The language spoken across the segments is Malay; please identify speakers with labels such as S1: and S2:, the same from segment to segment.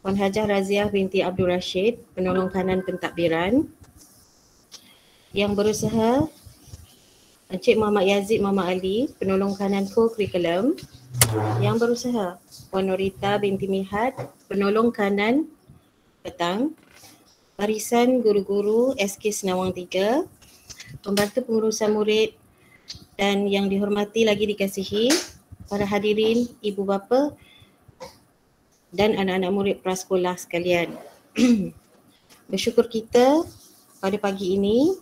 S1: Puan Hajah Raziah binti Abdul Rashid, penolong kanan pentadbiran. Yang berusaha Encik Muhammad Yazid Muhammad Ali, penolong kanan co-curriculum. Yang berusaha Puan Norita binti Mihat, penolong kanan petang. Barisan guru-guru SK Senawang 3, pembantu pengurusan murid dan yang dihormati lagi dikasihi para hadirin, ibu bapa dan anak-anak murid prasekolah sekalian. Bersyukur kita pada pagi ini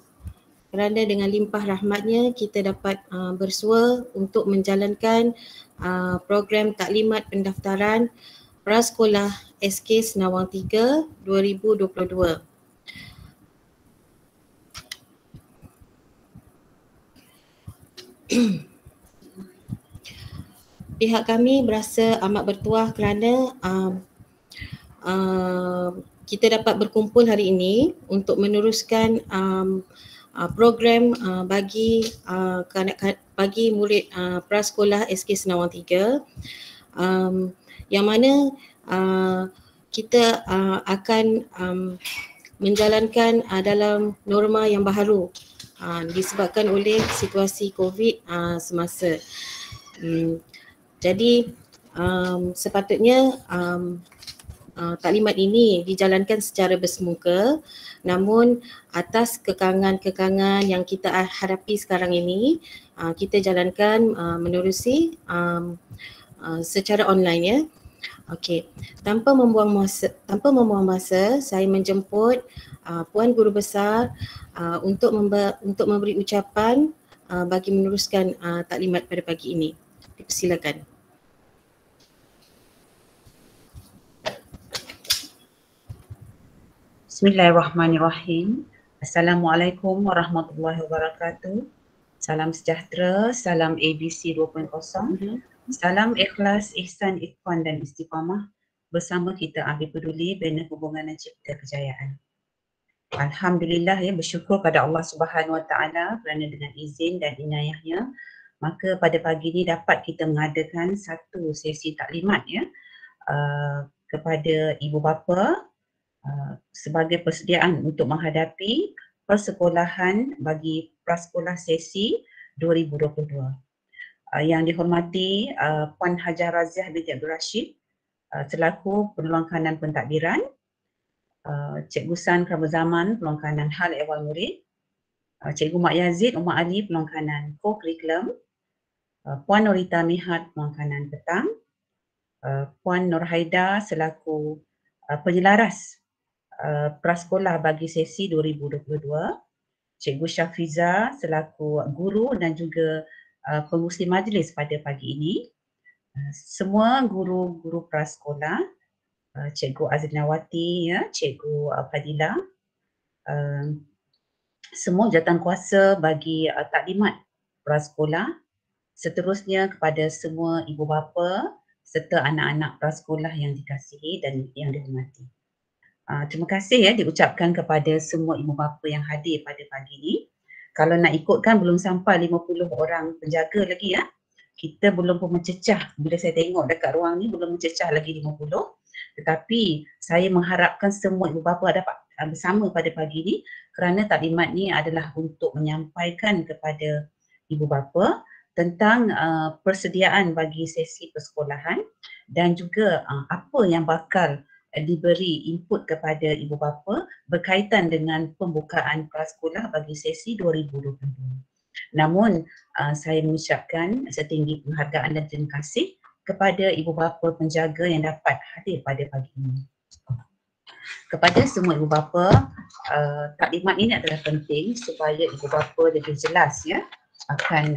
S1: kerana dengan limpah rahmatnya kita dapat bersua untuk menjalankan program taklimat pendaftaran prasekolah SK Senawang 3 2022. Pihak kami berasa amat bertuah kerana kita dapat berkumpul hari ini untuk meneruskan program bagi murid prasekolah SK Senawang 3, yang mana kita akan menjalankan dalam norma yang baharu disebabkan oleh situasi COVID semasa. Jadi sepatutnya taklimat ini dijalankan secara bersemuka, namun atas kekangan-kekangan yang kita hadapi sekarang ini, kita jalankan menerusi secara online ya. Okey, tanpa membuang masa, saya menjemput Puan Guru Besar untuk memberi ucapan bagi meneruskan taklimat pada pagi ini. Dipersilakan.
S2: Bismillahirrahmanirrahim. Assalamualaikum warahmatullahi wabarakatuh. Salam sejahtera, salam ABC 2.0. Salam ikhlas, ihsan, ikhwan dan istiqamah bersama kita Ahli Peduli Bina Hubungan dan Cipta Kejayaan. Alhamdulillah ya, bersyukur pada Allah Subhanahu Wa Taala kerana dengan izin dan inayahnya maka pada pagi ini dapat kita mengadakan satu sesi taklimat ya kepada ibu bapa sebagai persediaan untuk menghadapi persekolahan bagi prasekolah sesi 2022. Yang dihormati Puan Hajah Raziah binti Abdul Rashid selaku penolong kanan pentadbiran, Cikgu San Kerabazaman penolong kanan hal ehwal murid, Cikgu Mak Yazid Umar Ali penolong kanan co-curriculum, Puan Norita Mihat penolong kanan petang, Puan Nur Haida selaku penyelaras prasekolah bagi sesi 2022, Cikgu Syafiza selaku guru dan juga pengurusi majlis pada pagi ini, semua guru-guru prasekolah, Cikgu Azrinawati, ya, Cikgu Fadila, semua jawatankuasa bagi taklimat prasekolah, seterusnya kepada semua ibu bapa serta anak-anak prasekolah yang dikasihi dan yang dihormati. Terima kasih ya diucapkan kepada semua ibu bapa yang hadir pada pagi ini. Kalau nak ikutkan belum sampai 50 orang penjaga lagi ya. Kita belum pun mencecah, bila saya tengok dekat ruang ni belum mencecah lagi 50. Tetapi saya mengharapkan semua ibu bapa dapat bersama pada pagi ini kerana taklimat ni adalah untuk menyampaikan kepada ibu bapa tentang persediaan bagi sesi persekolahan dan juga apa yang bakal diberi input kepada ibu bapa berkaitan dengan pembukaan prasekolah bagi sesi 2022. Namun saya mengucapkan setinggi penghargaan dan terima kasih kepada ibu bapa penjaga yang dapat hadir pada pagi ini. Kepada semua ibu bapa, taklimat ini adalah penting supaya ibu bapa lebih jelas ya akan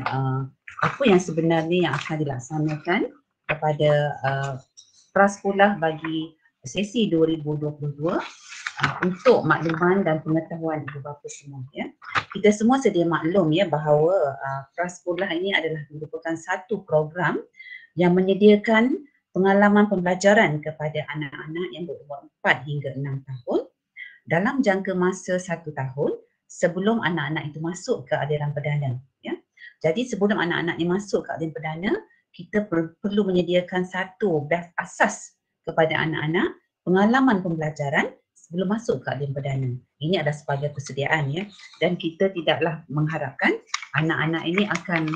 S2: apa yang sebenarnya yang akan dilaksanakan kepada prasekolah bagi sesi 2022 untuk makluman dan pengetahuan ibu bapa semua ya. Kita semua sedia maklum ya bahawa prasekolah ini adalah merupakan satu program yang menyediakan pengalaman pembelajaran kepada anak-anak yang berumur 4 hingga 6 tahun dalam jangka masa 1 tahun sebelum anak-anak itu masuk ke aliran perdana ya. Jadi sebelum anak-anak ini masuk ke aliran perdana, kita perlu menyediakan satu bas asas kepada anak-anak pengalaman pembelajaran sebelum masuk ke alim perdana. Ini adalah sebagai persediaan ya, dan kita tidaklah mengharapkan anak-anak ini akan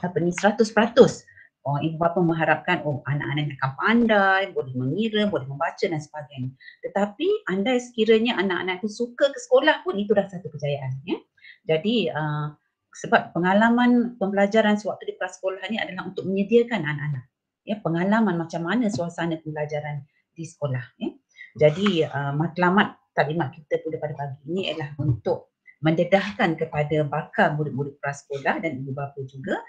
S2: 100%. Ibu bapa mengharapkan anak-anak ini akan pandai, boleh mengira, boleh membaca dan sebagainya. Tetapi andai sekiranya anak-anak itu suka ke sekolah pun itu dah satu kejayaan ya. Jadi sebab pengalaman pembelajaran sewaktu di prasekolah ni adalah untuk menyediakan anak-anak ya pengalaman macam mana suasana pembelajaran di sekolah ya. Jadi matlamat taklimat kita pada pagi ini ialah untuk mendedahkan kepada bakal murid-murid prasekolah dan ibu bapa juga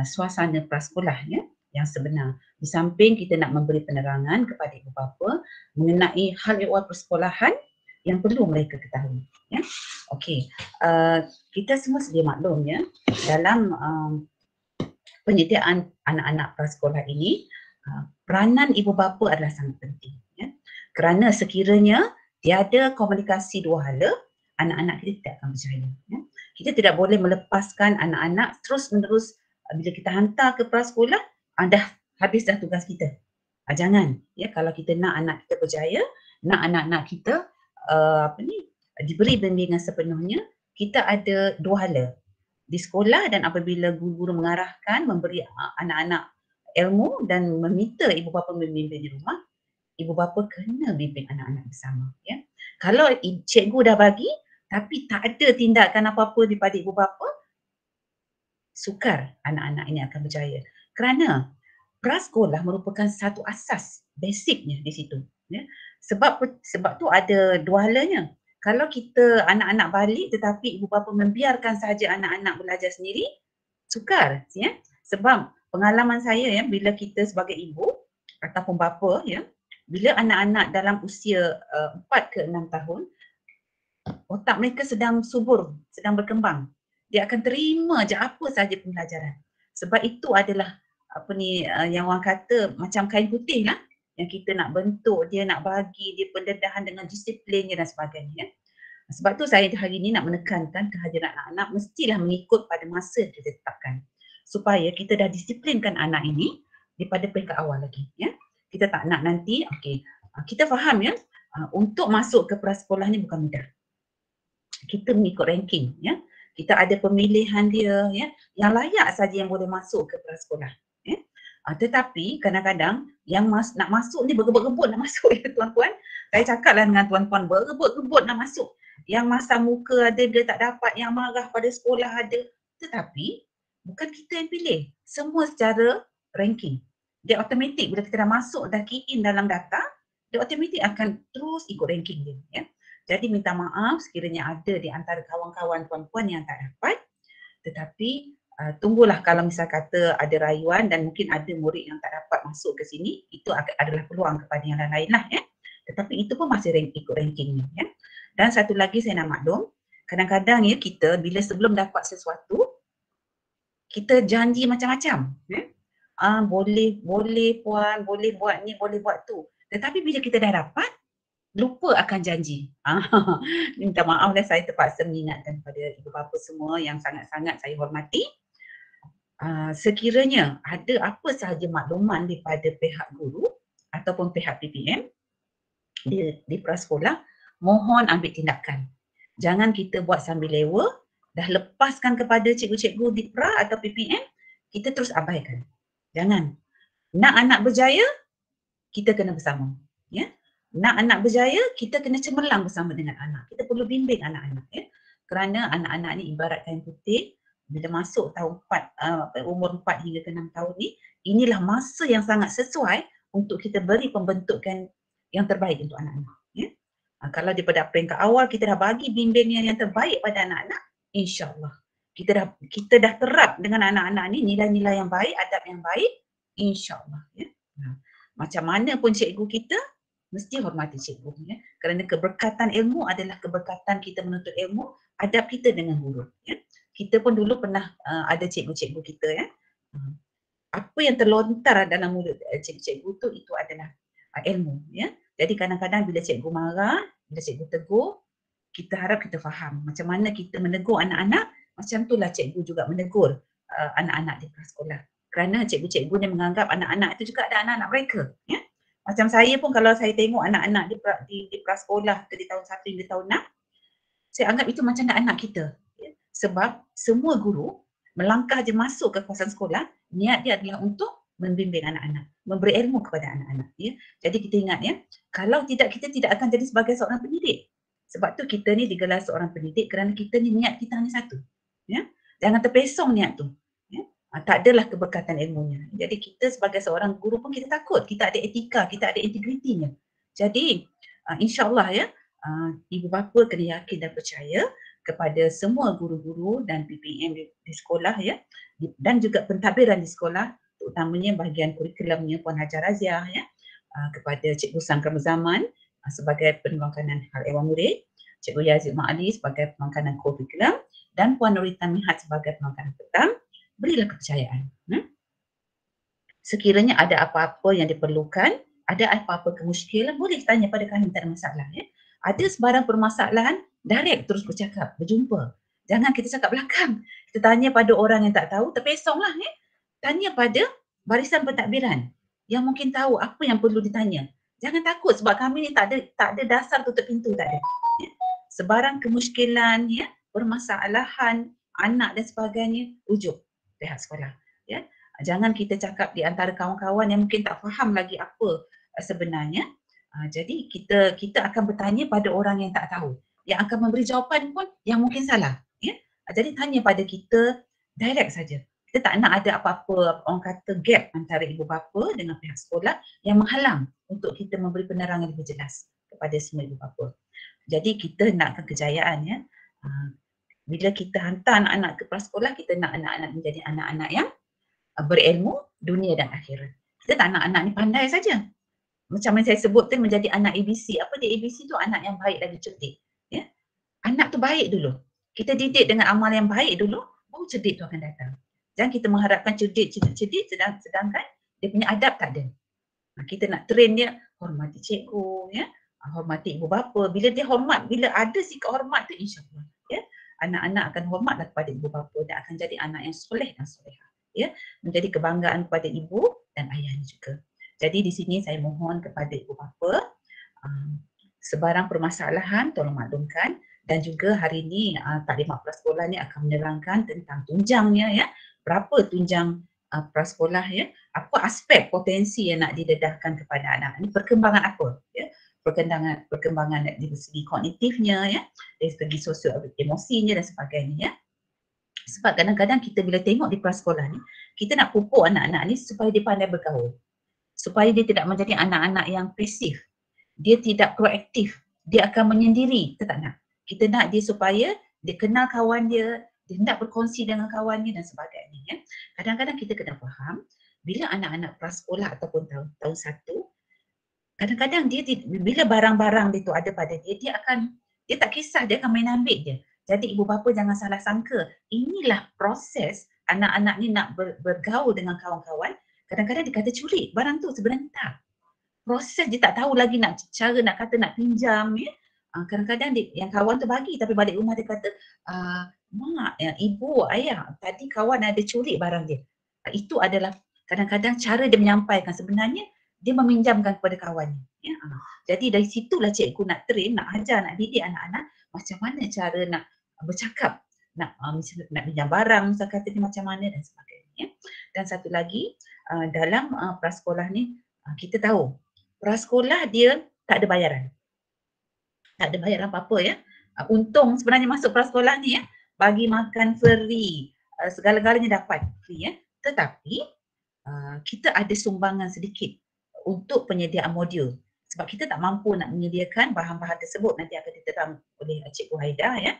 S2: suasana prasekolah ya yang sebenar. Di samping kita nak memberi penerangan kepada ibu bapa mengenai hal ehwal persekolahan yang perlu mereka ketahui ya. Okey, kita semua sedia maklum ya dalam penyediaan anak-anak prasekolah ini peranan ibu bapa adalah sangat penting ya. Kerana sekiranya tiada komunikasi dua hala, anak-anak kita tidak akan berjaya ya. Kita tidak boleh melepaskan anak-anak terus-menerus bila kita hantar ke prasekolah dah habis dah tugas kita. Jangan ya, kalau kita nak anak kita berjaya, nak anak-anak kita diberi bimbingan sepenuhnya, kita ada dua hala di sekolah dan apabila guru-guru mengarahkan memberi anak-anak ilmu dan meminta ibu bapa membimbing di rumah, ibu bapa kena bimbing anak-anak bersama ya. Kalau cikgu dah bagi tapi tak ada tindakan apa-apa daripada ibu bapa, sukar anak-anak ini akan berjaya. Kerana prasekolah merupakan satu asas basicnya di situ ya. Sebab tu ada dua halanya. Kalau kita anak-anak balik tetapi ibu bapa membiarkan saja anak-anak belajar sendiri, sukar ya. Sebab pengalaman saya ya, bila kita sebagai ibu ataupun bapa ya, bila anak-anak dalam usia 4 ke 6 tahun, otak mereka sedang subur, sedang berkembang. Dia akan terima je apa sahaja pembelajaran. Sebab itu adalah yang orang kata macam kain putih lah, yang kita nak bentuk dia, nak bagi dia pendedahan dengan disiplinnya dan sebagainya. Sebab tu saya hari ini nak menekankan kehadiran anak-anak mestilah mengikut pada masa yang kita tetapkan. Supaya kita dah disiplinkan anak ini daripada peringkat awal lagi ya. Kita tak nak nanti, kita faham ya, untuk masuk ke prasekolah ni bukan mudah. Kita mengikut ranking ya. Kita ada pemilihan dia ya, yang layak saja yang boleh masuk ke prasekolah ya. Tetapi kadang-kadang yang nak masuk ni berebut-rebut nak masuk ya tuan-tuan. Saya cakaplah dengan tuan-tuan, berebut-rebut nak masuk. Yang masam muka ada, dia tak dapat, yang marah pada sekolah ada. Tetapi bukan kita yang pilih. Semua secara ranking. Dia automatik bila kita dah masuk, dah key in dalam data, dia automatik akan terus ikut ranking dia ya. Jadi minta maaf sekiranya ada di antara kawan-kawan tuan-puan yang tak dapat. Tetapi tunggulah kalau misal kata ada rayuan dan mungkin ada murid yang tak dapat masuk ke sini, itu adalah peluang kepada yang lain lah ya. Tetapi itu pun masih ikut rankingnya ya. Dan satu lagi saya nak maklum, kadang-kadang ya kita bila sebelum dapat sesuatu, kita janji macam-macam ya. Boleh puan, boleh buat ni, boleh buat tu. Tetapi bila kita dah dapat, lupa akan janji. Minta maaf lah, saya terpaksa mengingatkan kepada ibu bapa semua yang sangat-sangat saya hormati. Sekiranya ada apa sahaja makluman daripada pihak guru ataupun pihak PPM di prasekolah, mohon ambil tindakan. Jangan kita buat sambil lewa, dah lepaskan kepada cikgu-cikgu di pra atau PPM, kita terus abaikan. Jangan. Nak anak berjaya, kita kena bersama. Ya. Nak anak berjaya, kita kena cemerlang bersama dengan anak. Kita perlu bimbing anak-anak ya. Kerana anak-anak ni ibarat kain putih, bila masuk tahun 4, umur 4 hingga ke 6 tahun ni, inilah masa yang sangat sesuai untuk kita beri pembentukan yang terbaik untuk anak-anak ya. Kalau daripada peringkat awal kita dah bagi bimbingan yang terbaik pada anak-anak, insya-Allah kita dah terap dengan anak-anak ni nilai-nilai yang baik, adab yang baik, insya-Allah ya. Macam mana pun cikgu kita, mesti hormati cikgu ya. Kerana keberkatan ilmu adalah keberkatan kita menuntut ilmu, adab kita dengan guru ya. Kita pun dulu pernah ada cikgu-cikgu kita ya. Apa yang terlontar dalam mulut cikgu-cikgu tu, itu adalah ilmu ya. Jadi kadang-kadang bila cikgu marah, bila cikgu tegur, kita harap kita faham macam mana kita menegur anak-anak, macam itulah cikgu juga menegur anak-anak di prasekolah. Kerana cikgu-cikgu ni menganggap anak-anak itu juga ada anak-anak mereka ya. Macam saya pun kalau saya tengok anak-anak di prasekolah di tahun 1 hingga tahun 6, saya anggap itu macam anak kita. Ya. Sebab semua guru melangkah je masuk ke kawasan sekolah, niat dia adalah untuk membimbing anak-anak, memberi ilmu kepada anak-anak. Ya. Jadi kita ingat ya, kalau tidak kita tidak akan jadi sebagai seorang pendidik. Sebab tu kita ni digelar seorang pendidik kerana kita ni niat kita hanya satu. Ya. Jangan terpesong niat tu. Ya. Tak adalah keberkatan ilmunya. Jadi kita sebagai seorang guru pun kita takut, kita ada etika, kita ada integritinya. Jadi insya-Allah ya, ibu bapa kena yakin dan percaya kepada semua guru-guru dan PPM di sekolah ya, dan juga pentadbiran di sekolah, terutamanya bahagian kurikulumnya Puan Hajar Raziah ya, kepada Cikgu Sangkram Zaman sebagai penolong kanan hal ehwal murid, Cikgu Yazid Mak Ali sebagai penolong kanan kurikulum, dan Puan Nurita Mihat sebagai penolong kanan petang. Berilah kepercayaan. Sekiranya ada apa-apa yang diperlukan, ada apa-apa kemusykilan, boleh tanya pada kami, tak ada masalah ya. Ada sebarang permasalahan, direct terus bercakap, berjumpa. Jangan kita cakap belakang. Kita tanya pada orang yang tak tahu, terpesonglah ya. Tanya pada barisan pentadbiran yang mungkin tahu apa yang perlu ditanya. Jangan takut sebab kami ni tak ada dasar tutup pintu, tak ada. Ya. Sebarang kemusykilan ya, permasalahan anak dan sebagainya, rujuk pihak sekolah ya. Jangan kita cakap di antara kawan-kawan yang mungkin tak faham lagi apa sebenarnya. Jadi kita akan bertanya pada orang yang tak tahu, yang akan memberi jawapan pun yang mungkin salah ya. Jadi tanya pada kita direct saja. Kita tak nak ada apa-apa orang kata gap antara ibu bapa dengan pihak sekolah yang menghalang untuk kita memberi penerangan lebih jelas kepada semua ibu bapa. Jadi kita nakkan kejayaan ya. Bila kita hantar anak-anak ke prasekolah, kita nak anak-anak menjadi anak-anak yang berilmu dunia dan akhirat. Kita tak nak anak ni pandai saja. Macam yang saya sebut tu menjadi anak ABC. Apa dia ABC tu? Anak yang baik lagi cerdik. Ya? Anak tu baik dulu. Kita didik dengan amal yang baik dulu, baru cerdik tu akan datang. Jangan kita mengharapkan cerdik, sedangkan dia punya adab tak ada. Kita nak train dia, hormati cikgu, ya? Hormati ibu bapa. Bila dia hormat, bila ada sikap hormat tu, insyaAllah. Ya? Anak-anak akan hormatlah kepada ibu bapa dan akan jadi anak yang soleh dan soleha. Ya? Menjadi kebanggaan kepada ibu dan ayahnya juga. Jadi di sini saya mohon kepada ibu bapa, sebarang permasalahan tolong maklumkan, dan juga hari ini Taklimat Prasekolah ni akan menerangkan tentang tunjangnya ya. Berapa tunjang prasekolah ya, apa aspek potensi yang nak didedahkan kepada anak ini, perkembangan apa ya, perkembangan dari segi kognitifnya ya, dari segi sosio emosinya dan sebagainya ya. Sebab kadang-kadang kita bila tengok di prasekolah ni, kita nak pupuk anak-anak ni supaya dia pandai bergaul, supaya dia tidak menjadi anak-anak yang pasif, dia tidak proaktif, dia akan menyendiri. Kita tak nak. Kita nak dia supaya dia kenal kawan dia hendak berkongsi dengan kawannya dan sebagainya ya. Kadang-kadang kita kena faham bila anak-anak prasekolah ataupun tahun 1, kadang-kadang dia bila barang-barang dia tu ada pada dia tak kisah, dia akan main ambil je. Jadi ibu bapa jangan salah sangka, inilah proses anak-anak ni nak bergaul dengan kawan-kawan. Kadang-kadang dia kata curi barang tu, sebenarnya tak. Proses dia tak tahu lagi cara nak kata nak pinjam ya. Kadang-kadang yang kawan tu bagi tapi balik rumah dia kata, mak, ibu, ayah, tadi kawan ada curi barang dia. Itu adalah kadang-kadang cara dia menyampaikan, sebenarnya dia meminjamkan kepada kawannya. Ya. Jadi dari situlah cikgu nak train, nak ajar, nak didik anak-anak macam mana cara nak bercakap, nak pinjam barang, misalnya kata dia macam mana dan sebagainya. Ya. Dan satu lagi, dalam prasekolah ni kita tahu prasekolah dia tak ada bayaran. Tak ada bayaran apa-apa ya. Untung sebenarnya masuk prasekolah ni ya, bagi makan free, segala-galanya dapat free ya. Tetapi kita ada sumbangan sedikit untuk penyediaan modul. Sebab kita tak mampu nak menyediakan bahan-bahan tersebut, nanti akan diterang oleh Cikgu Haida ya.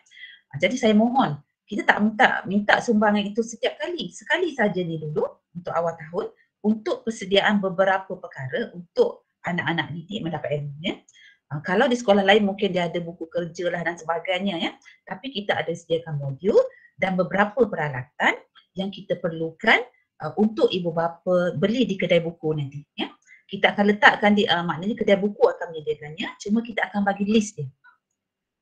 S2: Jadi saya mohon, kita tak minta sumbangan itu setiap kali. Sekali saja ni dulu untuk awal tahun, untuk persediaan beberapa perkara untuk anak-anak didik mendapat ilmu ya. Kalau di sekolah lain mungkin dia ada buku kerja lah dan sebagainya ya. Tapi kita ada sediakan modul dan beberapa peralatan yang kita perlukan untuk ibu bapa beli di kedai buku nanti ya. Kita akan letakkan di maknanya kedai buku akan menyediakannya, cuma kita akan bagi list dia.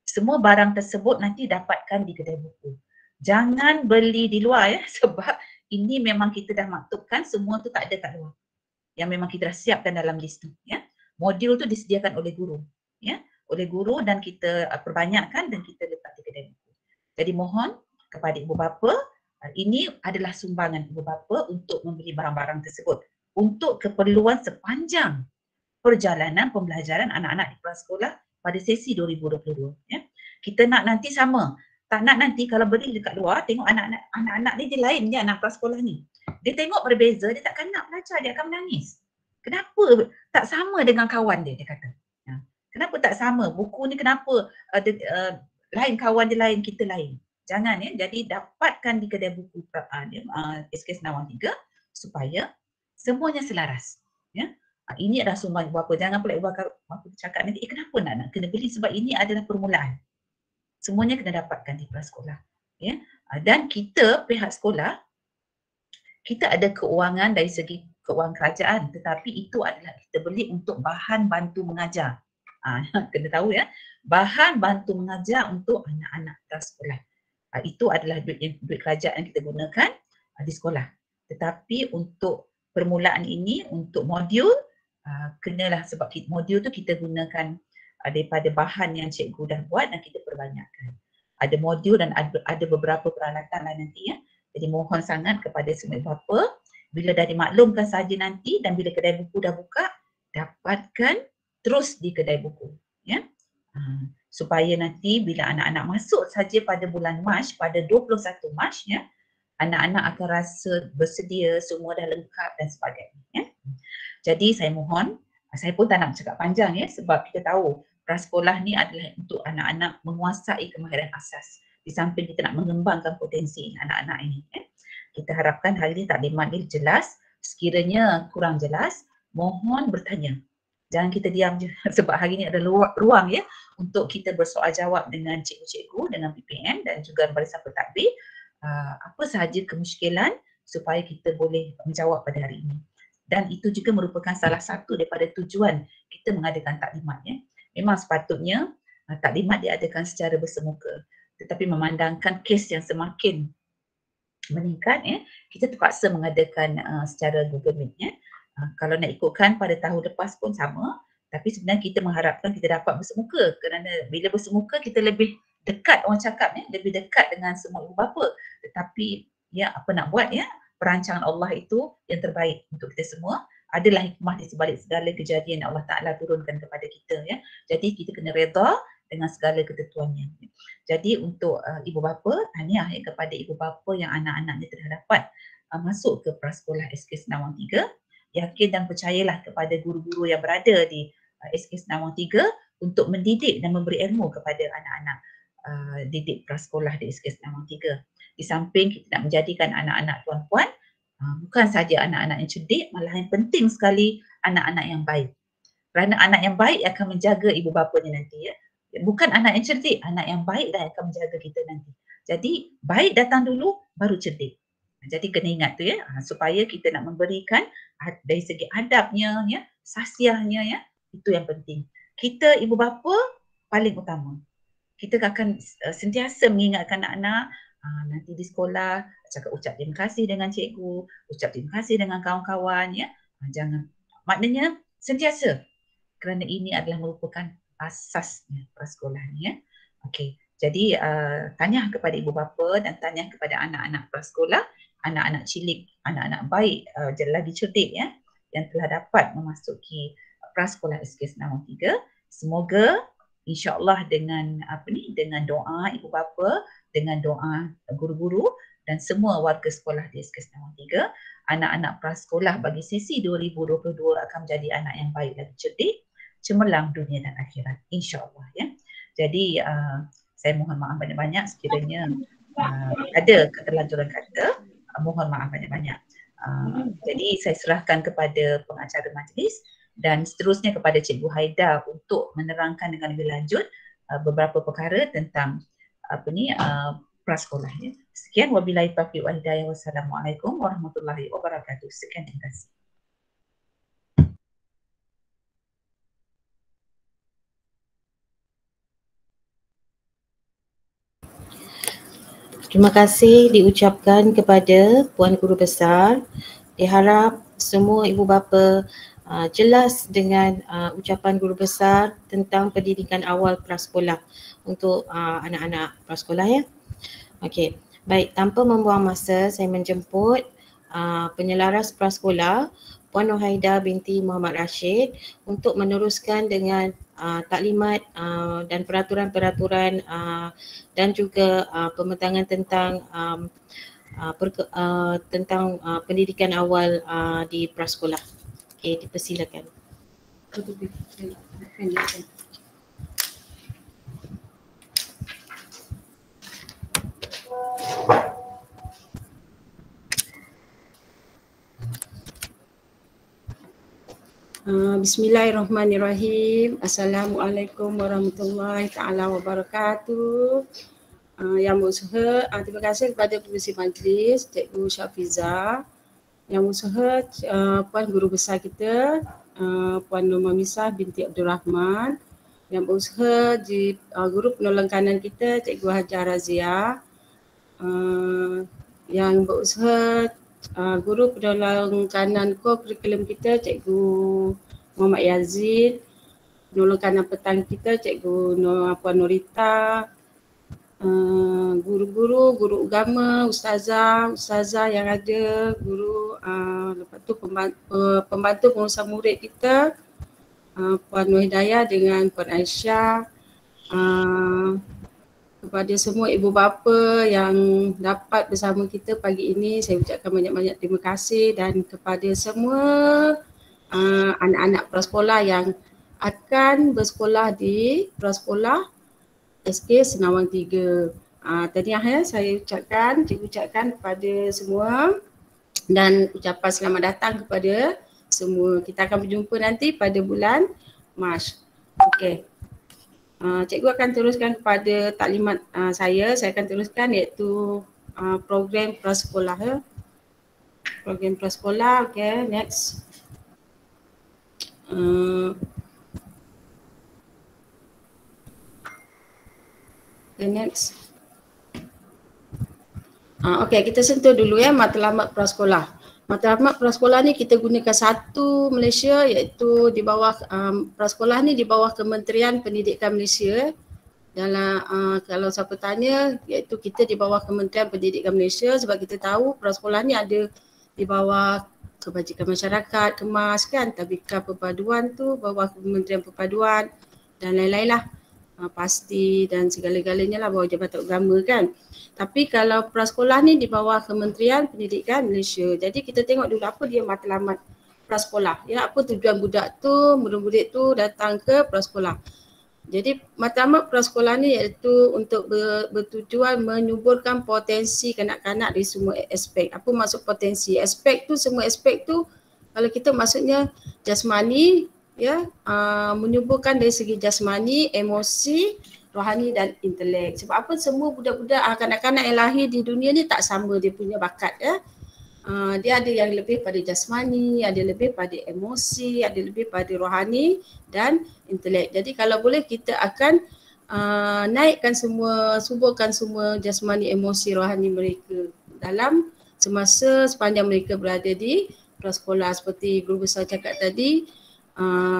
S2: Semua barang tersebut nanti dapatkan di kedai buku. Jangan beli di luar ya, sebab ini memang kita dah maktubkan semua tu tak ada kat luar. Yang memang kita dah siapkan dalam list tu ya. Modul tu disediakan oleh guru, ya, oleh guru dan kita perbanyakkan dan kita letak di kedai buku. Jadi mohon kepada ibu bapa, ini adalah sumbangan ibu bapa untuk membeli barang-barang tersebut untuk keperluan sepanjang perjalanan pembelajaran anak-anak di prasekolah pada sesi 2022, ya. Kita nak nanti sama. Tak nak nanti kalau beri dekat luar, tengok anak-anak ni dia lain je anak prasekolah ni. Dia tengok berbeza, dia takkan nak belajar, dia akan menangis. Kenapa tak sama dengan kawan dia kata. Ya. Kenapa tak sama? Buku ni kenapa lain kawan dia lain, kita lain. Jangan ya. Jadi dapatkan di kedai buku SK Senawang 3 supaya semuanya selaras. Ya. Ini adalah sumbangan ibu bapa. Jangan pula ibu bapa cakap nanti, kenapa nak kena beli, sebab ini adalah permulaan. Semuanya kena dapatkan di prasekolah. Ya. Dan kita pihak sekolah, kita ada keuangan dari segi keuangan kerajaan, tetapi itu adalah kita beli untuk bahan bantu mengajar. Kena tahu ya, bahan bantu mengajar untuk anak-anak prasekolah. Itu adalah duit kerajaan yang kita gunakan di sekolah. Tetapi untuk permulaan ini, untuk modul, kenalah, sebab modul tu kita gunakan daripada bahan yang cikgu dah buat dan kita perbanyakkan. Ada modul dan ada beberapa peralatan lah nanti ya. Jadi mohon sangat kepada semua ibu bapa, bila dah dimaklumkan saja nanti dan bila kedai buku dah buka, dapatkan terus di kedai buku. Ya. Supaya nanti bila anak-anak masuk saja pada bulan Mac, pada 21 Mac ya, anak-anak akan rasa bersedia, semua dah lengkap dan sebagainya. Ya. Jadi saya mohon, saya pun tak nak cakap panjang ya, sebab kita tahu prasekolah ni adalah untuk anak-anak menguasai kemahiran asas. Di samping kita nak mengembangkan potensi anak-anak ini. Ya. Kita harapkan hari ini taklimat ni jelas. Sekiranya kurang jelas, mohon bertanya. Jangan kita diam je, sebab hari ini ada ruang ya untuk kita bersoal jawab dengan cikgu-cikgu, dengan PPM dan juga barisan pentadbir. Apa sahaja kemusykilan supaya kita boleh menjawab pada hari ini. Dan itu juga merupakan salah satu daripada tujuan kita mengadakan taklimat ya. Memang sepatutnya taklimat diadakan secara bersemuka. Tetapi memandangkan kes yang semakin meningkat ya, kita terpaksa mengadakan secara Google Meet ya. Kalau nak ikutkan pada tahun lepas pun sama, tapi sebenarnya kita mengharapkan kita dapat bersemuka, kerana bila bersemuka kita lebih dekat, orang cakap ya, lebih dekat dengan semua ibu bapa. Tetapi ya apa nak buat ya, perancangan Allah itu yang terbaik untuk kita semua. Adalah hikmah di sebalik segala kejadian Allah Ta'ala turunkan kepada kita ya. Jadi kita kena reda dengan segala ketentuannya. Jadi untuk ibu bapa, tahniah ya kepada ibu bapa yang anak-anaknya telah dapat masuk ke prasekolah SK Senawang 3. Yakin dan percayalah kepada guru-guru yang berada di SK Senawang 3 untuk mendidik dan memberi ilmu kepada anak-anak didik prasekolah di SK Senawang 3. Di samping kita nak menjadikan anak-anak tuan-puan bukan saja anak-anak yang cerdik, malah yang penting sekali anak-anak yang baik. Kerana anak yang baik akan menjaga ibu bapanya nanti ya. Bukan anak yang cerdik, anak yang baik dah akan menjaga kita nanti. Jadi baik datang dulu baru cerdik. Jadi kena ingat tu ya, supaya kita nak memberikan dari segi adabnya ya, sasiahnya ya, itu yang penting. Kita ibu bapa paling utama. Kita akan sentiasa mengingatkan anak-anak nanti di sekolah cakap ucap terima kasih dengan cikgu, ucap terima kasih dengan kawan-kawan ya. Jangan, maknanya sentiasa, kerana ini adalah merupakan asasnya prasekolah ni ya. Okey. Jadi tahniah kepada ibu bapa dan tahniah kepada anak-anak prasekolah, anak-anak cilik, anak-anak baik, lagi cerdik ya, yang telah dapat memasuki prasekolah SK Senawang 3. Semoga insya-Allah dengan dengan doa ibu bapa, dengan doa guru-guru dan semua warga sekolah di SK Senawang 3, anak-anak prasekolah bagi sesi 2022 akan menjadi anak yang baik dan cerdik, cemerlang dunia dan akhirat, insya-Allah ya. Jadi saya mohon maaf banyak-banyak sekiranya ada keterlanjuran kata, mohon maaf banyak-banyak. Jadi saya serahkan kepada pengacara majlis dan seterusnya kepada Cikgu Haida untuk menerangkan dengan lebih lanjut beberapa perkara tentang prasekolah ya. Sekian, wabillahi taufiq wal hidayah, wassalamualaikum warahmatullahi wabarakatuh. Sekian, terima kasih.
S1: Terima kasih diucapkan kepada Puan Guru Besar. Diharap semua ibu bapa jelas dengan ucapan guru besar tentang pendidikan awal prasekolah untuk anak-anak prasekolah ya. Okey, baik, tanpa membuang masa saya menjemput penyelaras prasekolah Puan Nurhaida binti Muhammad Rashid untuk meneruskan dengan taklimat dan peraturan-peraturan dan juga pembentangan tentang tentang pendidikan awal di prasekolah. Okey, dipersilakan.
S3: Bismillahirrahmanirrahim. Assalamualaikum warahmatullahi taala wabarakatuh. Yang berusaha, terima kasih kepada pengerusi majlis Cikgu Syafiza, yang berusaha Puan Guru Besar kita Puan Nur Mamisah binti Abdul Rahman, yang berusaha di Guru Penolong Kanan kita Cikgu Hajar Razia, yang berusaha Guru Penolong Kanan Kurikulum kita Cikgu Muhammad Yazid, Penolong Kanan Petang kita Cikgu Puan Nurita, guru-guru, guru agama, ustazah yang ada, guru, lepas tu pembantu pengurusan murid kita Puan Nur Hidayah dengan Puan Aisyah, kepada semua ibu bapa yang dapat bersama kita pagi ini, saya ucapkan banyak-banyak terima kasih, dan kepada semua anak-anak prasekolah yang akan bersekolah di prasekolah SK Senawang 3. Tahniah ya, saya cikgu ucapkan kepada semua, dan ucapan selamat datang kepada semua. Kita akan berjumpa nanti pada bulan Mac. Okey. Cikgu akan teruskan kepada taklimat saya akan teruskan, iaitu program prasekolah ya. Program prasekolah, okey, next. Okay, next. Okey, kita sentuh dulu ya matlamat prasekolah. Matlamat prasekolah ni kita gunakan satu Malaysia, iaitu di bawah prasekolah ni di bawah Kementerian Pendidikan Malaysia. Dalam kalau siapa tanya, iaitu kita di bawah Kementerian Pendidikan Malaysia, sebab kita tahu prasekolah ni ada di bawah Kebajikan Masyarakat, KEMAS kan, Tadbirkan Perpaduan tu bawah Kementerian Perpaduan dan lain-lain lah. Pasti dan segala-galanya lah bawah Jabatan Agama kan. Tapi kalau prasekolah ni di bawah Kementerian Pendidikan Malaysia. Jadi kita tengok dulu apa dia matlamat prasekolah. Ya, apa tujuan budak tu, murid-murid tu datang ke prasekolah. Jadi matlamat prasekolah ni iaitu untuk bertujuan menyuburkan potensi kanak-kanak dari semua aspek. Apa maksud potensi? Aspek tu, semua aspek tu kalau kita maksudnya jasmani, ya, menyuburkan dari segi jasmani, emosi, rohani dan intelek. Sebab apa? Semua budak-budak kanak-kanak yang lahir di dunia ni tak sama dia punya bakat ya. Dia ada yang lebih pada jasmani, ada lebih pada emosi, ada lebih pada rohani dan intelek. Jadi kalau boleh kita akan naikkan semua, suburkan semua jasmani, emosi, rohani mereka dalam semasa sepanjang mereka berada di prasekolah. Seperti guru besar cakap tadi,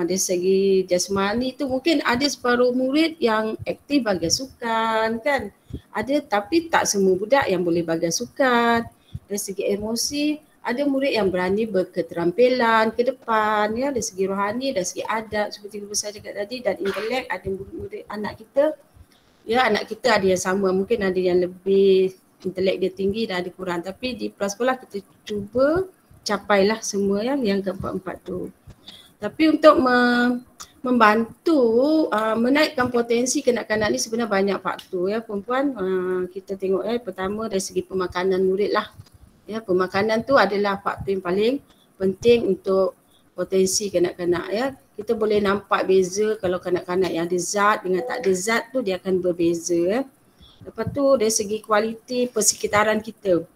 S3: dari segi jasmani tu mungkin ada separuh murid yang aktif bahagian sukan kan. Ada, tapi tak semua budak yang boleh bahagian sukan. Dari segi emosi, ada murid yang berani berketerampilan ke depan ya, dari segi rohani, dari segi adab seperti guru besar cakap tadi, dan intelek ada murid anak kita. Ya, anak kita ada yang sama, mungkin ada yang lebih intelek dia tinggi dan ada kurang, tapi di prasekolah kita cuba capailah semua yang keempat-empat tu. Tapi untuk membantu menaikkan potensi kanak-kanak ni sebenarnya banyak faktor ya perempuan. Kita tengok ya, pertama dari segi pemakanan murid lah. Ya, pemakanan tu adalah faktor yang paling penting untuk potensi kanak-kanak ya. Kita boleh nampak beza kalau kanak-kanak yang ada zat dengan tak ada zat tu dia akan berbeza ya. Lepas tu dari segi kualiti persekitaran kita.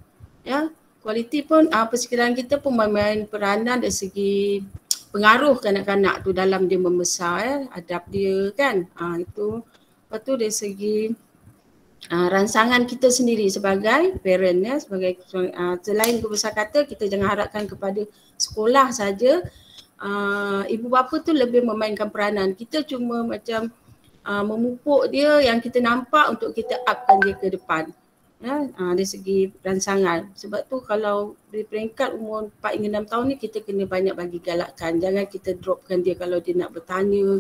S3: Ya, kualiti pun persekitaran kita pun bermain peranan dari segi pengaruh kanak-kanak tu dalam dia membesar ya, adab dia kan. Itu. Lepas tu dari segi rangsangan kita sendiri sebagai parent ya, sebagai selain guru besar kata kita jangan harapkan kepada sekolah saja ibu bapa tu lebih memainkan peranan. Kita cuma macam memupuk dia yang kita nampak untuk kita upkan dia ke depan. Ya, dari segi rancangan. Sebab tu kalau di peringkat umur 4 hingga 6 tahun ni kita kena banyak bagi galakkan. Jangan kita dropkan dia kalau dia nak bertanya.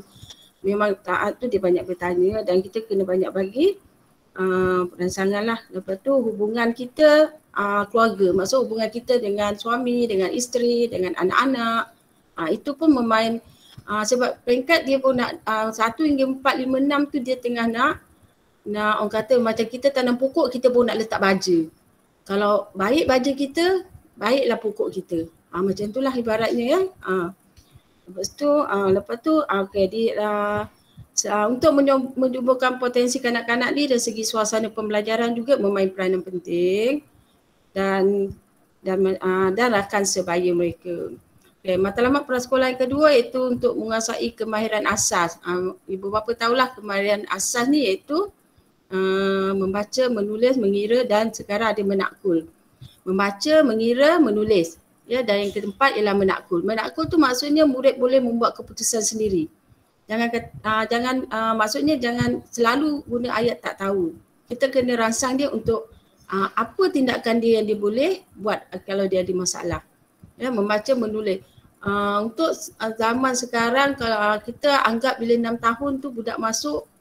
S3: Memang taat tu dia banyak bertanya dan kita kena banyak bagi rancangan lah. Lepas tu hubungan kita keluarga. Maksud hubungan kita dengan suami, dengan isteri, dengan anak-anak. Itu pun sebab peringkat dia pun nak 1 hingga 4, 5, 6 tu dia tengah nak orang kata macam kita tanam pokok, kita pun nak letak baja. Kalau baik baja kita, baiklah pokok kita. Macam itulah ibaratnya ya. Lepas tu okay, untuk menumbuhkan potensi kanak-kanak ni dari segi suasana pembelajaran juga memain peranan penting dan rakan sebaya mereka. Okay, matlamat prasekolah yang kedua iaitu untuk menguasai kemahiran asas. Ibu bapa tahulah kemahiran asas ni iaitu membaca, menulis, mengira dan sekarang ada menakul. Membaca, mengira, menulis. Ya, dan yang keempat ialah menakul. Menakul tu maksudnya murid boleh membuat keputusan sendiri. Maksudnya jangan selalu guna ayat tak tahu. Kita kena rangsang dia untuk apa tindakan dia yang dia boleh buat kalau dia ada masalah. Ya, membaca, menulis. Untuk zaman sekarang kalau kita anggap bila 6 tahun tu budak masuk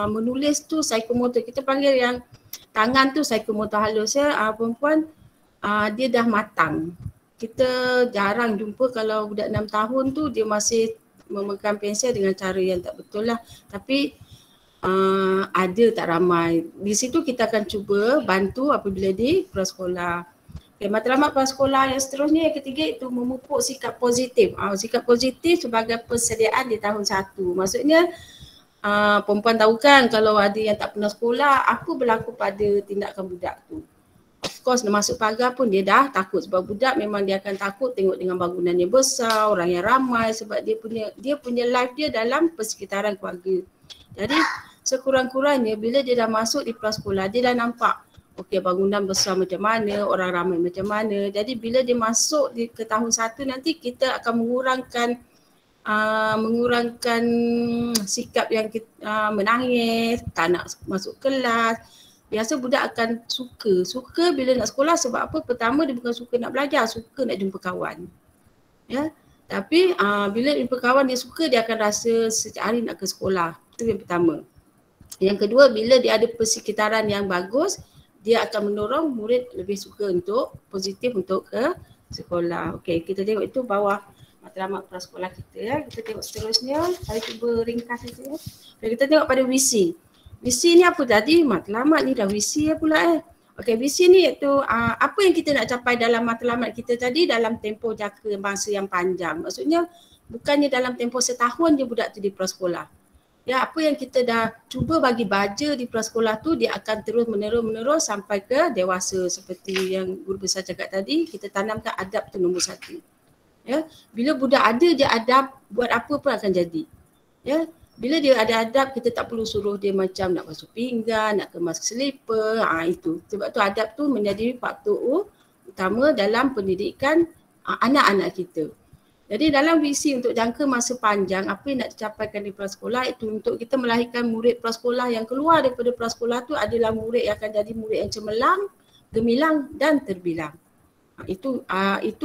S3: menulis tu psikomotor, kita panggil yang tangan tu psikomotor halus ya, perempuan dia dah matang. Kita jarang jumpa kalau budak 6 tahun tu dia masih memegang pensel dengan cara yang tak betul lah. Tapi ada tak ramai. Di situ kita akan cuba bantu apabila di prasekolah. Okay, matlamat prasekolah yang seterusnya yang ketiga itu memupuk sikap positif. Sikap positif sebagai persediaan di tahun 1. Maksudnya perempuan tahu kan kalau ada yang tak pernah sekolah, apa berlaku pada tindakan budak tu. Of course masuk pagar pun dia dah takut sebab budak memang dia akan takut tengok dengan bangunan yang besar, orang yang ramai sebab dia punya life dia dalam persekitaran keluarga. Jadi sekurang-kurangnya bila dia dah masuk di prasekolah dia dah nampak okey bangunan besar macam mana, orang ramai macam mana. Jadi bila dia masuk ke tahun 1 nanti kita akan mengurangkan sikap yang kita menangis, tak nak masuk kelas. Biasa budak akan suka bila nak sekolah sebab apa? Pertama dia bukan suka nak belajar, suka nak jumpa kawan. Ya. Tapi bila jumpa kawan dia suka, dia akan rasa setiap hari nak ke sekolah. Itu yang pertama. Yang kedua, bila dia ada persekitaran yang bagus, dia akan mendorong murid lebih suka positif untuk ke sekolah. Okey, kita tengok itu bawah matlamat prasekolah kita ya. Kita tengok seterusnya, saya cuba ringkas saja. Okay, kita tengok pada visi. Visi ni apa tadi? Matlamat ni dah visi pula Okey, visi ni iaitu apa yang kita nak capai dalam matlamat kita tadi dalam tempoh jangka masa yang panjang. Maksudnya bukannya dalam tempoh setahun je budak tu di prasekolah. Ya, apa yang kita dah cuba bagi baja di prasekolah tu dia akan terus menerus sampai ke dewasa seperti yang guru besar cakap tadi, kita tanamkan adab tu nombor 1. Ya, bila budak ada je adab, buat apa pun akan jadi. Ya, bila dia ada adab kita tak perlu suruh dia macam nak basuh pinggan, nak kemas selipar, itu. Sebab tu adab tu menjadi faktor utama dalam pendidikan anak-anak kita. Jadi dalam visi untuk jangka masa panjang, apa yang nak dicapaikan di prasekolah itu untuk kita melahirkan murid prasekolah yang keluar daripada prasekolah tu adalah murid yang akan jadi murid yang cemerlang, gemilang dan terbilang. Itu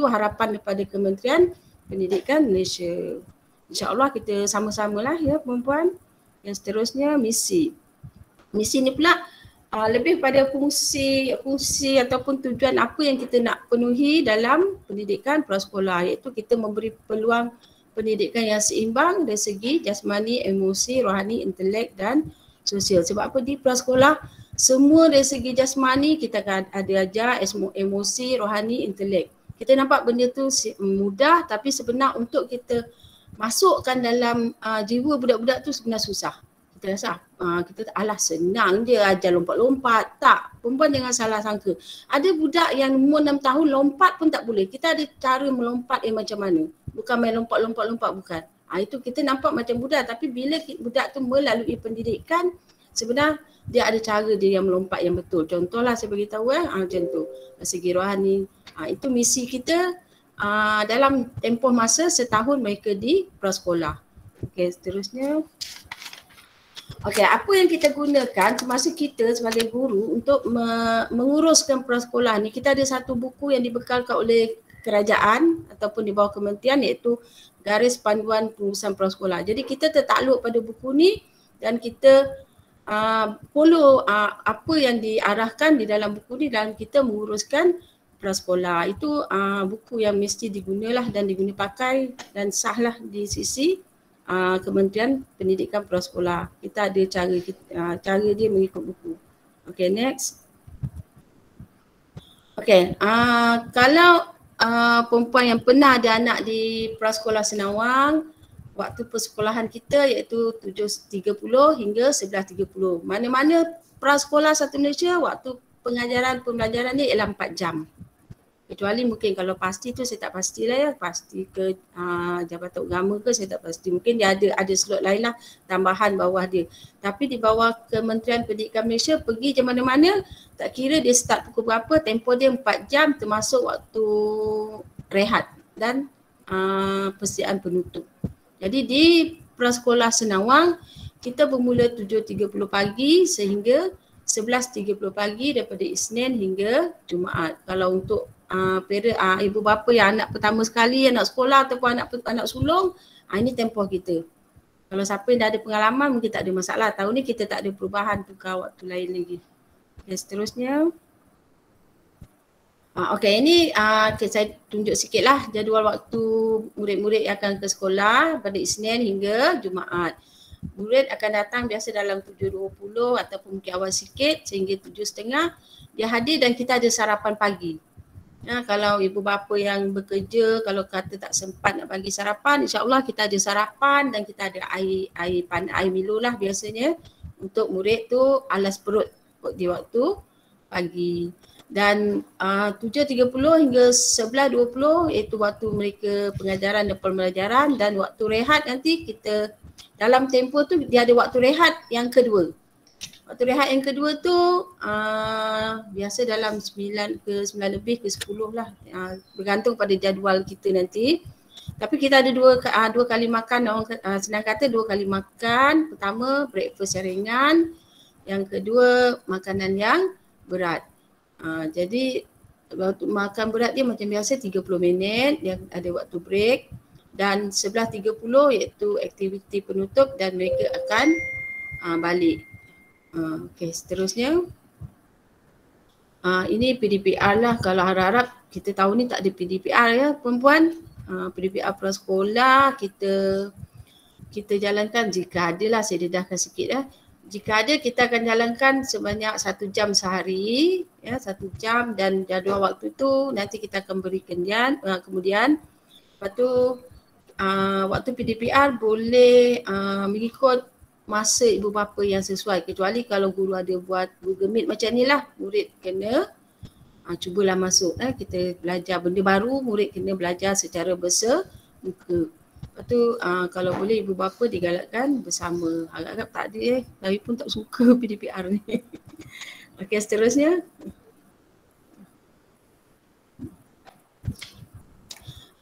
S3: harapan daripada Kementerian Pendidikan Malaysia. InsyaAllah kita sama-samalah ya perempuan. Yang seterusnya misi. Misi ni pula lebih pada fungsi ataupun tujuan apa yang kita nak penuhi dalam pendidikan prasekolah, iaitu kita memberi peluang pendidikan yang seimbang dari segi jasmani, emosi, rohani, intelek dan sosial. Sebab apa di prasekolah semua dari segi jasmani kita akan ada ajar, emosi, rohani, intelek. Kita nampak benda tu mudah tapi sebenarnya untuk kita masukkan dalam jiwa budak-budak tu sebenarnya susah. Kita rasa kita senang je ajar lompat-lompat. Tak, perempuan jangan salah sangka. Ada budak yang umur 6 tahun lompat pun tak boleh. Kita ada cara melompat macam mana. Bukan main lompat-lompat bukan. Itu kita nampak macam budak tapi bila budak tu melalui pendidikan sebenarnya dia ada cara dia yang melompat yang betul. Contohlah saya beritahu macam tu. Dari segi rohani. Itu misi kita dalam tempoh masa setahun mereka di prasekolah. Okey, seterusnya. Okey, apa yang kita gunakan semasa kita sebagai guru untuk menguruskan prasekolah ni, kita ada satu buku yang dibekalkan oleh kerajaan ataupun di bawah kementerian, iaitu Garis Panduan Pengurusan Prasekolah. Jadi kita tertakluk pada buku ni dan kita follow apa yang diarahkan di dalam buku ni dalam kita menguruskan prasekolah. Itu buku yang mesti digunalah dan diguna pakai dan sahlah di sisi Kementerian Pendidikan Prasekolah. Kita ada cara dia mengikut buku. Okay, next. Okay, kalau perempuan yang pernah ada anak di Prasekolah Senawang, waktu persekolahan kita iaitu 7.30 hingga 11.30. Mana-mana prasekolah satu Malaysia, waktu pembelajaran ni ialah 4 jam. Kecuali mungkin kalau pasti tu saya tak pastilah ya, pasti ke Jabatan Agama ke saya tak pasti. Mungkin dia ada slot lain lah tambahan bawah dia. Tapi di bawah Kementerian Pendidikan Malaysia, pergi je mana-mana, tak kira dia start pukul berapa, tempoh dia 4 jam termasuk waktu rehat dan persediaan penutup. Jadi di Prasekolah Senawang kita bermula 7.30 pagi sehingga 11.30 pagi daripada Isnin hingga Jumaat. Kalau untuk ibu bapa yang anak pertama sekali, anak sekolah ataupun anak sulung, ini tempoh kita. Kalau siapa yang dah ada pengalaman mungkin tak ada masalah. Tahun ni kita tak ada perubahan, tukar waktu lain lagi. Okay, seterusnya. Okey, ini saya tunjuk sikitlah jadual waktu murid-murid yang akan ke sekolah pada Isnin hingga Jumaat. Murid akan datang biasa dalam 7.20 ataupun mungkin awal sikit sehingga 7.30 dia hadir dan kita ada sarapan pagi. Kalau ibu bapa yang bekerja, kalau kata tak sempat nak bagi sarapan, insya-Allah kita ada sarapan dan kita ada air Milo lah biasanya untuk murid tu alas perut di waktu pagi. Dan 7.30 hingga 11.20 iaitu waktu mereka pengajaran dan pembelajaran, dan waktu rehat nanti kita dalam tempoh tu dia ada waktu rehat yang kedua. Waktu rehat yang kedua tu biasa dalam 9 ke 9 lebih ke 10 lah, bergantung pada jadual kita nanti. Tapi kita ada dua kali makan, orang senang kata 2 kali makan. Pertama breakfast yang ringan, yang kedua makanan yang berat. Jadi waktu makan berat dia macam biasa 30 minit, yang ada waktu break, dan 11.30 iaitu aktiviti penutup dan mereka akan balik. Okey, seterusnya. Ini PDPR lah. Kalau harap-harap kita tahu ni tak ada PDPR ya perempuan. PDPR prasekolah kita jalankan jika ada lah, saya dedahkan sikit ya. Jika ada kita akan jalankan sebanyak 1 jam sehari ya, 1 jam, dan jadual waktu tu nanti kita akan berikan kemudian. Lepas tu waktu PDPR boleh mengikut masa ibu bapa yang sesuai, kecuali kalau guru ada buat Google Meet macam ni lah, murid kena cubalah masuk. Kita belajar benda baru, murid kena belajar secara bersemuka. Lepas tu kalau boleh ibu bapa digalakkan bersama. Agak-agak tak ada tapi pun tak suka PDPR ni. Okey, seterusnya.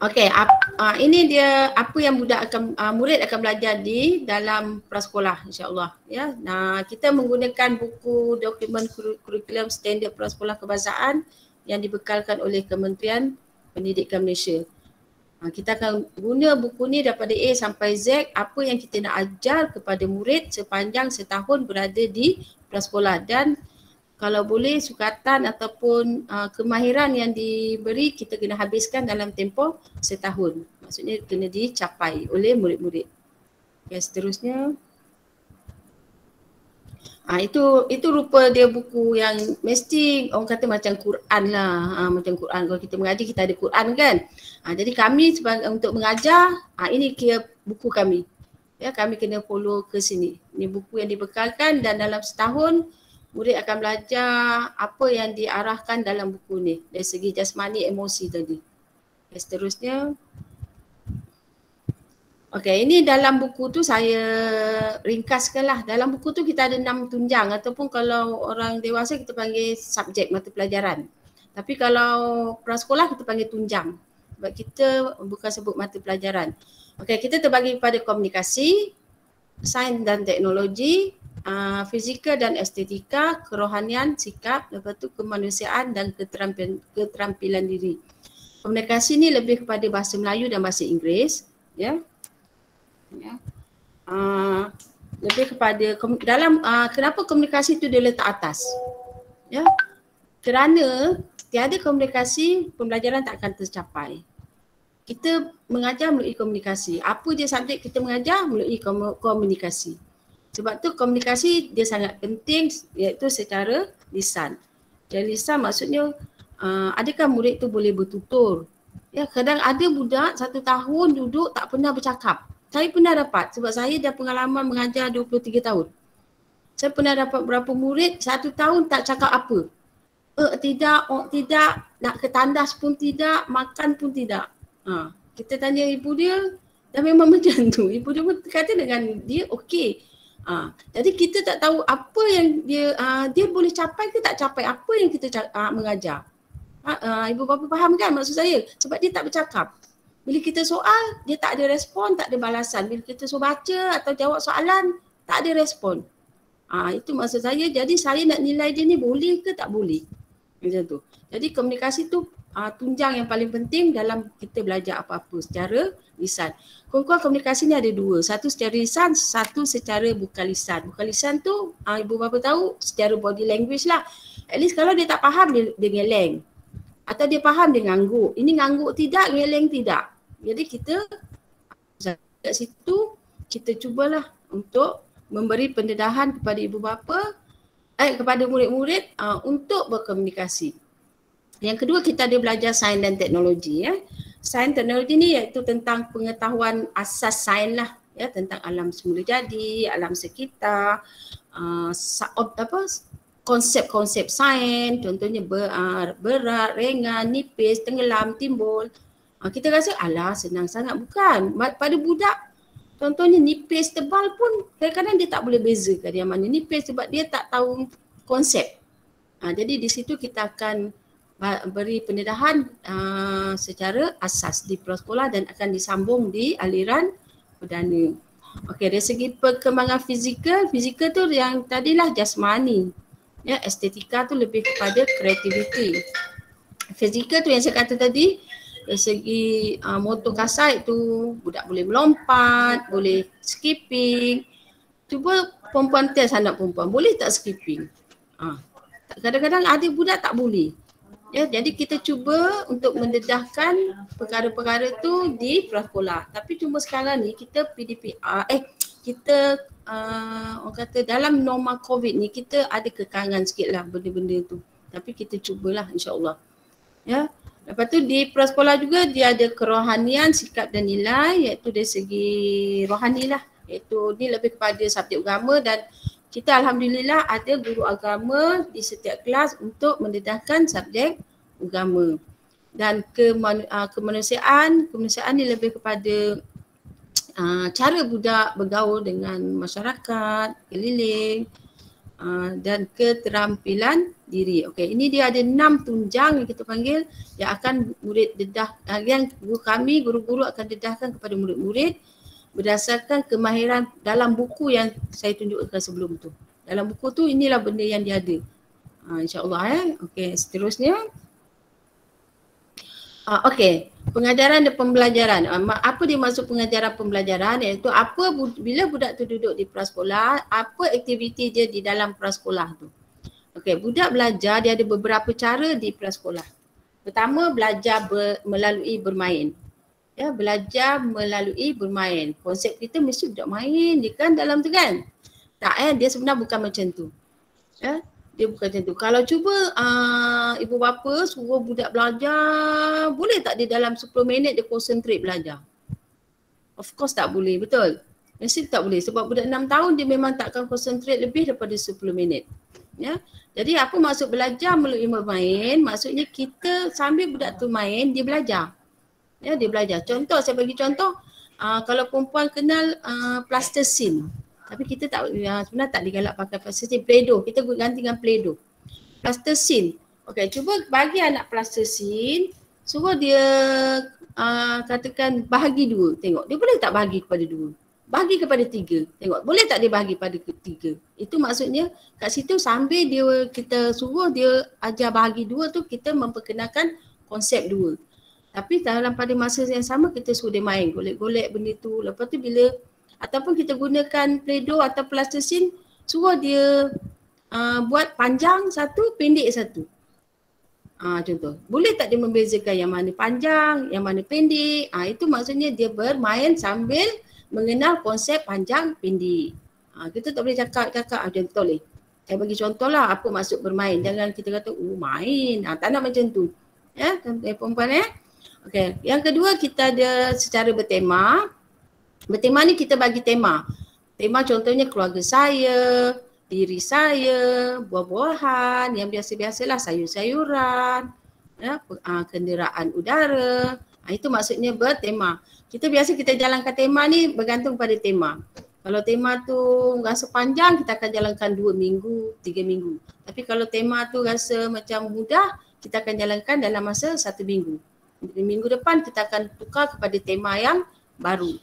S3: Okey, ini dia apa yang murid akan belajar di dalam prasekolah insya-Allah ya. Nah, kita menggunakan buku dokumen kurikulum standard prasekolah kebangsaan yang dibekalkan oleh Kementerian Pendidikan Malaysia. Kita akan guna buku ni daripada A sampai Z, apa yang kita nak ajar kepada murid sepanjang setahun berada di prasekolah, dan kalau boleh sukatan ataupun kemahiran yang diberi kita kena habiskan dalam tempoh setahun. Maksudnya kena dicapai oleh murid-murid. Okay, seterusnya. Itu rupa dia buku yang mesti orang kata macam Quran lah. Macam Quran, kalau kita mengaji kita ada Quran kan. Jadi kami untuk mengajar, ini kira buku kami. Ya, kami kena follow ke sini. Ini buku yang dibekalkan dan dalam setahun murid akan belajar apa yang diarahkan dalam buku ni dari segi jasmani, emosi tadi. Okay, seterusnya. Okey, ini dalam buku tu saya ringkaskan lah. Dalam buku tu kita ada 6 tunjang ataupun kalau orang dewasa kita panggil subjek mata pelajaran. Tapi kalau prasekolah kita panggil tunjang. Sebab kita bukan sebut mata pelajaran. Okey, kita terbagi pada komunikasi, sains dan teknologi, fizikal dan estetika, kerohanian, sikap, lepas tu kemanusiaan dan keterampilan diri. Komunikasi ni lebih kepada bahasa Melayu dan bahasa Inggeris, ya. Lebih kepada dalam kenapa komunikasi tu dia letak atas? Ya. Kerana tiada komunikasi, pembelajaran tak akan tercapai. Kita mengajar melalui komunikasi. Apa je subjek kita mengajar melalui komunikasi. Sebab tu komunikasi dia sangat penting, iaitu secara lisan. Jadi lisan maksudnya adakah murid tu boleh bertutur? Ya, kadang ada budak 1 tahun duduk tak pernah bercakap. Saya pernah dapat sebab saya dah pengalaman mengajar 23 tahun. Saya pernah dapat berapa murid 1 tahun tak cakap apa. Tidak, tidak, nak ke tandas pun tidak, makan pun tidak. Kita tanya ibu dia, dah memang macam tu. Ibu dia pun kata dengan dia okey. Jadi kita tak tahu apa yang dia boleh capai ke tak capai apa yang kita mengajar. Ibu bapa faham kan maksud saya? Sebab dia tak bercakap. Bila kita soal, dia tak ada respon, tak ada balasan. Bila kita suruh baca atau jawab soalan, tak ada respon. Itu maksud saya. Jadi saya nak nilai dia ni boleh ke tak boleh. Macam tu. Jadi komunikasi tu tunjang yang paling penting dalam kita belajar apa-apa secara lisan. Konkuren komunikasi ni ada 2. Satu secara lisan, satu secara bukan lisan. Bukan lisan tu ibu bapa tahu secara body language lah. At least kalau dia tak faham dia ngeleng. Atau dia faham dia ngangguk. Ini ngangguk tidak, ngeleng tidak. Jadi kita kat situ kita cubalah untuk memberi pendedahan kepada ibu bapa kepada murid-murid untuk berkomunikasi. Yang kedua kita ada belajar sains dan teknologi ya. Sains teknologi ni iaitu tentang pengetahuan asas sains lah ya, tentang alam semula jadi, alam sekitar, konsep-konsep sains, contohnya berat, ringan, nipis, tenggelam, timbul. Kita rasa alah senang sangat, bukan. Pada budak contohnya nipis, tebal pun kadang-kadang dia tak boleh bezakan yang mana nipis sebab dia tak tahu konsep. Jadi di situ kita akan beri pendedahan secara asas di prasekolah dan akan disambung di aliran perdana. Okey, dari segi perkembangan fizikal tu yang tadilah jasmani. Ya, estetika tu lebih kepada kreativiti. Fizikal tu yang saya kata tadi, dari segi motor kasar itu budak boleh melompat, boleh skipping. Cuba perempuan test anak perempuan, boleh tak skipping? Kadang-kadang ada budak tak boleh. Ya, jadi kita cuba untuk mendedahkan perkara-perkara tu di prasekolah. Tapi cuma sekarang ni kita kita orang kata dalam norma COVID ni kita ada kekangan sikit lah benda-benda tu. Tapi kita cubalah insya-Allah. Ya. Lepas tu di prasekolah juga dia ada kerohanian, sikap dan nilai, iaitu dari segi rohani lah. Iaitu ni lebih kepada subjek agama dan kita alhamdulillah ada guru agama di setiap kelas untuk mendedahkan subjek agama. Dan kemanusiaan ni lebih kepada cara budak bergaul dengan masyarakat, keliling dan keterampilan diri. Okey, ini dia ada 6 tunjang yang kita panggil yang akan murid dedah, yang guru-guru akan dedahkan kepada murid-murid berdasarkan kemahiran dalam buku yang saya tunjukkan sebelum tu. Dalam buku tu inilah benda yang dia ada. InsyaAllah Okey, seterusnya. Okey, pengajaran dan pembelajaran. Apa dia maksud pengajaran pembelajaran? Iaitu bila budak tu duduk di prasekolah, apa aktiviti dia di dalam prasekolah tu. Okey, budak belajar dia ada beberapa cara di prasekolah. Pertama, belajar melalui bermain. Ya, belajar melalui bermain. Konsep kita mesti budak main je kan dalam tu kan? Tak dia sebenarnya bukan macam tu. Ya, dia bukan macam tu. Kalau cuba ibu bapa suruh budak belajar, boleh tak dia dalam 10 minit dia concentrate belajar? Of course tak boleh, betul? Mesti tak boleh sebab budak 6 tahun dia memang takkan concentrate lebih daripada 10 minit. Ya. Jadi apa maksud belajar melalui bermain? Maksudnya kita sambil budak tu main, dia belajar. Ya, dia belajar. Contoh, saya bagi contoh, kalau perempuan kenal plasticine, tapi kita tak sebenarnya tak digalak pakai plasticine, Play-Doh. Kita ganti dengan Play-Doh. Plasticine. Okey, cuba bagi anak plasticine, suruh dia katakan bahagi 2, tengok dia boleh tak bahagi kepada 2? Bahagi kepada 3, tengok boleh tak dia bahagi pada 3? Itu maksudnya kat situ sambil kita suruh dia ajar bahagi 2 tu, kita memperkenalkan konsep 2. Tapi dalam pada masa yang sama kita suruh dia main, golek-golek benda tu. Lepas tu bila, ataupun kita gunakan Play-Doh atau plasticine, suruh dia buat panjang satu, pendek satu. Contoh, boleh tak dia membezakan yang mana panjang, yang mana pendek? Itu maksudnya dia bermain sambil mengenal konsep panjang, pendek. Kita tak boleh cakap contoh boleh. Saya bagi contoh lah apa maksud bermain. Jangan kita kata, main. Tak nak macam tu. Ya, perempuan Okey, yang kedua kita ada secara bertema. Bertema ni kita bagi tema. Tema contohnya keluarga saya, diri saya, buah-buahan, yang biasa-biasalah, sayur-sayuran, ya, kenderaan udara. Itu maksudnya bertema. Kita jalankan tema ni bergantung pada tema. Kalau tema tu rasa panjang, kita akan jalankan 2 minggu, 3 minggu. Tapi kalau tema tu rasa macam mudah, kita akan jalankan dalam masa 1 minggu. Minggu depan kita akan tukar kepada tema yang baru.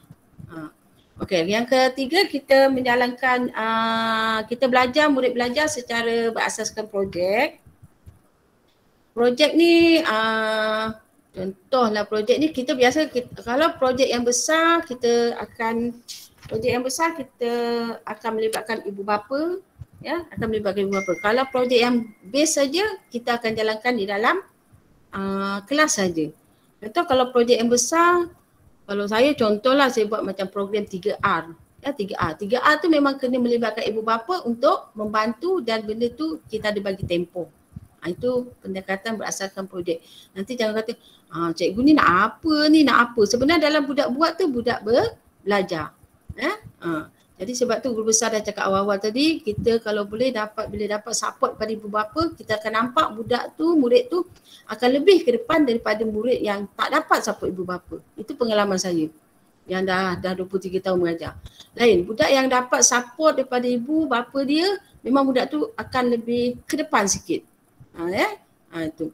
S3: Okey, yang ketiga kita menjalankan, kita murid belajar secara berasaskan projek. Projek ni, contohlah projek ni kita kalau projek yang besar kita akan melibatkan ibu bapa, ya, Kalau projek yang base saja kita akan jalankan di dalam kelas saja. Contoh kalau projek yang besar, kalau saya contohlah saya buat macam program 3R. Ya, 3R. 3R tu memang kena melibatkan ibu bapa untuk membantu dan benda tu kita ada bagi tempoh. Itu pendekatan berasaskan projek. Nanti jangan kata, cikgu ni nak apa. Sebenarnya dalam budak buat tu budak belajar. Ya? Jadi sebab tu guru besar dah cakap awal-awal tadi, kita kalau bila dapat support pada ibu bapa, kita akan nampak murid tu akan lebih ke depan daripada murid yang tak dapat support ibu bapa. Itu pengalaman saya yang dah 23 tahun mengajar. Lain, budak yang dapat support daripada ibu bapa dia, memang budak tu akan lebih ke depan sikit. Itu.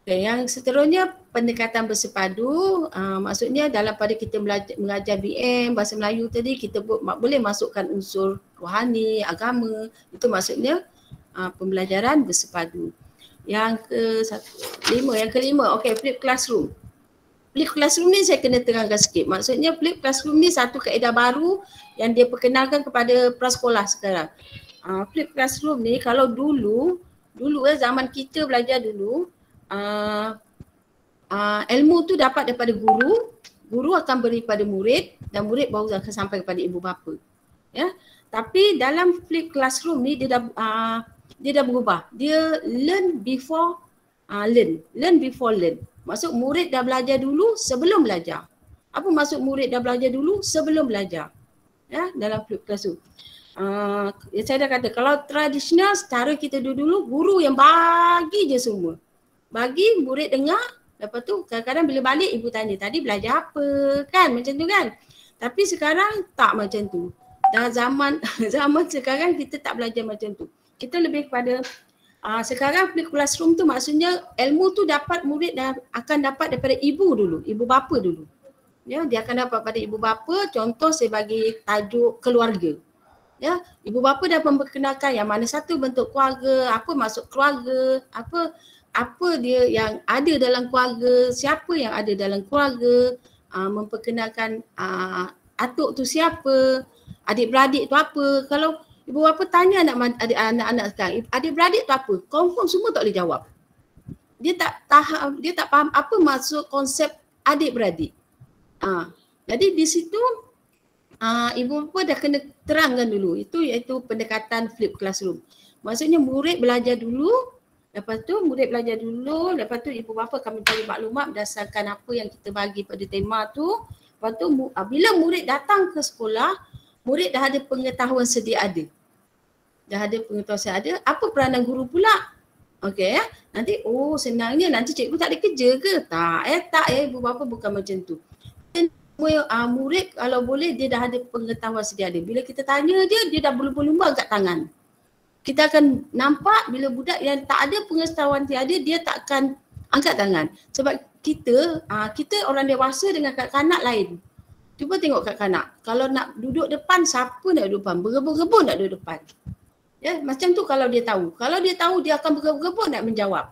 S3: Okay, yang seterusnya pendekatan bersepadu, maksudnya dalam pada kita mengajar BM Bahasa Melayu tadi, kita boleh masukkan unsur rohani, agama. Itu maksudnya pembelajaran bersepadu. Yang kelima, okey, flip classroom. Flip classroom ni saya kena terangkan sikit. Maksudnya flip classroom ni satu kaedah baru yang dia perkenalkan kepada prasekolah sekarang. Flip classroom ni kalau dulu zaman kita belajar dulu, ilmu tu dapat daripada guru akan beri kepada murid dan murid baru akan sampai kepada ibu bapa. Ya. Tapi dalam flip classroom ni dia dah berubah. Dia learn before learn. Maksud murid dah belajar dulu sebelum belajar. Apa maksud murid dah belajar dulu sebelum belajar? Ya, dalam flip classroom. Saya dah kata kalau tradisional cara kita dulu guru yang bagi je semua. Bagi murid dengar, lepas tu kadang-kadang bila balik ibu tanya tadi belajar apa, kan, macam tu kan. Tapi sekarang tak macam tu. Dah zaman sekarang kita tak belajar macam tu. Kita lebih kepada sekarang flip classroom tu maksudnya ilmu tu murid akan dapat daripada ibu bapa dulu. Ya, dia akan dapat pada ibu bapa. Contoh saya bagi tajuk keluarga. Ya, ibu bapa dah memperkenalkan yang mana satu bentuk keluarga, apa maksud keluarga, apa dia yang ada dalam keluarga, siapa yang ada dalam keluarga, memperkenalkan atuk tu siapa, adik-beradik tu apa. Kalau ibu bapa tanya anak-anak sekarang, adik-beradik tu apa? Confirm semua tak boleh jawab. Dia tak faham apa maksud konsep adik-beradik. Jadi di situ ibu bapa dah kena terangkan dulu. Itu iaitu pendekatan flip classroom. Maksudnya murid belajar dulu, lepas tu ibu bapa akan mencari maklumat berdasarkan apa yang kita bagi pada tema tu. Lepas tu bila murid datang ke sekolah, murid dah ada pengetahuan sedia ada. Apa peranan guru pula? Okey, ya. Nanti senangnya nanti cikgu tak ada kerja ke? Tak, ibu bapa bukan macam tu. Murid kalau boleh dia dah ada pengetahuan sedia ada. Bila kita tanya dia dah berlumba-lumba angkat tangan. Kita akan nampak bila budak yang tak ada pengetahuan tiada, dia tak akan angkat tangan. Sebab kita orang dewasa dengan kanak-kanak lain. Cuba tengok kanak-kanak. Kalau nak duduk depan, siapa nak duduk depan? Bergebur-gebur nak duduk depan. Ya, macam tu kalau dia tahu. Kalau dia tahu, dia akan bergebur-gebur nak menjawab.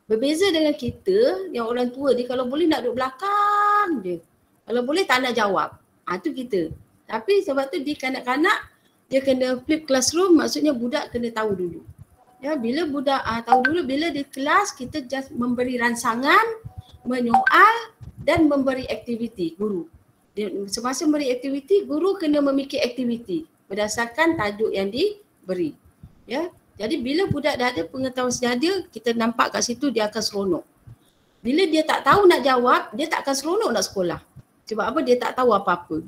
S3: Berbeza dengan kita yang orang tua ni, kalau boleh nak duduk belakang je. Kalau boleh tak nak jawab. Tu kita. Tapi sebab tu di kanak-kanak dia kena flip classroom, maksudnya budak kena tahu dulu. Ya, bila budak tahu dulu, bila di kelas kita just memberi rangsangan, menyoal dan memberi aktiviti guru. Semasa memberi aktiviti, guru kena memikir aktiviti berdasarkan tajuk yang diberi. Ya. Jadi bila budak dah ada pengetahuan sejadah, kita nampak kat situ dia akan seronok. Bila dia tak tahu nak jawab, dia tak akan seronok nak sekolah. Sebab apa? Dia tak tahu apa-apa.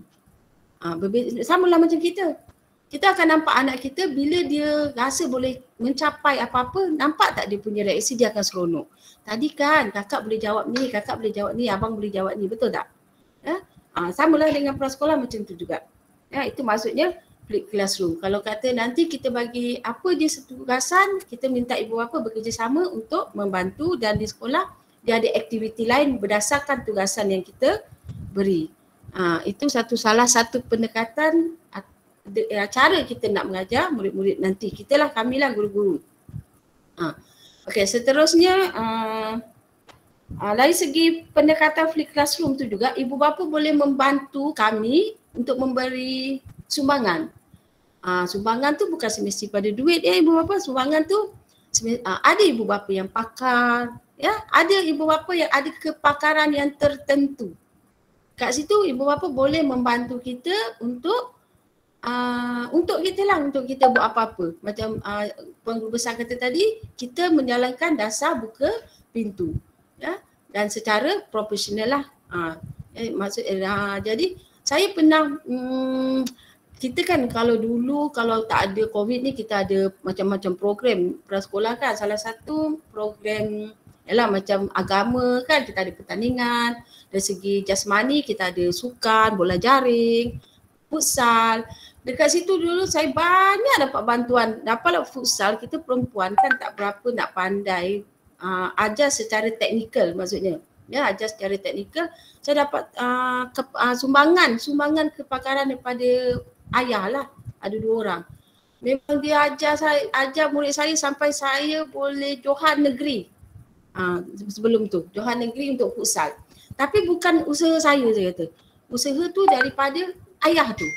S3: Samalah macam kita. Kita akan nampak anak kita bila dia rasa boleh mencapai apa-apa, nampak tak dia punya reaksi, dia akan seronok. Tadi kan kakak boleh jawab ni, kakak boleh jawab ni, abang boleh jawab ni, betul tak? Ya? Samalah dengan prasekolah macam tu juga. Ya, itu maksudnya flip classroom. Kalau kata nanti kita bagi apa dia tugasan, kita minta ibu bapa bekerjasama untuk membantu dan di sekolah dia ada aktiviti lain berdasarkan tugasan yang kita beri. Itu salah satu pendekatan cara kita nak mengajar murid-murid nanti. Kitalah, kamilah guru-guru. Okey, seterusnya dari segi pendekatan flip classroom tu juga, ibu bapa boleh membantu kami untuk memberi sumbangan. Sumbangan tu bukan semesti pada duit ya ibu bapa. Sumbangan tu ada ibu bapa yang pakar, ya, ada ibu bapa yang ada kepakaran yang tertentu. Kat situ ibu bapa boleh membantu kita untuk kita lah, untuk kita buat apa-apa. Macam pengguru besar kata tadi, kita menjalankan dasar buka pintu. Ya, dan secara profesional lah. Jadi saya pernah kita kan kalau dulu kalau tak ada COVID ni, kita ada macam-macam program prasekolah kan. Salah satu program ialah macam agama kan, kita ada pertandingan. Dari segi jasmani kita ada sukan, bola jaring, futsal. Dekat situ dulu saya banyak dapat bantuan. Dapatlah futsal, kita perempuan kan tak berapa nak pandai ajar secara teknikal maksudnya. Ya, ajar secara teknikal. Saya dapat sumbangan kepakaran daripada ayah lah. Ada 2 orang. Memang dia ajar murid saya sampai saya boleh Johan Negeri. Sebelum tu, Johan Negeri untuk futsal. Tapi bukan usaha saya kata. Usaha tu daripada ayah tu.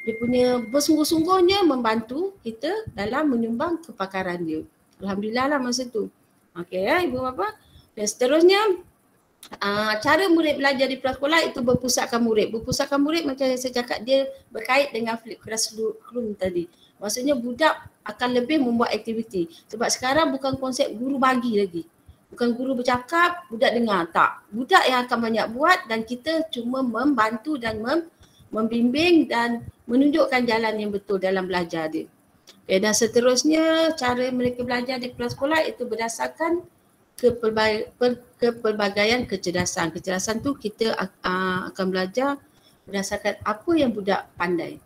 S3: Dia punya bersungguh-sungguhnya membantu kita dalam menyumbang kepakaran dia. Alhamdulillah lah masa tu. Okey ya ibu bapa. Dan seterusnya cara murid belajar di prasekolah itu berpusatkan murid. Berpusatkan murid macam yang saya cakap, dia berkait dengan flip classroom tadi. Maksudnya budak akan lebih membuat aktiviti. Sebab sekarang bukan konsep guru bagi lagi. Bukan guru bercakap, budak dengar. Tak. Budak yang akan banyak buat dan kita cuma membantu dan membimbing dan menunjukkan jalan yang betul dalam belajar dia. Okay, dan seterusnya cara mereka belajar di prasekolah itu berdasarkan kepelbagaian kecerdasan. Kecerdasan tu kita akan belajar berdasarkan apa yang budak pandai.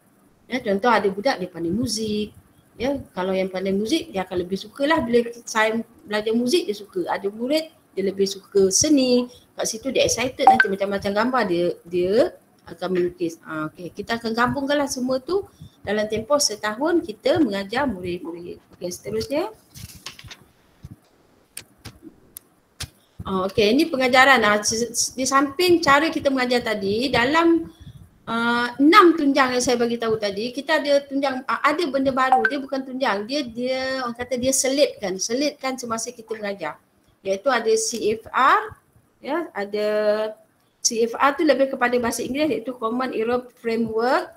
S3: Ya, contoh ada budak dia pandai muzik. Ya, kalau yang pandai muzik dia akan lebih sukalah bila saya belajar muzik, dia suka. Ada murid dia lebih suka seni. Kat situ dia excited, nanti macam-macam gambar dia akan melukis. Okay. Kita akan gabungkanlah semua tu dalam tempoh setahun kita mengajar murid-murid. Okay, seterusnya. Okey, ini pengajaran. Di samping cara kita mengajar tadi, dalam 6 tunjang yang saya bagi tahu tadi, kita ada tunjang, ada benda baru. Dia bukan tunjang, dia orang kata dia selitkan semasa kita mengajar. Iaitu ada CFR, ya, ada CFR tu lebih kepada bahasa Inggeris, iaitu Common Europe Framework,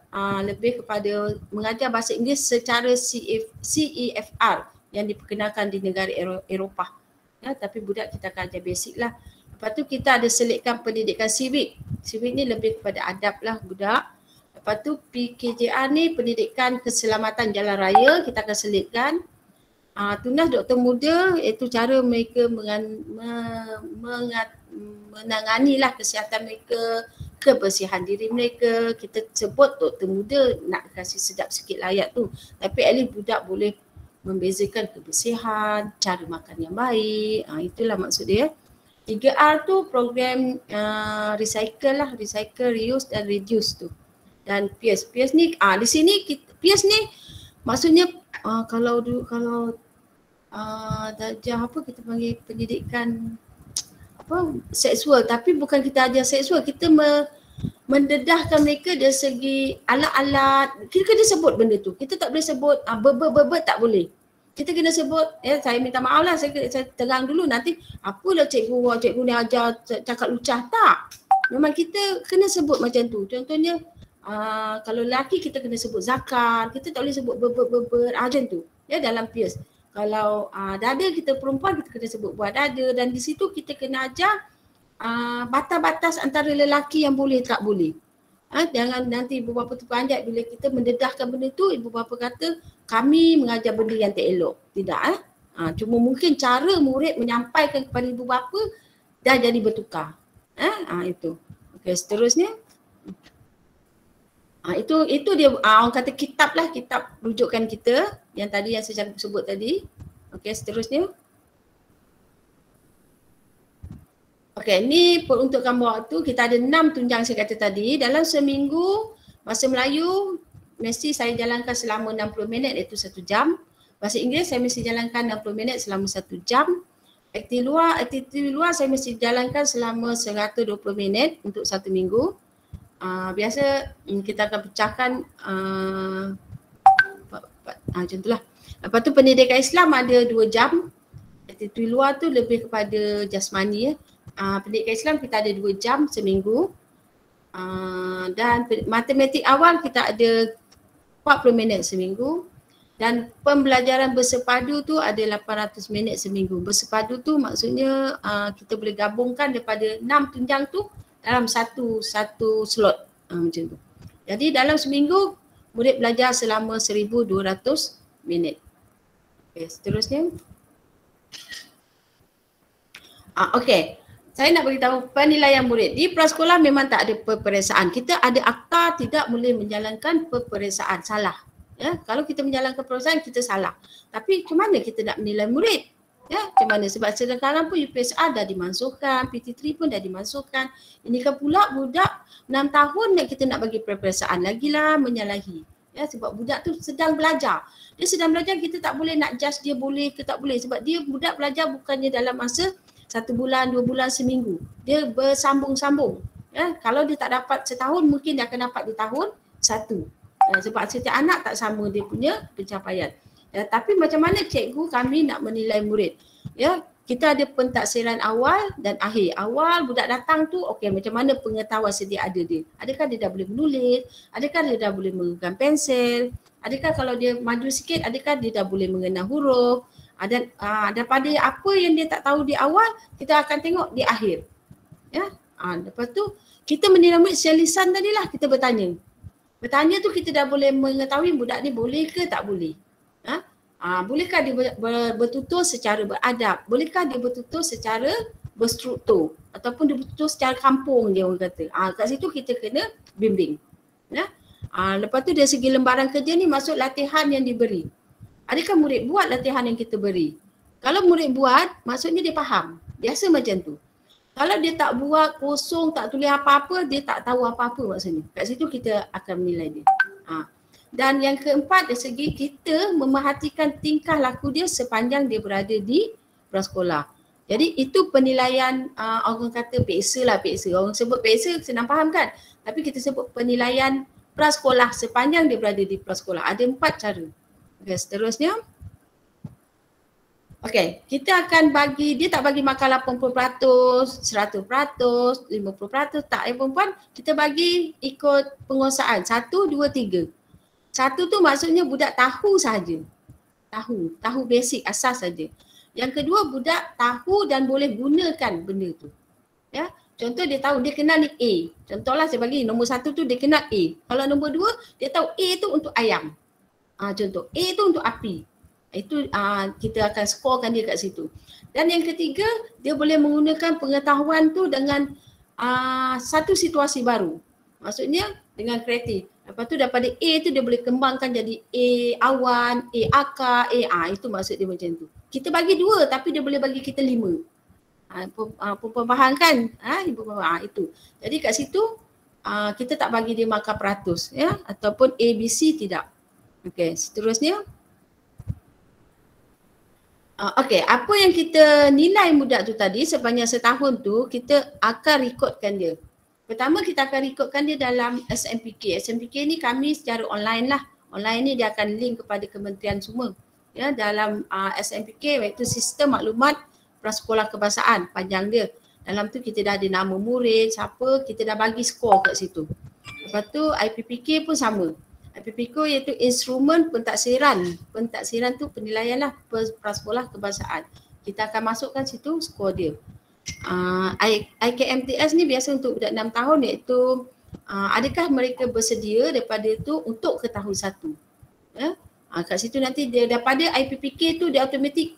S3: lebih kepada mengajar bahasa Inggeris secara CEFR yang diperkenalkan di negara Eropah. Ya, tapi budak kita akan ajar basic lah. Lepas tu kita ada selitkan pendidikan civic. Civic ni lebih kepada adab lah budak. Lepas tu PKJR ni pendidikan keselamatan jalan raya, kita akan selitkan. Tunas doktor muda, iaitu cara mereka menanganilah kesihatan mereka, kebersihan diri mereka. Kita sebut doktor muda nak kasih sedap sikit lah ayat tu. Tapi at least budak boleh membezakan kebersihan, cara makan yang baik. Itulah maksud dia. 3R tu program recycle lah, recycle, reuse dan reduce tu. Dan peers ni di sini peers ni maksudnya kalau darjah apa kita panggil pendidikan apa seksual, tapi bukan kita ajar seksual, kita mendedahkan mereka dari segi alat-alat. Kita kena sebut benda tu. Kita tak boleh sebut ber tak boleh. Kita kena sebut, saya minta maaf lah, saya terang dulu nanti apalah cikgu ni ajar cakap lucah. Tak. Memang kita kena sebut macam tu. Contohnya kalau lelaki kita kena sebut zakar, kita tak boleh sebut ber macam tu. Ya, dalam peers. Kalau dada kita perempuan, kita kena sebut buah dada, dan di situ kita kena ajar batas-batas antara lelaki yang boleh tak boleh. Jangan nanti ibu bapa tu pandai bila kita mendedahkan benda tu, ibu bapa kata kami mengajar benda yang tak elok. Tidak. Cuma mungkin cara murid menyampaikan kepada ibu bapa dah jadi bertukar. Itu. Okey, seterusnya. Itu dia orang kata kitab lah, kitab rujukan kita yang tadi yang saya sebut tadi. Okey, seterusnya. Okey, ni peruntukan waktu kita ada 6 tunjang saya kata tadi. Dalam seminggu bahasa Melayu mesti saya jalankan selama 60 minit iaitu 1 jam. Bahasa Inggeris saya mesti jalankan 60 minit selama 1 jam. Aktiviti luar saya mesti jalankan selama 120 minit untuk 1 minggu. Biasa kita akan pecahkan macam itulah. Lepas tu pendidikan Islam ada 2 jam. Aktiviti luar tu lebih kepada jasmani ya. Pendidikan Islam kita ada 2 jam seminggu. Dan matematik awal kita ada 40 minit seminggu. Dan pembelajaran bersepadu tu ada 800 minit seminggu. Bersepadu tu maksudnya kita boleh gabungkan daripada 6 tunjang tu dalam satu slot macam tu. Jadi dalam seminggu murid belajar selama 1200 minit. Okey, seterusnya. Okey. Saya nak beritahu penilaian murid. Di prasekolah memang tak ada peperiksaan. Kita ada akta tidak boleh menjalankan peperiksaan. Salah. Ya, kalau kita menjalankan peperiksaan kita salah. Tapi macam mana kita nak menilai murid? Ya, macam mana? Sebab sekarang pun UPSR dah dimasukkan, PT3 pun dah dimasukkan. Ini kan pula budak 6 tahun kita nak bagi peperiksaan. Lagilah menyalahi. Ya, sebab budak tu sedang belajar. Dia sedang belajar, kita tak boleh nak judge dia boleh ke tak boleh. Sebab dia budak belajar bukannya dalam masa 1 bulan, 2 bulan, seminggu. Dia bersambung-sambung. Ya, kalau dia tak dapat setahun, mungkin dia akan dapat di tahun 1. Sebab setiap anak tak sama dia punya pencapaian. Ya, tapi macam mana cikgu kami nak menilai murid? Ya, kita ada pentaksiran awal dan akhir. Awal budak datang tu, okey, macam mana pengetahuan sedia ada dia? Adakah dia dah boleh menulis? Adakah dia dah boleh memegang pensel? Adakah kalau dia maju sikit, adakah dia dah boleh mengenal huruf? Daripada apa yang dia tak tahu di awal, kita akan tengok di akhir. Ya, lepas tu kita menilai murid secara lisan tadilah, kita bertanya. Bertanya tu kita dah boleh mengetahui budak ni boleh ke tak boleh. Bolehkah dia bertutur secara beradab? Bolehkah dia bertutur secara berstruktur? Ataupun dia bertutur secara kampung dia orang kata. Kat situ kita kena bimbing. Ya? Lepas tu dari segi lembaran kerja ni masuk latihan yang diberi. Adakah murid buat latihan yang kita beri? Kalau murid buat, maksudnya dia faham. Biasa macam tu. Kalau dia tak buat, kosong, tak tulis apa-apa, dia tak tahu apa-apa maksudnya. Kat situ kita akan menilai dia. Dan yang keempat, dari segi kita memerhatikan tingkah laku dia sepanjang dia berada di prasekolah. Jadi itu penilaian orang kata peksa lah, peksa. Orang sebut peksa senang faham kan? Tapi kita sebut penilaian prasekolah sepanjang dia berada di prasekolah. Ada 4 cara. Okey, seterusnya. Okey, kita akan bagi, dia tak bagi makan 80%, 100%, 50%, tak perempuan. Kita bagi ikut penguasaan. 1, 2, 3. 1 tu maksudnya budak tahu sahaja. Tahu basic, asas saja. Yang kedua, budak tahu dan boleh gunakan benda tu. Ya, contoh dia tahu, dia kenal ni A. Contohlah saya bagi nombor 1 tu dia kenal A. Kalau nombor 2, dia tahu A tu untuk ayam. Contoh, A tu untuk api. Itu kita akan skorkan dia kat situ. Dan yang ketiga, dia boleh menggunakan pengetahuan tu dengan satu situasi baru. Maksudnya dengan kreatif. Lepas tu daripada A tu dia boleh kembangkan jadi A awan, A akar, A itu maksud dia macam tu. Kita bagi 2 tapi dia boleh bagi kita 5. Perempuan faham kan? Ibu faham itu. Jadi kat situ kita tak bagi dia markah peratus ya, ataupun ABC tidak. Okey, seterusnya. Okey, apa yang kita nilai budak tu tadi sepanjang setahun tu kita akan rekodkan dia. Pertama kita akan rekodkan dia dalam SMPK. SMPK ni kami secara online lah. Online ni dia akan link kepada kementerian semua. Ya, dalam SMPK iaitu Sistem Maklumat Prasekolah Kebangsaan, panjang dia. Dalam tu kita dah ada nama murid, siapa, kita dah bagi skor kat situ. Lepas tu IPPK pun sama. IPPK iaitu Instrumen Pentaksiran. Pentaksiran tu penilaian lah Prasekolah Kebangsaan. Kita akan masukkan situ skor dia. IKMTS ni biasa untuk budak 6 tahun iaitu adakah mereka bersedia daripada itu untuk ke tahun 1. Ya? Kat situ nanti dia daripada IPPK tu dia automatik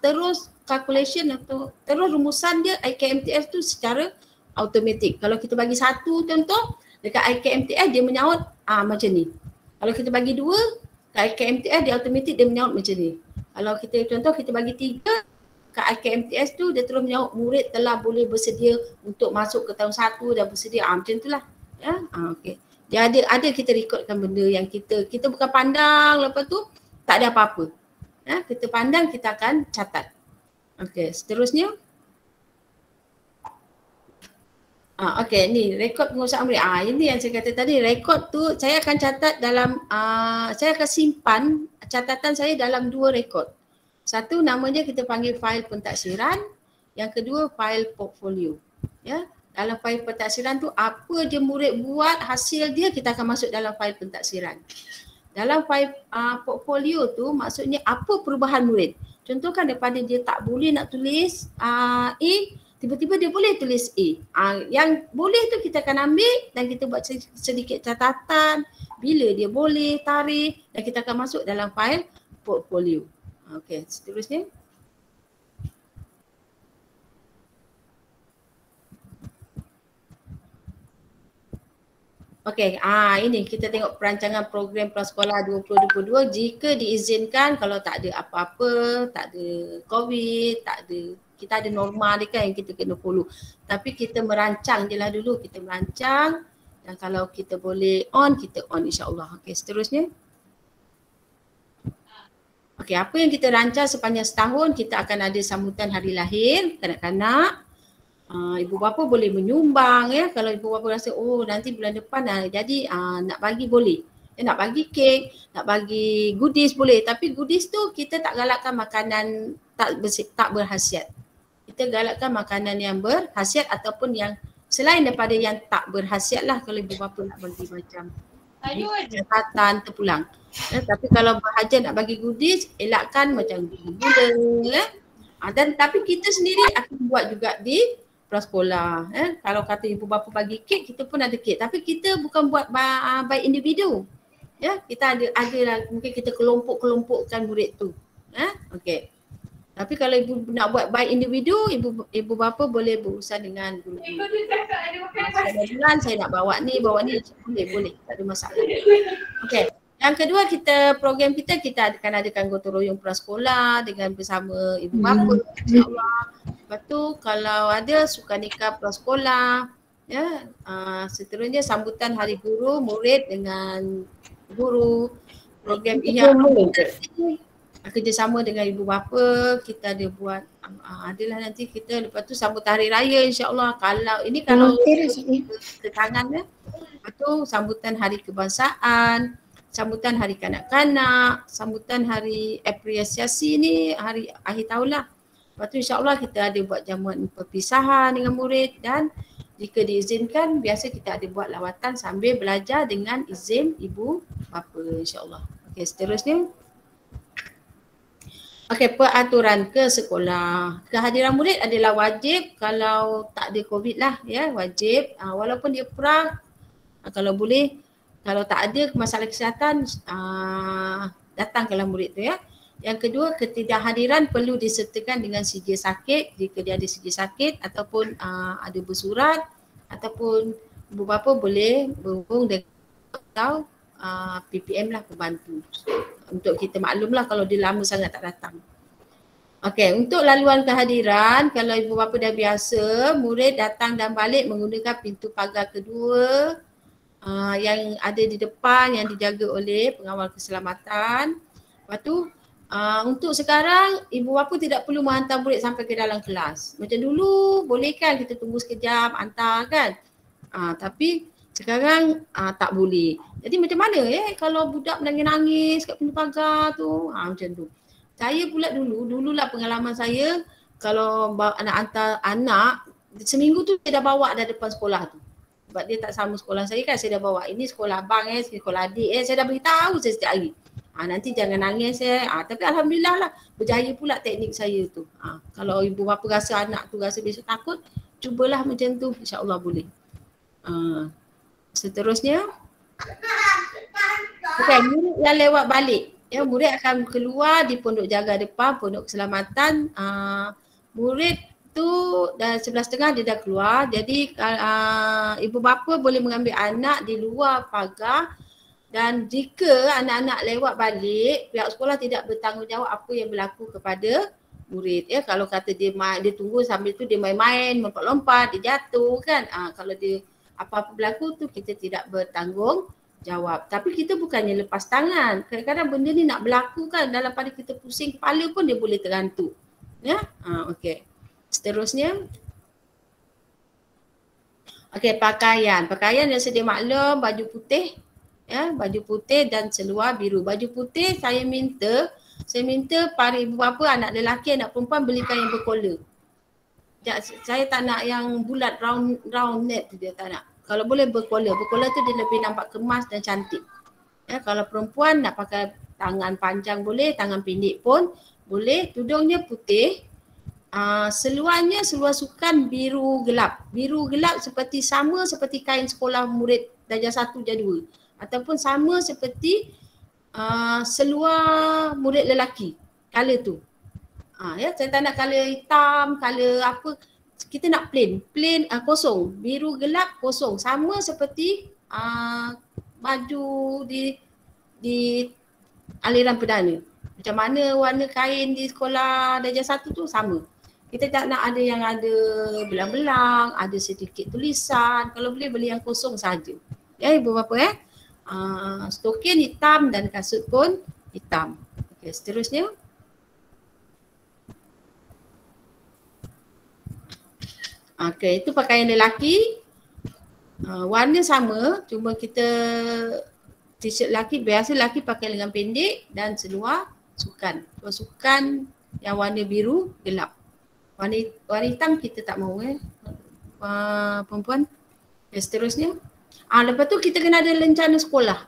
S3: terus calculation atau terus rumusan dia IKMTS tu secara automatik. Kalau kita bagi 1 contoh dekat IKMTS dia menyaut macam ni. Kalau kita bagi 2 kat IKMTS dia automatik dia menyaut macam ni. Kalau kita contoh kita bagi 3 kat IKMTS tu dia terus menyaut murid telah boleh bersedia untuk masuk ke tahun 1 dan bersedia macam itulah. Ya, okey. Dia ada kita rekodkan benda yang kita bukan pandang lepas tu tak ada apa-apa. Ya, kita pandang kita akan catat. Okey, seterusnya. Okey, ni rekod pengurusan murid. Ini yang saya kata tadi, rekod tu saya akan catat dalam saya akan simpan catatan saya dalam 2 rekod. Satu namanya kita panggil fail pentaksiran, yang kedua fail portfolio. Ya, dalam fail pentaksiran tu apa je murid buat, hasil dia kita akan masuk dalam fail pentaksiran. Dalam fail portfolio tu maksudnya apa perubahan murid. Contohkan daripada dia tak boleh nak tulis A, tiba-tiba dia boleh tulis A. Yang boleh tu kita akan ambil dan kita buat sedikit catatan bila dia boleh, tarikh, dan kita akan masuk dalam fail portfolio. Okey, seterusnya. Okey, ini kita tengok perancangan program prasekolah 2022 jika diizinkan kalau tak ada apa-apa, tak ada COVID, tak ada, kita ada norma dia kan yang kita kena follow. Tapi kita merancang je lah dulu, kita merancang dan kalau kita boleh on, kita on insya-Allah. Okey, seterusnya. Okey, apa yang kita rancang sepanjang setahun, kita akan ada sambutan hari lahir kanak-kanak. Ibu bapa boleh menyumbang ya. Kalau ibu bapa rasa nanti bulan depan jadi nak bagi boleh. Nak bagi kek, nak bagi goodies boleh. Tapi goodies tu kita tak galakkan makanan tak berkhasiat. Kita galakkan makanan yang berkhasiat ataupun yang selain daripada yang tak berkhasiat lah kalau ibu bapa nak bagi macam catatan terpulang. Tapi kalau berhajat nak bagi goodies, elakkan macam gula-gula. Dan tapi kita sendiri akan buat juga di prasekolah. Kalau kata ibu bapa bagi kek, kita pun ada kek. Tapi kita bukan buat by individu. Ya, kita ada lah, mungkin kita kelompok-kelompokkan murid tu. Okey. Tapi kalau ibu nak buat by individu, ibu bapa boleh berurusan dengan guru-guru. Bulan saya nak bawa ni, boleh, tak ada masalah. Okey. Yang kedua program kita akan adakan gotong royong prasekolah dengan bersama ibu bapa insya-Allah. Lepas tu kalau ada sukaneka prasekolah ya, seterusnya sambutan hari guru murid dengan guru. Program kerjasama dengan ibu bapa kita ada buat adalah nanti kita lepas tu sambutan hari raya insya-Allah. Kalau ketangan ya. Lepas tu sambutan hari kebangsaan, sambutan hari kanak-kanak, sambutan hari apresiasi ni hari akhir tahun lah. Lepas tu insya-Allah kita ada buat jamuan perpisahan dengan murid dan jika diizinkan biasa kita ada buat lawatan sambil belajar dengan izin ibu bapa insya-Allah. Okey, seterusnya. Okey, peraturan ke sekolah. Kehadiran murid adalah wajib kalau tak ada COVID lah ya, wajib. Walaupun dia perang kalau boleh. Kalau tak ada masalah kesihatan, datangkanlah murid tu ya. Yang kedua, ketidakhadiran perlu disertakan dengan sijil sakit jika dia ada sijil sakit ataupun ada bersurat ataupun ibu bapa boleh berhubung dengan atau PPM lah pembantu. Untuk kita maklumlah kalau dia lama sangat tak datang. Okey, untuk laluan kehadiran, kalau ibu bapa dah biasa, murid datang dan balik menggunakan pintu pagar kedua yang ada di depan yang dijaga oleh pengawal keselamatan. Lepas tu, untuk sekarang, ibu bapa tidak perlu menghantar murid sampai ke dalam kelas. Macam dulu, boleh kan kita tunggu sekejap, hantar kan? Tapi sekarang tak boleh. Jadi macam mana kalau budak menangis-nangis kat pintu pagar tu, macam tu. Saya pula dululah pengalaman saya kalau nak hantar anak, seminggu tu saya dah bawa dah depan sekolah tu. Sebab dia tak sama sekolah saya kan, saya dah bawa ini sekolah abang sekolah adik saya dah beritahu saya setiap hari. Nanti jangan nangis tapi alhamdulillah lah berjaya pula teknik saya tu. Kalau ibu bapa rasa anak tu rasa besok takut, cubalah macam tu, insya-Allah boleh. Seterusnya, murid yang lewat balik. Murid akan keluar di pondok jaga depan, pondok keselamatan. Murid tu dah 11.30 dia dah keluar. Jadi ibu bapa boleh mengambil anak di luar pagar, dan jika anak-anak lewat balik, pihak sekolah tidak bertanggungjawab apa yang berlaku kepada murid. Kalau kata dia tunggu sambil tu dia main-main, lompat-lompat, dia jatuh kan. Kalau dia apa-apa berlaku tu kita tidak bertanggungjawab. Tapi kita bukannya lepas tangan. Kadang-kadang benda ni nak berlaku kan, dalam pada kita pusing kepala pun dia boleh tergantuk. Okey. Seterusnya. Okey, pakaian. Pakaian yang sedia maklum, baju putih. Baju putih dan seluar biru. Baju putih saya minta para ibu bapa, anak lelaki, anak perempuan belikan yang berkola. Saya tak nak yang bulat round net tu, dia tak nak. Kalau boleh berkola. Berkola tu dia lebih nampak kemas dan cantik. Kalau perempuan nak pakai tangan panjang boleh, tangan pendek pun boleh. Tudungnya putih. Seluarnya seluar sukan biru gelap. Biru gelap sama seperti kain sekolah murid darjah 1 darjah 2. Ataupun sama seperti seluar murid lelaki. Color tu. Saya tak nak color hitam, color apa. Kita nak plain kosong. Biru gelap kosong. Sama seperti baju di aliran perdana. Macam mana warna kain di sekolah darjah 1 tu sama. Kita tak nak ada yang ada belang-belang, ada sedikit tulisan. Kalau boleh beli yang kosong saja. Ibu bapa stokin hitam dan kasut pun hitam. Okey, seterusnya. Okey, itu pakaian lelaki. Warna sama, cuma kita t-shirt lelaki, biasa lelaki pakai lengan pendek dan seluar sukan. Seluar sukan yang warna biru gelap. Warna hitam kita tak mahu perempuan. Okay, seterusnya. Lepas tu kita kena ada lencana sekolah.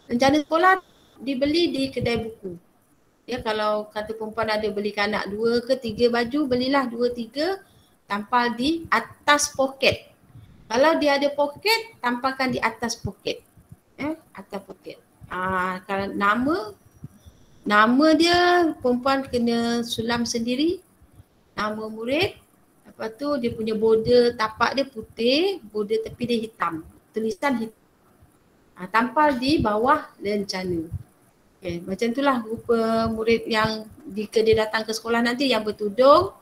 S3: Lencana sekolah dibeli di kedai buku. Kalau kata perempuan ada belikan anak 2 ke 3 baju, belilah 2-3, tampal di atas poket. Kalau dia ada poket, tampalkan di atas poket. Atas poket. Kalau nama dia perempuan kena sulam sendiri. Nama murid. Lepas tu dia punya border tapak dia putih, border tepi dia hitam. Tulisan hitam. Tampal di bawah lencana. Okay, macam itulah rupa murid yang jika dia datang ke sekolah nanti, yang bertudung,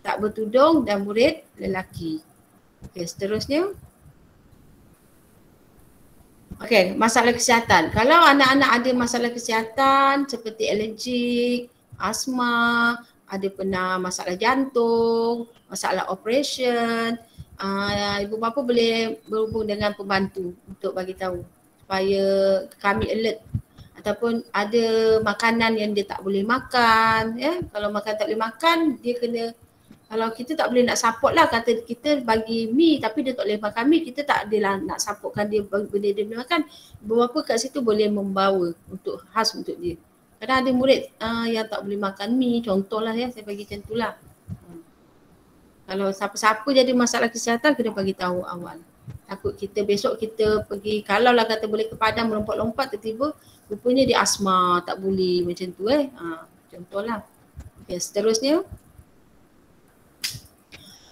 S3: tak bertudung dan murid lelaki. Okay, seterusnya. Okay, masalah kesihatan. Kalau anak-anak ada masalah kesihatan seperti alergik, asma, ada pernah masalah jantung, masalah operation, ibu bapa boleh berhubung dengan pembantu untuk bagi tahu supaya kami alert. Ataupun ada makanan yang dia tak boleh makan, kalau makan tak boleh makan, dia kena, kalau kita tak boleh nak support lah, kata kita bagi mi tapi dia tak boleh makan mi, kita tak adalah nak supportkan dia benda dia boleh makan. Ibu bapa kat situ boleh membawa untuk khas untuk dia. Kadang ada murid yang tak boleh makan mi, contohlah saya bagi macam tu lah. Kalau siapa-siapa jadi masalah kesihatan, kena bagi tahu awal. Takut kita besok kita pergi, kalau lah kata boleh ke Padang melompat-lompat, tiba-tiba rupanya dia asma, tak boleh macam tu contohlah. Okay, seterusnya.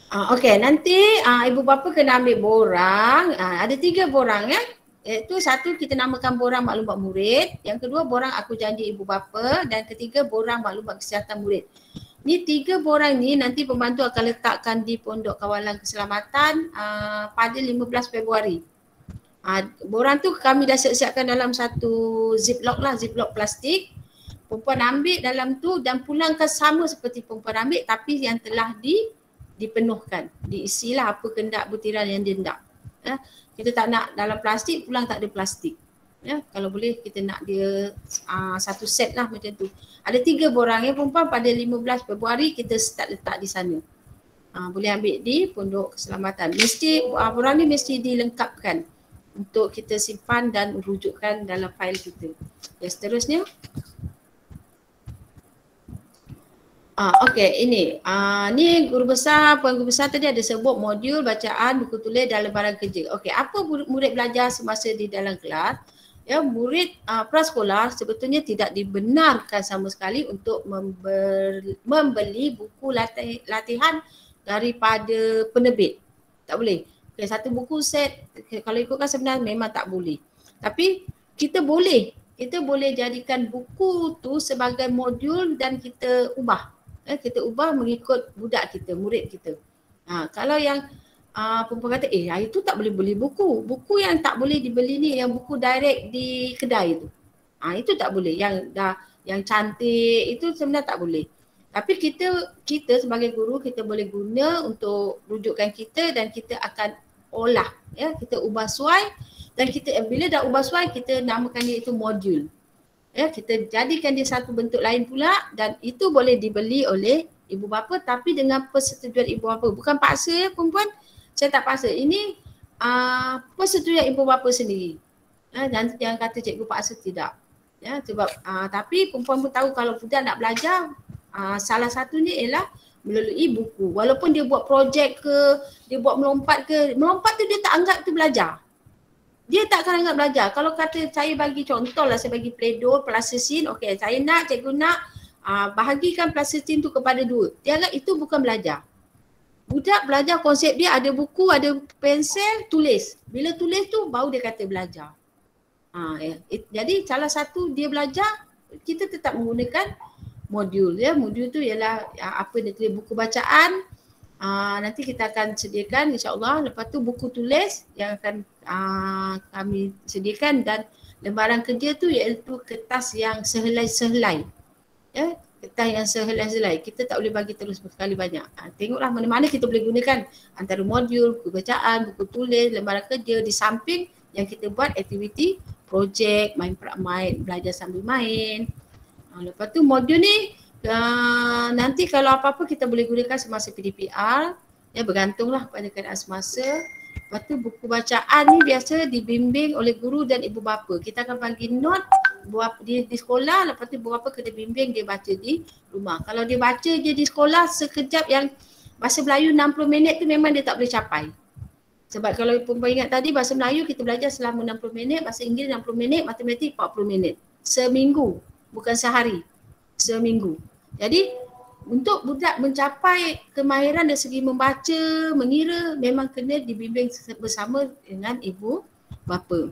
S3: Okey, nanti ibu bapa kena ambil borang. Ada 3 borang Iaitu satu kita namakan borang maklumat murid, yang kedua borang aku janji ibu bapa, dan ketiga borang maklumat kesihatan murid. Ni 3 borang ni nanti pembantu akan letakkan di Pondok Kawalan Keselamatan pada 15 Februari. Borang tu kami dah siap-siapkan dalam satu ziplock lah, ziplock plastik. Perempuan ambil dalam tu dan pulangkan sama seperti perempuan ambil tapi yang telah dipenuhkan. Diisilah apa kendak butiran yang dia nak. Kita tak nak dalam plastik, pulang tak ada plastik. Kalau boleh kita nak dia satu set lah macam tu. Ada 3 borang perempuan pada 15 Februari kita start letak di sana. Boleh ambil di Pondok Keselamatan. Mesti borang ni mesti dilengkapkan untuk kita simpan dan rujukkan dalam fail kita. Seterusnya. Okey, ini. Ni guru besar, puan guru besar tadi ada sebut modul bacaan, buku tulis dan lembaran kerja. Okey, apa murid belajar semasa di dalam kelas? Ya, murid prasekolah sebetulnya tidak dibenarkan sama sekali untuk membeli buku latihan daripada penerbit. Tak boleh. Okay, satu buku set, kalau ikutkan sebenarnya memang tak boleh. Tapi kita boleh jadikan buku tu sebagai modul dan kita ubah. Kita ubah mengikut budak kita, murid kita. Kalau yang perempuan kata, hari tu tak boleh beli buku. Buku yang tak boleh dibeli ni yang buku direct di kedai tu. Itu tak boleh. Yang cantik itu sebenarnya tak boleh. Tapi kita sebagai guru kita boleh guna untuk rujukan kita dan kita akan olah, ya, kita ubah suai dan kita bila dah ubah suai kita namakan dia itu modul. Ya, kita jadikan dia satu bentuk lain pula dan itu boleh dibeli oleh ibu bapa tapi dengan persetujuan ibu bapa. Bukan paksa ya perempuan. Saya tak paksa. Ini persetujuan ibu bapa sendiri. Dan jangan kata cikgu paksa, tidak. Ya, sebab tapi perempuan pun tahu kalau budak nak belajar salah satunya ialah melalui buku. Walaupun dia buat projek ke, dia buat melompat ke, melompat tu dia tak anggap tu belajar. Dia tak akan anggap belajar. Kalau kata saya bagi contoh lah, saya bagi pledor, plasticine, okey saya nak, cikgu nak bahagikan plasticine tu kepada 2. Dia anggap itu bukan belajar. Budak belajar konsep dia ada buku, ada pensel, tulis. Bila tulis tu baru dia kata belajar. Jadi salah satu dia belajar, kita tetap menggunakan modul. Ya, modul tu ialah apa dia tulis buku bacaan. Nanti kita akan sediakan insya-Allah. Lepas tu buku tulis yang akan kami sediakan dan lembaran kerja tu iaitu kertas yang sehelai-sehelai. Ya, kertas yang sehelai-sehelai. Kita tak boleh bagi terus sekali banyak. Tengoklah mana-mana kita boleh gunakan antara modul, buku bacaan, buku tulis, lembaran kerja di samping yang kita buat aktiviti projek, main belajar sambil main. Lepas tu modul ni nanti kalau apa-apa kita boleh gunakan semasa PDPR, ya bergantunglah pada keadaan semasa. Lepas tu buku bacaan ni biasa dibimbing oleh guru dan ibu bapa. Kita akan bagi note buat di sekolah, lepas tu ibu bapa kena bimbing dia baca di rumah. Kalau dia baca je di sekolah sekejap yang bahasa Melayu 60 minit tu memang dia tak boleh capai. Sebab kalau perempuan ingat tadi bahasa Melayu kita belajar selama 60 minit, bahasa Inggeris 60 minit, matematik 40 minit. Seminggu. Bukan sehari, seminggu. Jadi untuk budak mencapai kemahiran dari segi membaca, mengira memang kena dibimbing bersama dengan ibu bapa.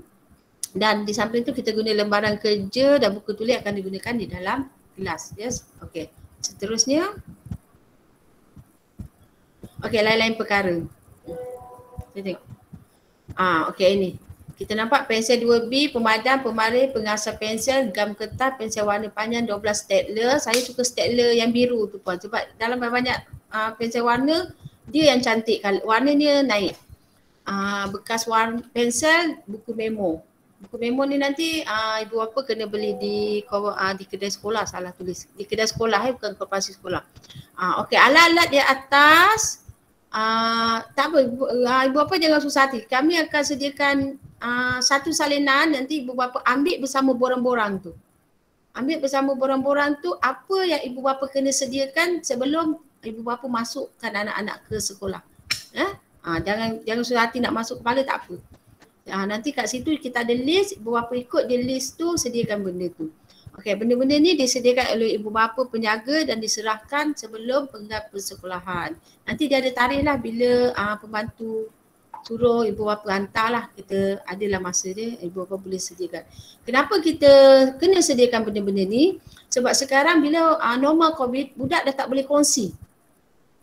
S3: Dan di samping itu kita guna lembaran kerja dan buku tulis akan digunakan di dalam kelas. Yes, okey. Seterusnya. Okey, lain-lain perkara. Kita tengok. Okey ini. Kita nampak pensel 2B, pemadam, pemarih, pengasah pensel, gam kertas, pensel warna panjang, 12 stapler. Saya suka stapler yang biru tu puan sebab dalam banyak pensel warna dia yang cantik, warna dia naik. Bekas warna pensel, buku memo. Buku memo ni nanti ibu bapa kena beli di kedai sekolah, salah tulis. Di kedai sekolah bukan koperasi sekolah. Okey, alat-alat di atas tak apa, ibu bapa jangan susah hati. Kami akan sediakan satu salinan, nanti ibu bapa ambil bersama borang-borang tu. Ambil bersama borang-borang tu apa yang ibu bapa kena sediakan sebelum ibu bapa masukkan anak-anak ke sekolah. Jangan susah hati nak masuk kepala, tak apa. Nanti kat situ kita ada list, ibu bapa ikut dia list tu, sediakan benda tu. Okey, benda-benda ni disediakan oleh ibu bapa penjaga dan diserahkan sebelum penggal persekolahan. Nanti dia ada tarikh lah bila pembantu suruh ibu bapa hantarlah, kita adalah masa dia, ibu bapa boleh sediakan. Kenapa kita kena sediakan benda-benda ni? Sebab sekarang bila normal COVID, budak dah tak boleh kongsi.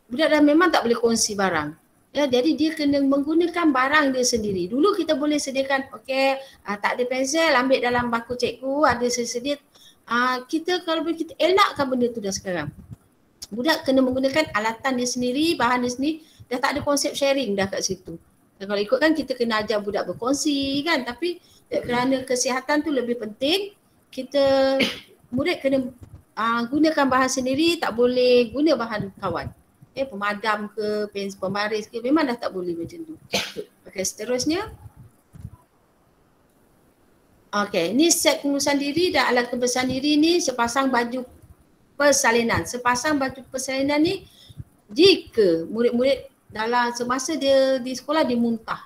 S3: Budak dah memang tak boleh kongsi barang. Ya, jadi dia kena menggunakan barang dia sendiri. Dulu kita boleh sediakan, okey, tak ada pensel, ambil dalam baku cikgu, ada sedia. Kita kalau boleh kita elakkan benda tu dah sekarang. Budak kena menggunakan alatan dia sendiri, bahan dia sendiri, dah tak ada konsep sharing dah kat situ. Dan kalau ikutkan kita kena ajar budak berkongsi kan, tapi kerana kesihatan tu lebih penting, kita murid kena gunakan bahan sendiri, tak boleh guna bahan kawan. Pemadam ke, pembaris ke, memang dah tak boleh macam tu. Okey, seterusnya. Okey, ni set pengurusan diri dan alat kebersihan diri ni sepasang baju persalinan. Sepasang baju persalinan ni jika murid-murid dalam semasa dia di sekolah dia muntah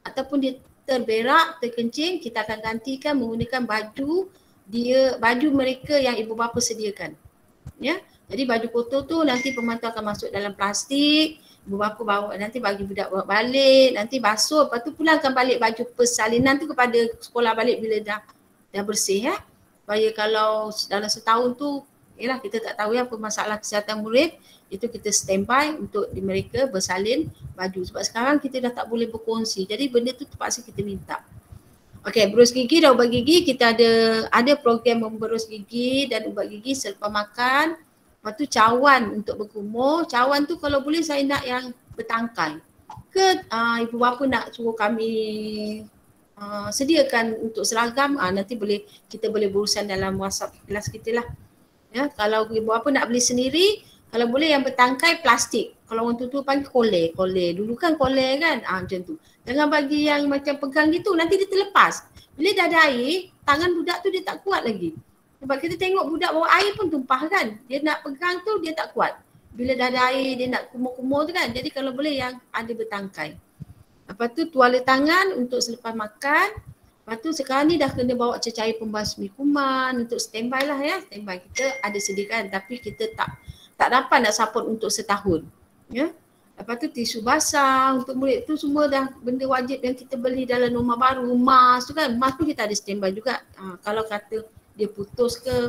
S3: ataupun dia terberak, terkencing, kita akan gantikan menggunakan baju mereka yang ibu bapa sediakan. Ya. Jadi baju kotor tu nanti pemantau akan masuk dalam plastik, ibu bapa bawa, nanti bagi budak bawa balik, nanti basuh, lepas tu pulangkan balik baju persalinan tu kepada sekolah balik bila dah bersih ya. Supaya kalau dalam setahun tu, yalah kita tak tahu apa masalah kesihatan murid, itu kita standby untuk mereka bersalin baju. Sebab sekarang kita dah tak boleh berkongsi, jadi benda tu terpaksa kita minta. Okey, berus gigi dan ubat gigi, kita ada program memberus gigi dan ubat gigi selepas makan. Lepas tu cawan untuk berkumur. Cawan tu kalau boleh saya nak yang bertangkai. Ke ibu bapa nak suruh kami sediakan untuk seragam, nanti kita boleh berurusan dalam WhatsApp kelas kita lah. Ya, kalau ibu bapa nak beli sendiri, kalau boleh yang bertangkai plastik. Kalau orang tu panggil kolej. Dulu kan kolej kan, macam tu. Jangan bagi yang macam pegang gitu, nanti dia terlepas. Bila dah ada air, tangan budak tu dia tak kuat lagi. Sebab kita tengok budak bawa air pun tumpah kan. Dia nak pegang tu dia tak kuat. Bila dah ada air dia nak kumur-kumur tu kan. Jadi kalau boleh yang ada bertangkai. Lepas tu tuala tangan untuk selepas makan. Lepas tu sekarang ni dah kena bawa cecair pembasmi kuman untuk standby lah ya. Standby kita ada sediakan tapi kita tak dapat nak support untuk setahun. Ya. Lepas tu tisu basah untuk murid tu semua dah benda wajib yang kita beli dalam rumah baru. Mask tu kan. Mask tu kita ada standby juga. Kalau kata dia putus ke,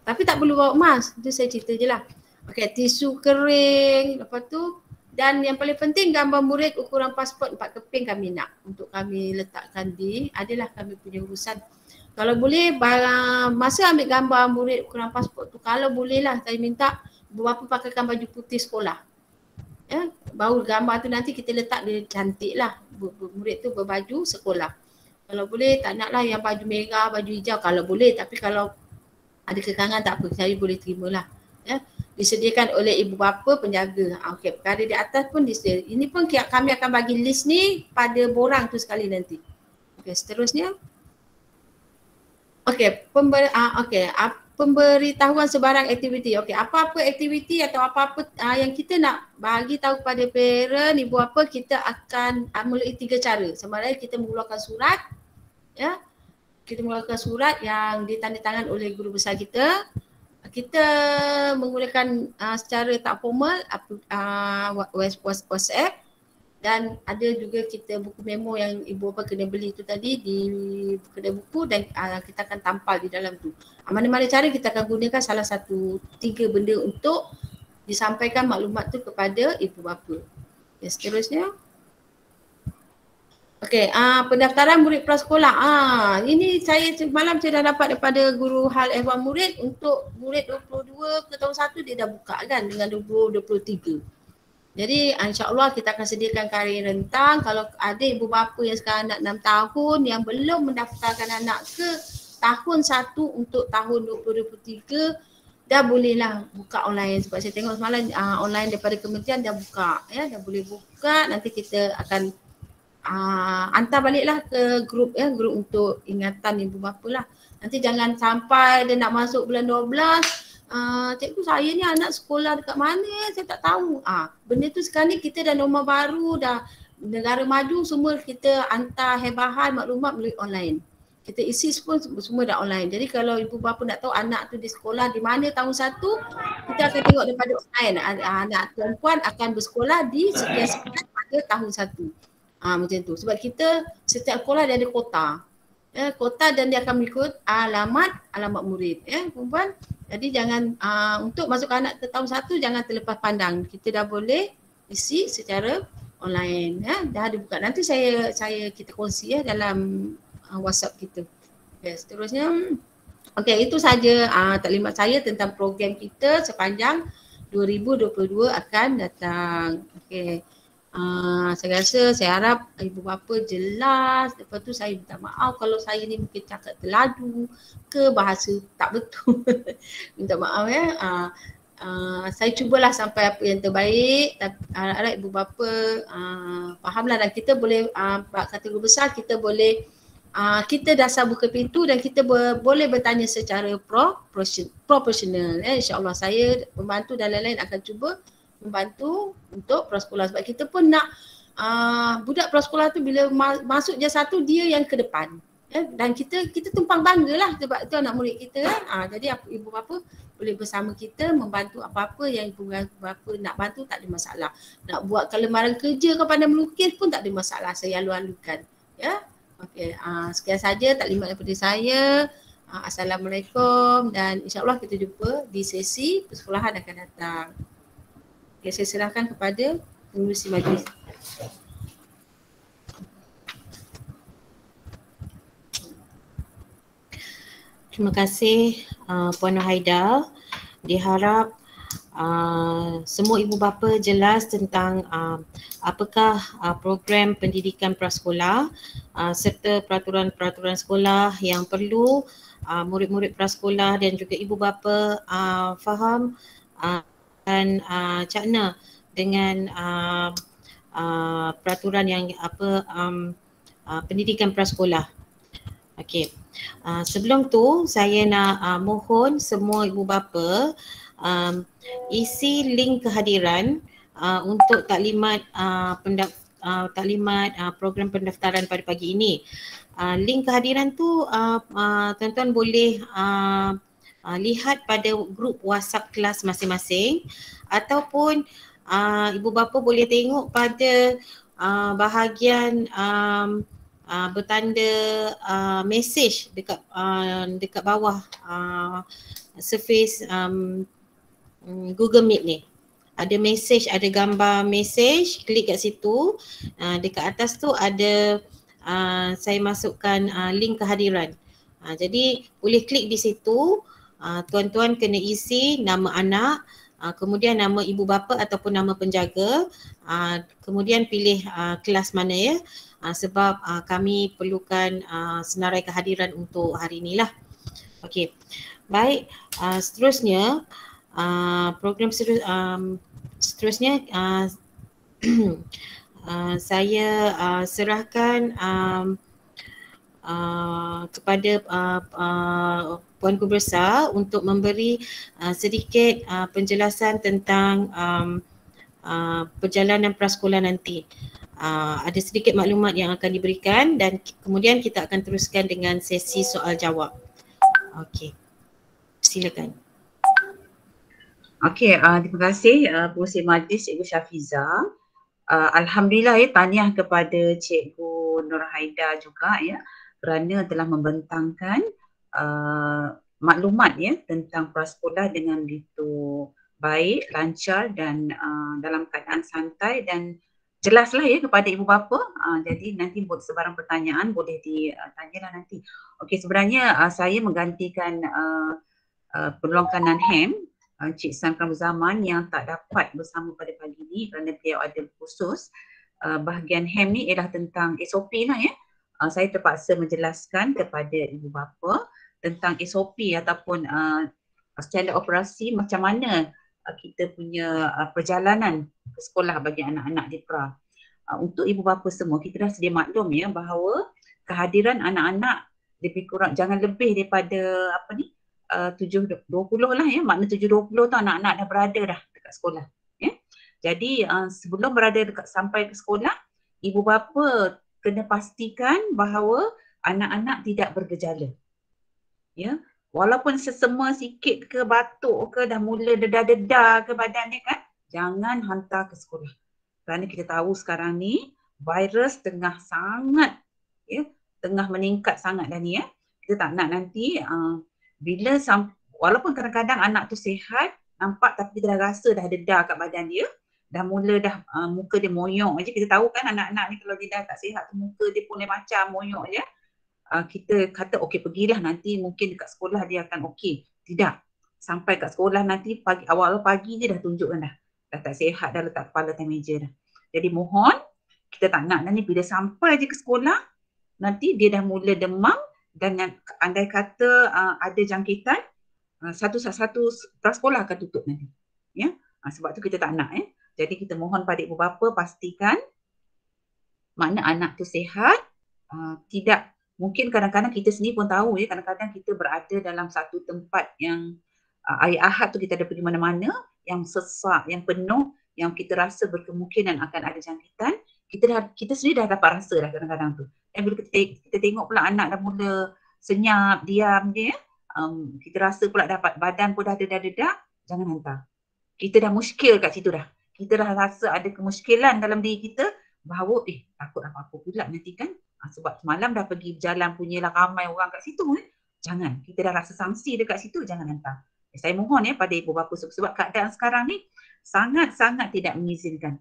S3: tapi tak perlu bawa mask, itu saya cerita je lah. Okey, tisu kering, lepas tu dan yang paling penting gambar murid ukuran pasport 4 keping kami nak untuk kami letakkan adalah kami punya urusan. Kalau boleh masa ambil gambar murid ukuran pasport tu, kalau boleh lah saya minta ibu bapa pakaikan baju putih sekolah. Ya, baru gambar tu nanti kita letak dia cantik lah, murid tu berbaju sekolah. Kalau boleh tak naklah yang baju merah, baju hijau kalau boleh, tapi kalau ada kekangan tak apa, saya boleh terimalah. Ya. Disediakan oleh ibu bapa penjaga. Okey, perkara di atas pun disediakan. Ini pun kami akan bagi list ni pada borang tu sekali nanti. Okey, seterusnya. Okey, pemberitahuan sebarang aktiviti. Okey, apa-apa aktiviti atau apa-apa yang kita nak bagi tahu kepada parent, ibu bapa, kita akan melalui 3 cara. Sama ada kita mengeluarkan surat, ya. Kita mengeluarkan surat yang ditandatangan oleh guru besar kita. Kita menggunakan secara tak formal WhatsApp dan ada juga kita buku memo yang ibu bapa kena beli tu tadi di kedai buku dan kita akan tampal di dalam tu. Mana-mana cara kita akan gunakan salah satu 3 benda untuk disampaikan maklumat tu kepada ibu bapa. Seterusnya. Okey, pendaftaran murid prasekolah. Ini saya semalam dah dapat daripada guru hal ehwal murid untuk murid 22 ke tahun 1 dia dah buka kan dengan 23. Jadi insya-Allah kita akan sediakan kari rentang. Kalau ada ibu bapa yang sekarang nak 6 tahun yang belum mendaftarkan anak ke tahun 1 untuk tahun 2023 dah bolehlah buka online. Sebab saya tengok semalam online daripada kementerian dah buka ya, dah boleh buka. Nanti kita akan hantar baliklah ke grup ya, grup untuk ingatan ibu bapa lah. Nanti jangan sampai dia nak masuk bulan 12, cikgu saya ni anak sekolah dekat mana saya tak tahu. Benda tu sekarang ni kita dah norma baru, dah negara maju, semua kita hantar hebahan maklumat melalui online. Kita isi pun semua dah online. Jadi kalau ibu bapa nak tahu anak tu di sekolah di mana tahun 1, kita akan tengok daripada online. Anak perempuan akan bersekolah di sekian-sekian pada tahun 1. Macam tu. Sebab kita setiap sekolah dia ada kota. Kota dan dia akan mengikut alamat murid perempuan. Jadi jangan untuk masuk anak ke tahun 1 jangan terlepas pandang. Kita dah boleh isi secara online dah ada buka. Nanti kita kongsi dalam WhatsApp kita. Seterusnya itu saja taklimat saya tentang program kita sepanjang 2022 akan datang. Saya rasa, saya harap ibu bapa jelas. Lepas tu saya minta maaf kalau saya ni mungkin cakap terladu ke bahasa tak betul. Minta maaf saya cubalah sampai apa yang terbaik. Harap ibu bapa fahamlah, dan kita boleh kategori besar kita boleh kita dasar buka pintu dan kita boleh bertanya secara profesional. InsyaAllah saya membantu dan lain-lain akan cuba membantu untuk prasekolah, sebab kita pun nak budak prasekolah tu bila masuk je 1 dia yang ke depan dan kita tumpang banggalah sebab itu anak murid kita jadi ibu bapa boleh bersama kita membantu apa-apa yang ibu bapa nak bantu, tak ada masalah. Nak buat lembaran kerja ke pandai melukis pun tak ada masalah, saya alu-alukan sekian saja taklimat daripada saya. Assalamualaikum dan insyaAllah kita jumpa di sesi persekolahan akan datang. Saya serahkan kepada pengurusi majlis.
S1: Terima kasih Puan Haida. Diharap semua ibu bapa jelas tentang apakah program pendidikan prasekolah serta peraturan-peraturan sekolah yang perlu murid-murid prasekolah dan juga ibu bapa faham dan cakna dengan peraturan yang pendidikan prasekolah. Okey. Sebelum tu saya nak mohon semua ibu bapa isi link kehadiran untuk taklimat program pendaftaran pada pagi ini. Link kehadiran tu tuan-tuan boleh lihat pada grup WhatsApp kelas masing-masing ataupun ibu bapa boleh tengok pada bahagian bertanda message dekat bawah surface Google Meet ni. Ada message, ada gambar message, klik kat situ. Dekat atas tu ada saya masukkan link kehadiran. Jadi boleh klik di situ. Tuan-tuan kena isi nama anak, kemudian nama ibu bapa ataupun nama penjaga, kemudian pilih kelas mana ya, sebab kami perlukan senarai kehadiran untuk hari inilah. Okey, baik. Seterusnya program seterusnya saya serahkan kepada Puan Guru Besar untuk memberi sedikit penjelasan tentang perjalanan prasekolah nanti. Ada sedikit maklumat yang akan diberikan dan kemudian kita akan teruskan dengan sesi soal jawab. Okey, silakan.
S2: Okey, terima kasih Pengurusi Majlis Cikgu Syafiza. Alhamdulillah tahniah kepada Cikgu Nur Haida juga ya, kerana telah membentangkan maklumat ya tentang prasekolah dengan begitu baik, lancar dan dalam keadaan santai dan jelaslah ya kepada ibu bapa. Jadi nanti buat sebarang pertanyaan boleh ditanyalah nanti. Okey, sebenarnya saya menggantikan penolong kanan HEM Cik Sam Zaman yang tak dapat bersama pada pagi ini kerana beliau ada khusus. Bahagian HEM ni ialah tentang SOP lah ya. Saya terpaksa menjelaskan kepada ibu bapa tentang SOP ataupun standard operasi macam mana kita punya perjalanan ke sekolah bagi anak-anak di pra. Untuk ibu bapa semua, kita dah sedia maklum ya bahawa kehadiran anak-anak lebih kurang jangan lebih daripada 7.20 lah ya, makna 7.20 tu anak-anak dah berada dah dekat sekolah ya. Jadi sebelum berada sampai ke sekolah, ibu bapa kena pastikan bahawa anak-anak tidak bergejala. Ya, walaupun sesema sikit ke batuk ke dah mula dedah-dedah ke badan dia kan, jangan hantar ke sekolah. Kerana kita tahu sekarang ni virus tengah sangat tengah meningkat sangat dah ni Kita tak nak nanti bila walaupun kadang-kadang anak tu sihat, nampak tapi kita dah rasa dah dedar kat badan dia, dah mula muka dia moyok aja. Kita tahu kan anak-anak ni kalau dia dah tak sihat tu muka dia pun lain macam moyok je. Kita kata okey pergilah nanti mungkin dekat sekolah dia akan okey. Tidak. Sampai kat sekolah nanti awal pagi dia dah tunjukkan dah tak sihat, dah letak kepala atas meja dah. Jadi mohon kita tak nak nanti bila sampai je ke sekolah nanti dia dah mula demam dan andai kata ada jangkitan, satu prasekolah akan tutup nanti. Sebab tu kita tak nak. Jadi kita mohon pada ibu bapa pastikan mana anak tu sihat, tidak mungkin kadang-kadang kita sendiri pun tahu kadang-kadang kita berada dalam satu tempat yang hari Ahad tu kita ada pergi mana-mana yang sesak, yang penuh, yang kita rasa berkemungkinan akan ada jangkitan, kita sendiri dah dapat rasa dah kadang-kadang tu. Dan bila kita tengok pula anak dah mula senyap, diam je kita rasa pula dapat badan pun dah dedak-dedak, jangan hantar. Kita dah muskil kat situ dah. Kita dah rasa ada kemuskilan dalam diri kita bahawa takut apa-apa pula nanti kan. Sebab semalam dah pergi berjalan punyalah ramai orang kat situ. Jangan. Kita dah rasa sanksi dekat situ, jangan hantar. Saya mohon pada ibu bapa sebab keadaan sekarang ni sangat-sangat tidak mengizinkan.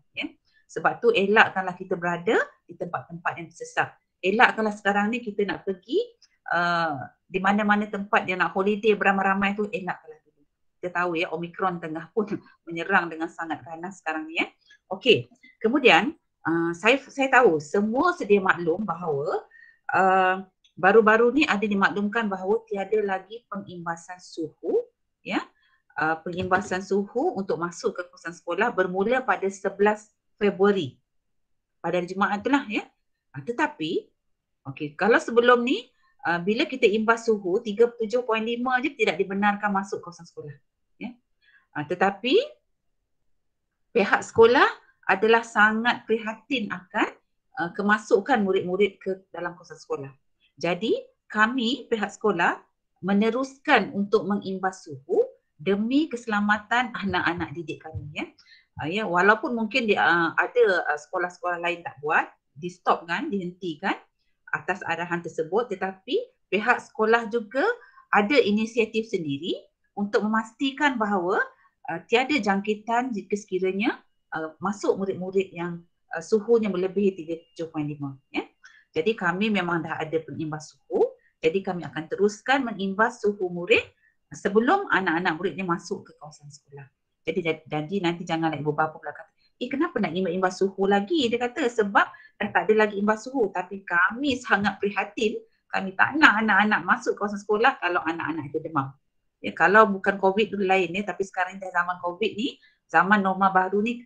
S2: Sebab tu elakkanlah kita berada di tempat-tempat yang tersesak. Elakkanlah sekarang ni kita nak pergi di mana-mana tempat dia nak holiday beramai-ramai tu, elakkanlah dulu. Kita tahu Omicron tengah pun menyerang dengan sangat ganas sekarang ni. Okey. Kemudian saya tahu semua sedia maklum bahawa baru-baru ni ada dimaklumkan bahawa tiada lagi pengimbasan suhu pengimbasan suhu untuk masuk ke kawasan sekolah bermula pada 11 Februari. Pada hari Jumaat itulah tetapi kalau sebelum ni bila kita imbas suhu 37.5 je tidak dibenarkan masuk kawasan sekolah. Tetapi pihak sekolah adalah sangat prihatin akan kemasukan murid-murid ke dalam kawasan sekolah. Jadi kami pihak sekolah meneruskan untuk mengimbas suhu demi keselamatan anak-anak didik kami. Walaupun mungkin ada sekolah-sekolah lain tak buat, di stop kan, dihentikan atas arahan tersebut, tetapi pihak sekolah juga ada inisiatif sendiri untuk memastikan bahawa tiada jangkitan jika sekiranya masuk murid-murid yang suhunya melebihi 37.5. Jadi kami memang dah ada pengimbas suhu, jadi kami akan teruskan mengimbas suhu murid sebelum anak-anak muridnya masuk ke kawasan sekolah. Jadi nanti janganlah ibu bapa pula kata, kenapa nak imbas suhu lagi? Dia kata sebab dah tak ada lagi imbas suhu. Tapi kami sangat prihatin, kami tak nak anak-anak masuk kawasan sekolah kalau anak-anak itu demam. Kalau bukan COVID dulu lain tapi sekarang dah zaman COVID ni, zaman norma baru ni,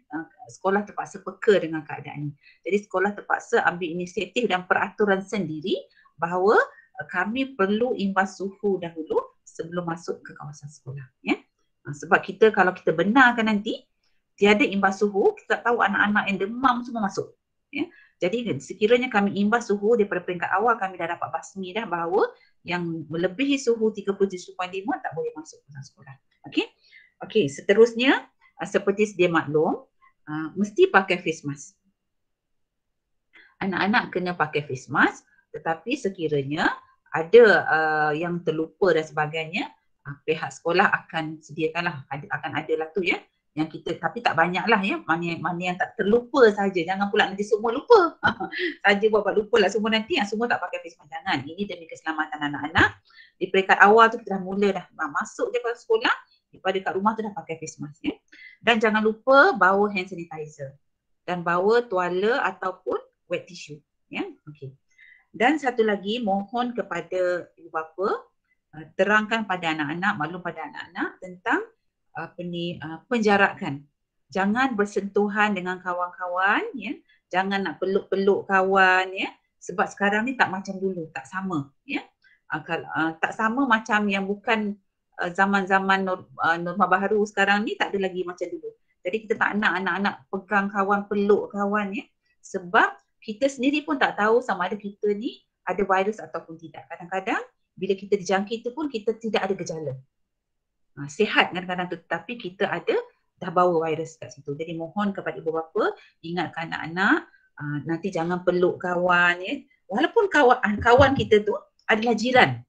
S2: sekolah terpaksa peka dengan keadaan ni. Jadi sekolah terpaksa ambil inisiatif dan peraturan sendiri bahawa kami perlu imbas suhu dahulu sebelum masuk ke kawasan sekolah. Sebab kalau kita benarkan nanti tiada imbas suhu, kita tahu anak-anak yang demam semua masuk. Jadi sekiranya kami imbas suhu daripada peringkat awal, kami dah dapat basmi dah bahawa yang melebihi suhu 37.5 tak boleh masuk ke sekolah. Okey, seterusnya seperti sedia maklum, mesti pakai face mask. Anak-anak kena pakai face mask, tetapi sekiranya ada yang terlupa dan sebagainya, pihak sekolah akan sediakanlah, akan adalah tu yang kita, tapi tak banyaklah mana yang tak terlupa saja. Jangan pula nanti semua lupa. Saja buat lupa lah semua nanti yang semua tak pakai face mask. Jangan. Ini demi keselamatan anak-anak. Di peringkat awal tu kita dah mula dah masuk je ke sekolah, daripada kat rumah tu dah pakai face mask. Dan jangan lupa bawa hand sanitizer dan bawa tuala ataupun wet tissue. Okey. Dan satu lagi, mohon kepada ibu bapa terangkan pada anak-anak, maklum pada anak-anak tentang penjarakan. Jangan bersentuhan dengan kawan-kawan, jangan nak peluk-peluk kawan, sebab sekarang ni tak macam dulu, tak sama, tak sama macam yang bukan zaman-zaman norma baru sekarang ni, tak ada lagi macam dulu. Jadi kita tak nak anak-anak pegang kawan, peluk kawan, sebab kita sendiri pun tak tahu sama ada kita ni ada virus ataupun tidak. Kadang-kadang bila kita dijangkit itu pun kita tidak ada gejala. Sihat kadang-kadang tu, tapi kita dah bawa virus kat situ. Jadi mohon kepada ibu bapa ingatkan anak-anak Nanti jangan peluk kawan ya. Walaupun kawan kita tu adalah jiran.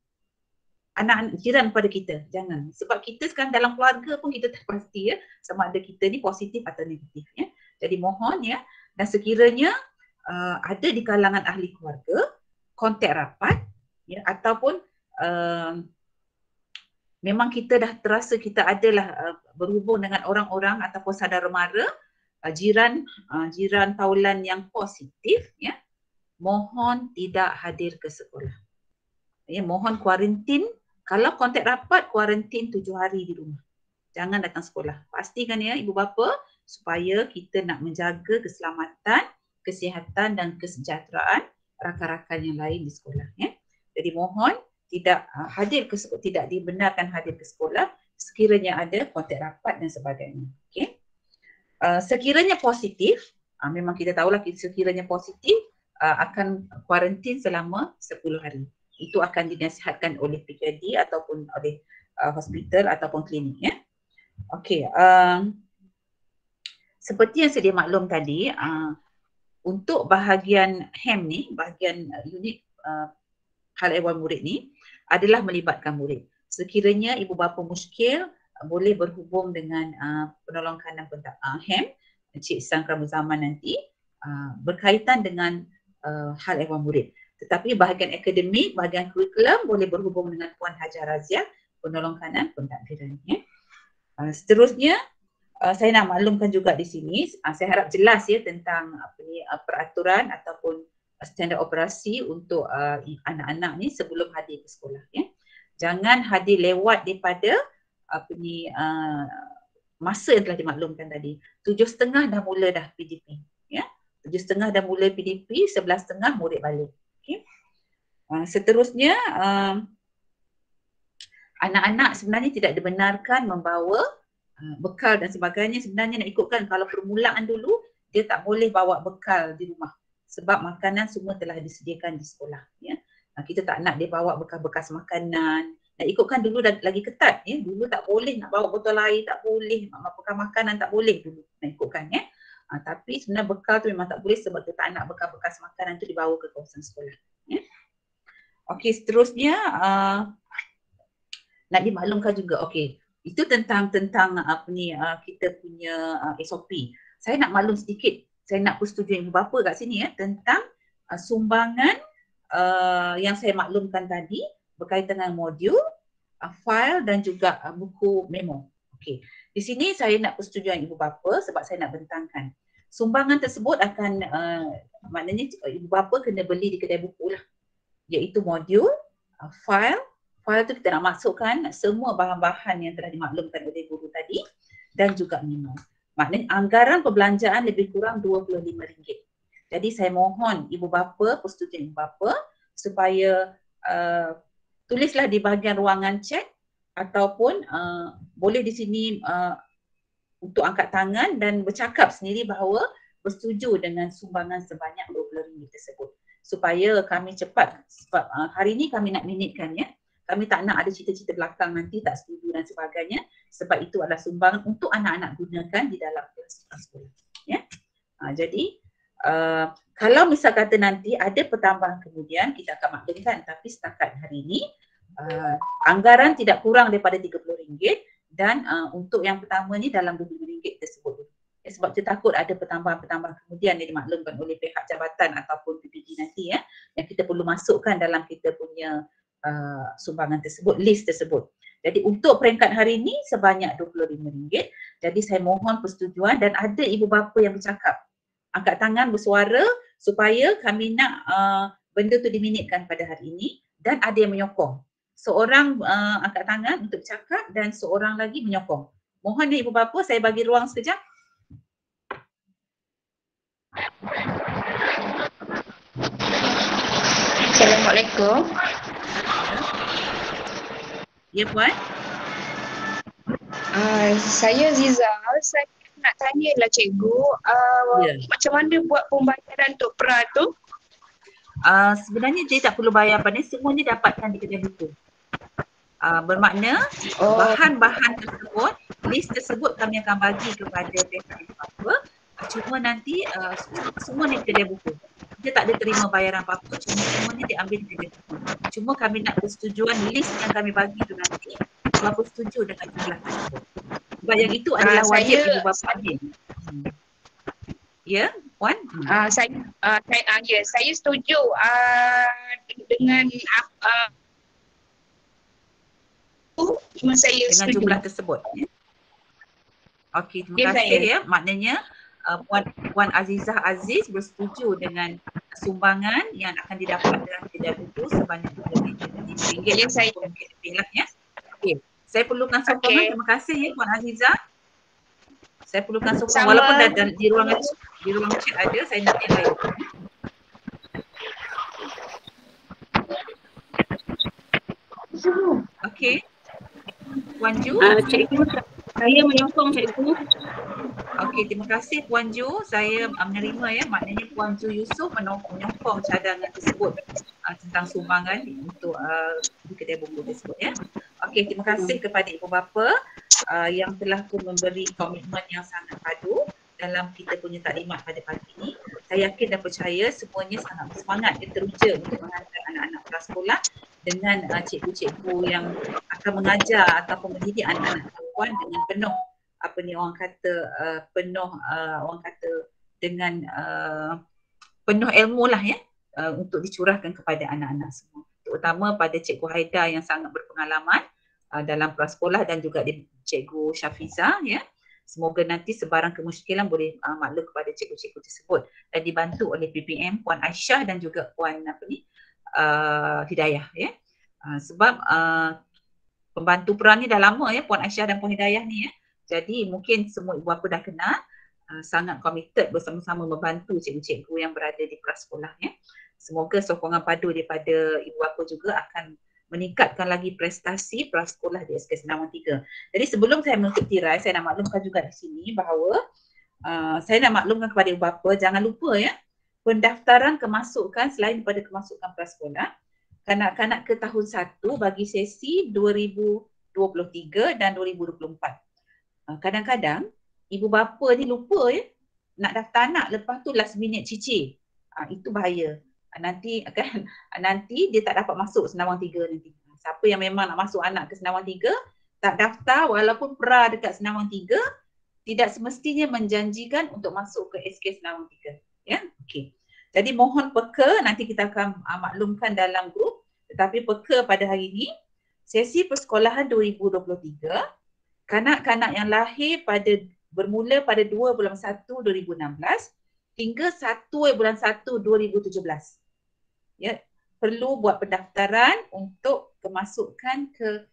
S2: Anak-anak jiran pada kita, jangan. Sebab kita sekarang dalam keluarga pun kita tak pasti ya sama ada kita ni positif atau negatif ya. Jadi mohon ya, dan sekiranya ada di kalangan ahli keluarga kontak rapat ya, ataupun memang kita dah terasa kita adalah berhubung dengan orang-orang ataupun saudara mara, jiran taulan yang positif ya, mohon tidak hadir ke sekolah. Ya, mohon kuarantin. Kalau kontak rapat, kuarantin 7 hari di rumah. Jangan datang sekolah. Pastikan ya ibu bapa supaya kita nak menjaga keselamatan, kesihatan dan kesejahteraan rakan-rakan yang lain di sekolah ya. Jadi mohon tidak tidak dibenarkan hadir ke sekolah sekiranya ada kontak rapat dan sebagainya. Okey. Sekiranya positif, memang kita tahulah sekiranya positif akan kuarantin selama 10 hari. Itu akan dinasihatkan oleh PKD ataupun oleh hospital ataupun klinik ya. Okey, seperti yang sedia maklum tadi, untuk bahagian HEM ni, bahagian unit hal ehwal murid ni adalah melibatkan murid. Sekiranya ibu bapa muskil boleh berhubung dengan penolong kanan HEM, Encik Sang Keramu Zaman nanti berkaitan dengan hal ehwal murid. Tetapi bahagian akademik, bahagian kurikulum boleh berhubung dengan Puan Hajar Raziah, penolong kanan pentadbiran ya. Seterusnya saya nak maklumkan juga di sini, saya harap jelas ya tentang peraturan ataupun standard operasi untuk anak-anak ni sebelum hadir ke sekolah ya. Jangan hadir lewat daripada masa yang telah dimaklumkan tadi. 7.30 dah mula dah PDP ya. 7.30 dah mula PDP, 11.30 murid balik. Okay. Seterusnya anak-anak sebenarnya tidak dibenarkan membawa bekal dan sebagainya. Sebenarnya nak ikutkan kalau permulaan dulu dia tak boleh bawa bekal di rumah sebab makanan semua telah disediakan di sekolah ya. Kita tak nak dia bawa bekas-bekas makanan. Nak ikutkan dulu lagi ketat ya. Dulu tak boleh nak bawa botol air, tak boleh bekal makanan, tak boleh dulu nak ikutkan ya. Tapi sebenarnya bekal tu memang tak boleh sebab kita tak nak bekas-bekas makanan tu dibawa ke kawasan sekolah ya. Okey, seterusnya nak dimaklumkan juga, okey, itu tentang kita punya SOP. Saya nak maklum sedikit, saya nak persetujuan ibu bapa kat sini ya tentang sumbangan yang saya maklumkan tadi berkaitan dengan modul, file dan juga buku memo. Okey, di sini saya nak persetujuan ibu bapa sebab saya nak bentangkan. Sumbangan tersebut akan maknanya ibu bapa kena beli di kedai buku lah, iaitu modul, file tu kita nak masukkan semua bahan-bahan yang telah dimaklumkan oleh guru tadi dan juga memo. Maknanya anggaran perbelanjaan lebih kurang RM25. Jadi saya mohon ibu bapa, persetujuan ibu bapa supaya tulislah di bahagian ruangan chat ataupun boleh di sini untuk angkat tangan dan bercakap sendiri bahawa bersetuju dengan sumbangan sebanyak RM20 tersebut supaya kami cepat sebab hari ini kami nak minitkan ya. Kami tak nak ada cerita-cerita belakang nanti tak setuju dan sebagainya sebab itu adalah sumbangan untuk anak-anak gunakan di dalam kelas sekolah ya. Jadi kalau misal kata nanti ada pertambahan kemudian kita akan maklumkan, tapi setakat hari ini anggaran tidak kurang daripada RM30 dan untuk yang pertama ni dalam RM20 tersebut. Sebab kita takut ada pertambahan-pertambahan kemudian yang dimaklumkan oleh pihak jabatan ataupun PPG nanti ya, yang kita perlu masukkan dalam kita punya sumbangan tersebut, list tersebut. Jadi untuk peringkat hari ini sebanyak RM25. Jadi saya mohon persetujuan dan ada ibu bapa yang bercakap, angkat tangan bersuara supaya kami nak benda tu diminitkan pada hari ini dan ada yang menyokong. Seorang angkat tangan untuk bercakap dan seorang lagi menyokong. Mohon ya ibu bapa, saya bagi ruang sekejap.
S4: Assalamualaikum.
S2: Ya puan.
S4: Saya Ziza. Saya nak tanyalah cikgu, macam mana buat pembayaran untuk pra tu?
S2: Sebenarnya dia tak perlu bayar apa ni, semuanya dapatkan di kedai buku. Bermakna bahan-bahan tersebut, list tersebut kami akan bagi kepada pihak apa Cuma nanti semua ni kedai buku. Dia tak ada terima bayaran apa-apa, cuma semuanya diambil di kedai buku. Cuma kami nak persetujuan list yang kami bagi tu nanti, berapa setuju dengan jumlah tersebut. Sebab yang itu adalah wajib ibu bapa ambil. Ya, Puan?
S4: Saya setuju dengan saya
S2: dengan
S4: setuju.
S2: jumlah tersebut. Ya. Okey, terima kasih ya. Maknanya Puan Azizah Aziz bersetuju dengan sumbangan yang akan didapat dalam kedai buku sebanyak RM5
S4: Ya, saya.
S2: mungkin lebih lah ya. Okey, saya perlukan sokongan. Terima kasih ya Puan Azizah. Saya perlukan sokongan walaupun dah di ruang chat ada, saya nak yang lain. Okey. Puan Ju.
S5: Cikgu, saya menyokong cikgu.
S2: Okey, terima kasih Puan Ju. Saya menerima ya, maknanya Puan Ju Yusof menyokong cadangan tersebut tentang sumbangan untuk di kedai buku tersebut ya. Okey, terima kasih kepada ibu bapa yang telah pun memberi komitmen yang sangat padu dalam kita punya taklimat pada pagi ini. Saya yakin dan percaya semuanya sangat bersemangat dan teruja untuk menghantar anak-anak prasekolah dengan cikgu-cikgu yang akan mengajar ataupun mendidik anak-anak perempuan dengan penuh dengan penuh ilmu lah ya, untuk dicurahkan kepada anak-anak semua, terutama pada Cikgu Haida yang sangat berpengalaman dalam prasekolah dan juga Cikgu Syafiza ya. Semoga nanti sebarang kemusykilan boleh maklum kepada cikgu-cikgu tersebut dan dibantu oleh PPM Puan Aisyah dan juga Puan Hidayah ya. Sebab pembantu peran ni dah lama ya, Puan Aisyah dan Puan Hidayah ni ya. Jadi mungkin semua ibu bapa dah kenal, sangat committed bersama-sama membantu cikgu-cikgu yang berada di prasekolah ya. Semoga sokongan padu daripada ibu bapa juga akan meningkatkan lagi prestasi prasekolah di SK Senawan 3. Jadi sebelum saya menutup tirai, saya nak maklumkan juga di sini bahawa saya nak maklumkan kepada ibu bapa, jangan lupa ya, pendaftaran kemasukan selain daripada kemasukan prasekolah, kanak-kanak ke tahun 1 bagi sesi 2023 dan 2024. Kadang-kadang ibu bapa ni lupa ya, nak daftar anak lepas tu last minute cicir. Itu bahaya. Nanti dia tak dapat masuk Senawang 3 nanti. Siapa yang memang nak masuk anak ke Senawang 3 tak daftar walaupun pra dekat Senawang 3, tidak semestinya menjanjikan untuk masuk ke SK Senawang 3 ya. Okey. Jadi mohon peka, nanti kita akan maklumkan dalam grup, tetapi peka pada hari ini sesi persekolahan 2023 kanak-kanak yang lahir bermula pada 2 bulan 1 2016 hingga 1 bulan 1 2017. Ya, perlu buat pendaftaran untuk kemasukan ke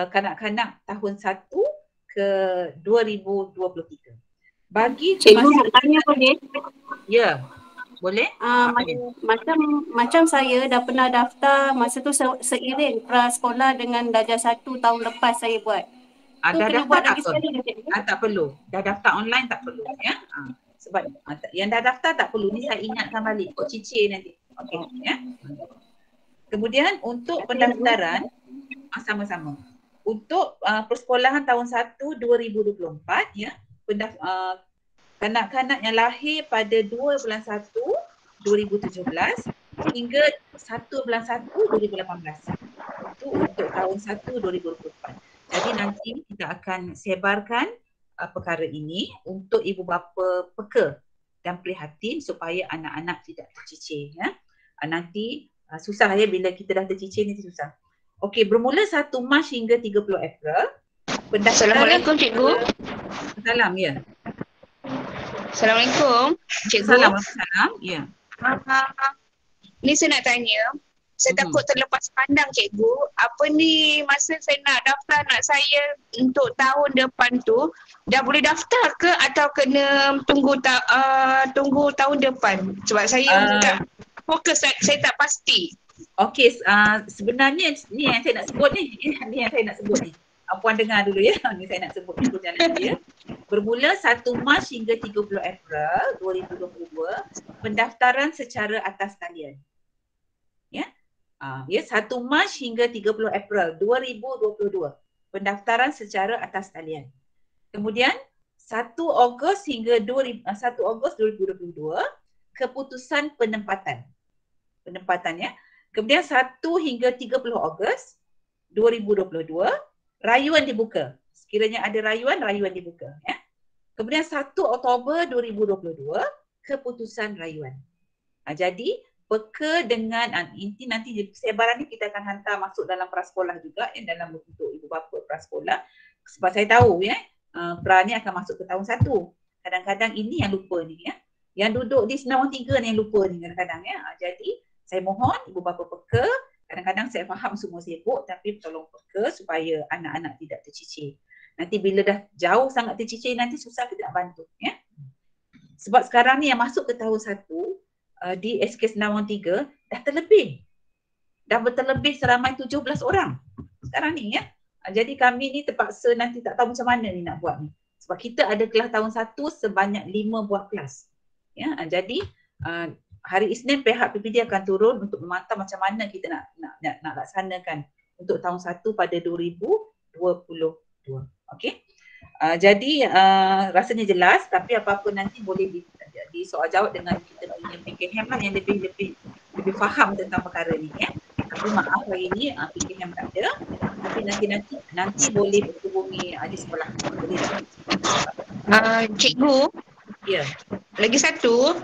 S2: kanak-kanak tahun 1 ke 2023. Bagi
S5: Cikgu nak tanya boleh?
S2: Ya, boleh?
S5: Macam saya dah pernah daftar masa tu seiring prasekolah dengan darjah 1 tahun lepas saya buat.
S2: Dah daftar tak perlu? Tak perlu. Dah daftar online tak perlu ya. Sebab yang dah daftar tak perlu, ni saya ingatkan balik kok cicir nanti. Okey ya. Kemudian untuk pendaftaran sama-sama. Untuk persekolahan tahun 1 2024 ya, kanak-kanak yang lahir pada 2 bulan 1 2017 hingga 1 bulan 1 2018. Itu untuk tahun 1 2024. Jadi nanti kita akan sebarkan perkara ini untuk ibu bapa peka dan prihatin supaya anak-anak tidak tercicir ya. Nanti susah ya bila kita dah tercicir, nanti susah. Okey, bermula 1 Mac hingga 30 April.
S4: Assalamualaikum cikgu.
S2: Salam ya.
S4: Assalamualaikum cikgu.
S2: Salam ya.
S4: Ni saya nak tanya, saya takut terlepas pandang cikgu, apa ni masa saya nak daftar anak saya untuk tahun depan tu, dah boleh daftar ke atau kena tunggu tahun depan? Sebab saya tak fokus, saya tak pasti.
S2: Okey, sebenarnya ni yang saya nak sebut ni. Ni yang saya nak sebut ni. Puan dengar dulu ya. Ni saya nak sebut ni perjalanan dia. Bermula 1 Mac hingga 30 April 2022, pendaftaran secara atas talian. Ya. 1 Mac hingga 30 April 2022, pendaftaran secara atas talian. Kemudian 1 Ogos hingga 1 Ogos 2022 keputusan penempatan. Penempatannya. Kemudian 1 hingga 30 Ogos 2022 rayuan dibuka. Sekiranya ada rayuan dibuka ya. Kemudian 1 Oktober 2022 keputusan rayuan. Jadi peka dengan nanti sebaran ni kita akan hantar masuk dalam prasekolah juga dalam bentuk ibu bapa prasekolah. Sebab saya tahu ya pra ni akan masuk ke tahun 1. Kadang-kadang ini yang lupa ni ya. Yang duduk di Senawang 3 ni yang lupa ni kadang-kadang ya. Jadi saya mohon ibu bapa peka. Kadang-kadang saya faham semua sibuk tapi tolong peka supaya anak-anak tidak tercicir. Nanti bila dah jauh sangat tercicir nanti susah kita nak bantu ya. Sebab sekarang ni yang masuk ke tahun 1 di SK Senawang 3 dah terlebih. Dah terlebih seramai 17 orang sekarang ni ya. Jadi kami ni terpaksa nanti tak tahu macam mana ni nak buat ni. Sebab kita ada kelas tahun 1 sebanyak 5 buah kelas. Ya, jadi hari Isnin pihak PPD akan turun untuk memantau macam mana kita nak laksanakan untuk tahun 1 pada 2022. Okey. Jadi rasanya jelas tapi apa-apa nanti boleh di soal jawab dengan kita punya PKM lah yang lebih faham tentang perkara ni ya. Tapi maaf hari ni PKM tak ada. Tapi nanti boleh berhubungi di sekolah.
S4: Cikgu.
S2: Ya.
S4: Lagi satu,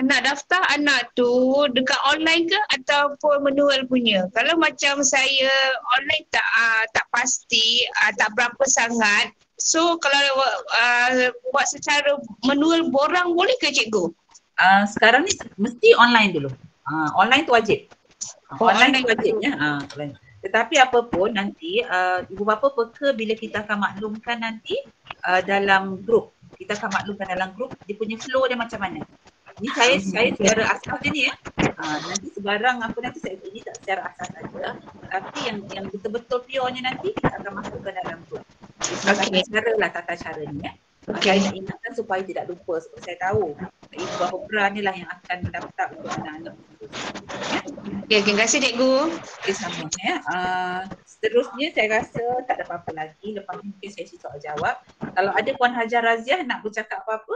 S4: nak daftar anak tu dekat online ke ataupun manual punya? Kalau macam saya online tak pasti, tak berapa sangat. So kalau buat secara manual borang boleh ke cikgu?
S2: Sekarang ni mesti online dulu. Online tu wajib. Online tu wajib ya. Tetapi apapun nanti ibu bapa peka bila kita akan maklumkan nanti dalam grup. Kita akan maklumkan dalam grup dia punya flow dia macam mana. Ni saya secara asas je ni ya. Nanti sebarang apa nanti saya ini tak secara asas saja. Tapi yang betul-betul purenya nanti kita akan masukkan dalam grup. Tata cara ni ya. Saya nak ingatkan supaya tidak lupa sebab saya tahu ibu bapa pra ni lah yang akan mendaftar untuk anak-anak.
S4: Ya, terima kasih cikgu.
S2: Okay, sama ya. Seterusnya saya rasa tak ada apa-apa lagi. Lepas ni mungkin sesi soal jawab. Kalau ada Puan Hajar Raziah nak bercakap apa-apa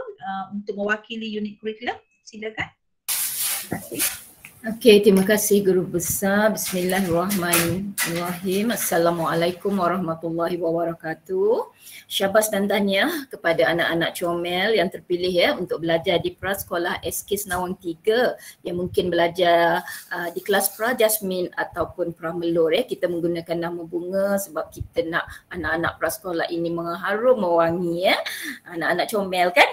S2: untuk mewakili unit kurikulum, silakan. Terima kasih.
S6: Okey, terima kasih Guru Besar. Bismillahirrahmanirrahim. Assalamualaikum warahmatullahi wabarakatuh. Syabas dan tahniah kepada anak-anak comel yang terpilih ya untuk belajar di Prasekolah SK Senawang 3 yang mungkin belajar di kelas Pra Jasmine ataupun Pra Melur ya. Kita menggunakan nama bunga sebab kita nak anak-anak prasekolah ini mengharum mewangi ya. Anak-anak comel kan.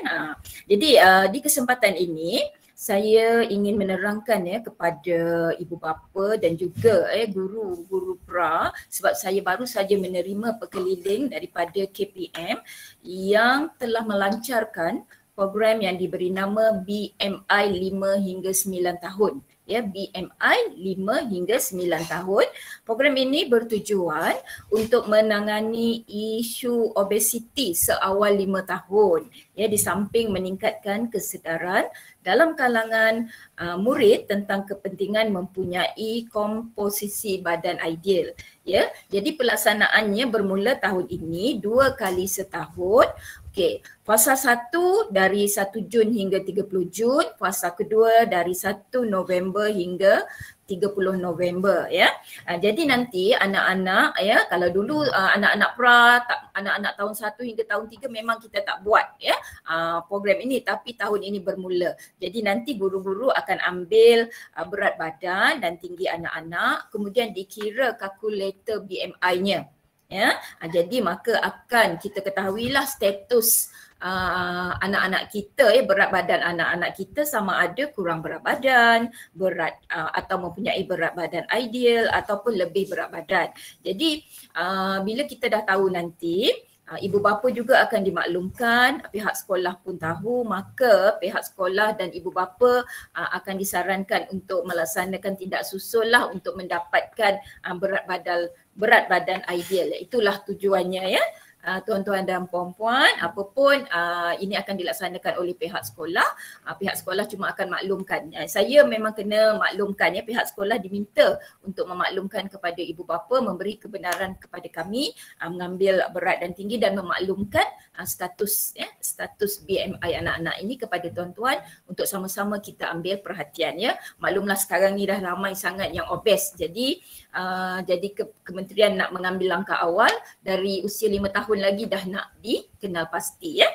S6: Jadi di kesempatan ini saya ingin menerangkan ya kepada ibu bapa dan juga guru-guru pra sebab saya baru saja menerima perkeliling daripada KPM yang telah melancarkan program yang diberi nama BMI 5 hingga 9 tahun. Ya, BMI 5 hingga 9 tahun. Program ini bertujuan untuk menangani isu obesiti seawal 5 tahun. Ya, di samping meningkatkan kesedaran dalam kalangan murid tentang kepentingan mempunyai komposisi badan ideal. Ya, jadi pelaksanaannya bermula tahun ini 2 kali setahun. Okey, fasa 1 dari 1 Jun hingga 30 Jun, fasa kedua dari 1 November hingga 30 November ya. Jadi nanti anak-anak ya, kalau dulu anak-anak pra, anak-anak tahun 1 hingga tahun 3 memang kita tak buat ya program ini, tapi tahun ini bermula. Jadi nanti guru-guru akan ambil berat badan dan tinggi anak-anak, kemudian dikira kalkulator BMI-nya. Ya, jadi maka akan kita ketahuilah status anak-anak kita berat badan anak-anak kita sama ada kurang berat badan, berat atau mempunyai berat badan ideal ataupun lebih berat badan. Jadi bila kita dah tahu nanti ibu bapa juga akan dimaklumkan, pihak sekolah pun tahu, maka pihak sekolah dan ibu bapa akan disarankan untuk melaksanakan tindak susul lah untuk mendapatkan berat badan ideal. Itulah tujuannya ya. tuan-tuan dan puan-puan, apapun ini akan dilaksanakan oleh pihak sekolah. Pihak sekolah cuma akan maklumkan. Saya memang kena maklumkan ya, pihak sekolah diminta untuk memaklumkan kepada ibu bapa, memberi kebenaran kepada kami, mengambil berat dan tinggi dan memaklumkan status BMI anak-anak ini kepada tuan-tuan untuk sama-sama kita ambil perhatian ya. Maklumlah sekarang ni dah ramai sangat yang obes. Jadi kementerian nak mengambil langkah awal dari usia 5 tahun lagi dah nak dikenal pasti ya.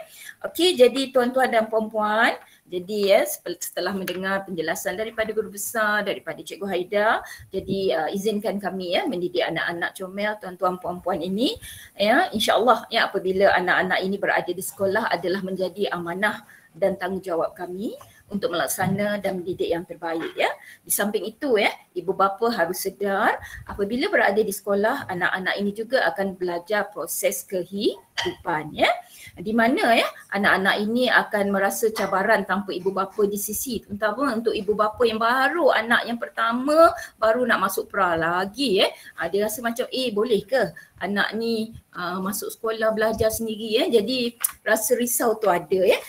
S6: Okey, jadi tuan-tuan dan puan-puan, jadi ya setelah mendengar penjelasan daripada guru besar, daripada Cikgu Haida, jadi izinkan kami ya mendidik anak-anak comel tuan-tuan puan-puan ini ya, insya-Allah ya, apabila anak-anak ini berada di sekolah adalah menjadi amanah dan tanggungjawab kami untuk melaksana dan mendidik yang terbaik ya. Di samping itu ya, ibu bapa harus sedar apabila berada di sekolah, anak-anak ini juga akan belajar proses kehidupan ya. Di mana ya anak-anak ini akan merasa cabaran tanpa ibu bapa di sisi, terutama untuk ibu bapa yang baru anak yang pertama baru nak masuk pra lagi ya. Dia rasa macam boleh ke anak ni masuk sekolah belajar sendiri ya. Jadi rasa risau tu ada ya.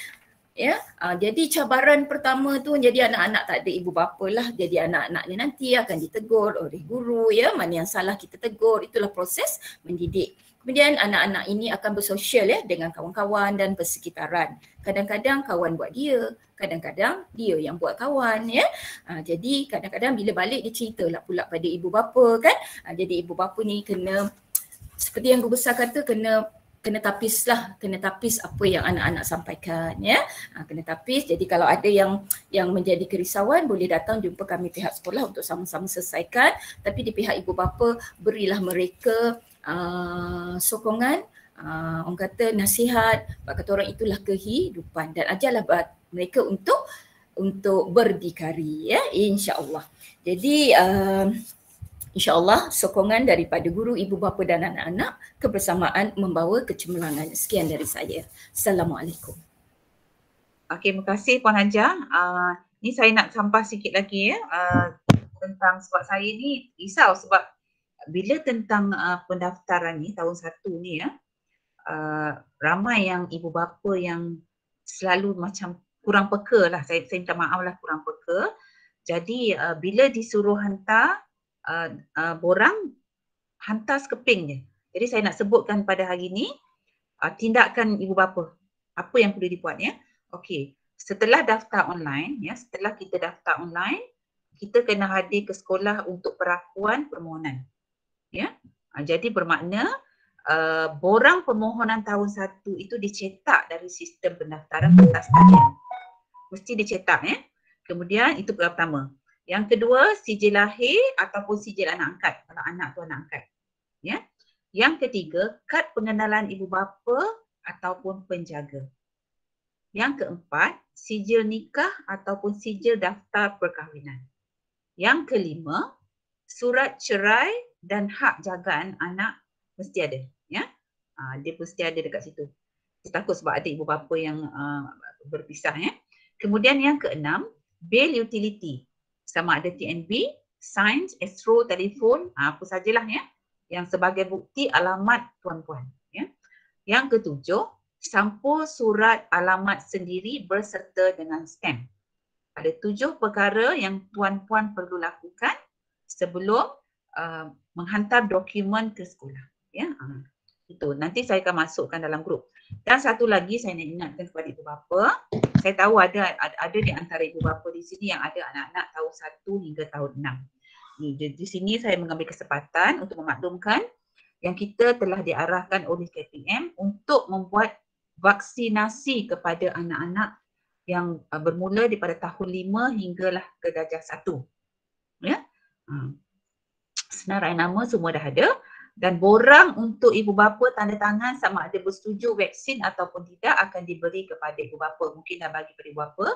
S6: Ya, jadi cabaran pertama tu jadi anak-anak tak ada ibu bapa lah. Jadi anak-anak ni nanti akan ditegur oleh guru ya, mana yang salah kita tegur. Itulah proses mendidik. Kemudian anak-anak ini akan bersosial ya dengan kawan-kawan dan persekitaran. Kadang-kadang kawan buat dia, kadang-kadang dia yang buat kawan ya. Jadi kadang-kadang bila balik dia ceritalah pula pada ibu bapa kan. Jadi ibu bapa ni kena, seperti yang guru besar kata, kena tapis apa yang anak-anak sampaikan ya. Kena tapis. Jadi kalau ada yang menjadi kerisauan, boleh datang jumpa kami pihak sekolah untuk sama-sama selesaikan. Tapi di pihak ibu bapa, berilah mereka sokongan, orang kata nasihat, kata orang itulah kehidupan, dan ajarlah mereka untuk berdikari ya, insya-Allah. Jadi InsyaAllah sokongan daripada guru, ibu bapa dan anak-anak, kebersamaan membawa kecemerlangan. Sekian dari saya. Assalamualaikum.
S2: Okey, terima kasih Puan Haja. Ni saya nak sampah sikit lagi ya, tentang, sebab saya ni risau sebab bila tentang pendaftaran ni tahun 1 ni ya, ramai yang ibu bapa yang selalu macam kurang peka lah, saya minta maaf lah, kurang peka. Jadi bila disuruh hantar borang, hantar sekeping je. Jadi saya nak sebutkan pada hari ni tindakan ibu bapa, apa yang perlu dibuat ya. Okey, setelah daftar online ya, setelah kita daftar online, kita kena hadir ke sekolah untuk perakuan permohonan ya. Jadi bermakna borang permohonan tahun 1 itu dicetak dari sistem pendaftaran pentas talian. Mesti dicetak ya. Kemudian itu pertama. Yang kedua, sijil lahir ataupun sijil anak angkat, kalau anak tu anak angkat. Ya. Yang ketiga, kad pengenalan ibu bapa ataupun penjaga. Yang keempat, sijil nikah ataupun sijil daftar perkahwinan. Yang kelima, surat cerai dan hak jagaan anak mesti ada. Ya. Dia mesti ada dekat situ. Saya takut sebab ada ibu bapa yang berpisah ya. Kemudian yang keenam, bil utility. Sama ada TNB, sains, astro, telefon, apa sajalah ya, yang sebagai bukti alamat tuan-puan ya. Yang ketujuh, sampul surat alamat sendiri berserta dengan stamp. Ada 7 perkara yang tuan-puan perlu lakukan sebelum menghantar dokumen ke sekolah ya. Itu nanti saya akan masukkan dalam grup. Dan satu lagi saya nak ingatkan kepada ibu bapa, saya tahu ada di antara ibu bapa di sini yang ada anak-anak tahun 1 hingga tahun 6. Di sini saya mengambil kesempatan untuk memaklumkan yang kita telah diarahkan oleh KPM untuk membuat vaksinasi kepada anak-anak yang bermula daripada tahun 5 hinggalah ke darjah 1. Ya. Senarai nama semua dah ada. Dan borang untuk ibu bapa tanda tangan sama ada bersetuju vaksin ataupun tidak akan diberi kepada ibu bapa. Mungkin dah bagi kepada ibu bapa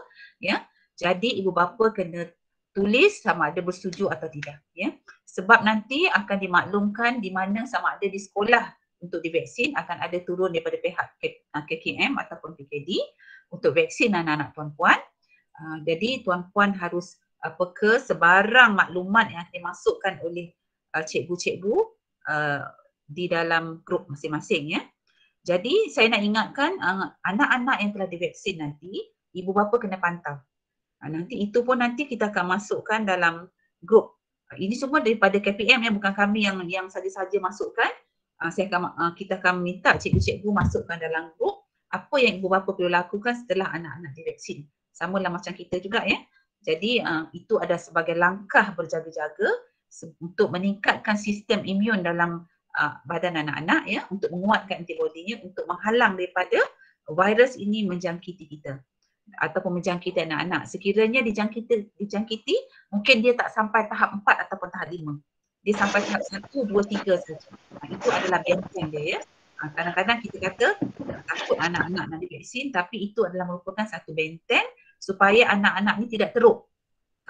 S2: ya. Jadi ibu bapa kena tulis sama ada bersetuju atau tidak ya. Sebab nanti akan dimaklumkan di mana sama ada di sekolah untuk divaksin akan ada turun daripada pihak KKM ataupun PKD untuk vaksin anak-anak tuan-puan. Jadi tuan-puan harus peka sebarang maklumat yang dimasukkan oleh cikgu-cikgu di dalam grup masing-masing ya. Jadi saya nak ingatkan anak-anak yang telah divaksin nanti, ibu bapa kena pantau. Nanti itu pun nanti kita akan masukkan dalam grup. Ini semua daripada KPM yang bukan kami yang saja-saja masukkan. Kita akan minta cikgu-cikgu masukkan dalam grup apa yang ibu bapa perlu lakukan setelah anak-anak divaksin. Samalah macam kita juga ya. Jadi itu ada sebagai langkah berjaga-jaga untuk meningkatkan sistem imun dalam badan anak-anak ya, untuk menguatkan antibodinya untuk menghalang daripada virus ini menjangkiti kita ataupun menjangkiti anak-anak. Sekiranya dijangkiti, mungkin dia tak sampai tahap 4 ataupun tahap 5. Dia sampai tahap 1, 2, 3 saja. Itu adalah benteng dia ya. Kadang-kadang kita kata takut anak-anak nak divaksin, tapi itu adalah merupakan satu benteng supaya anak-anak ni tidak teruk.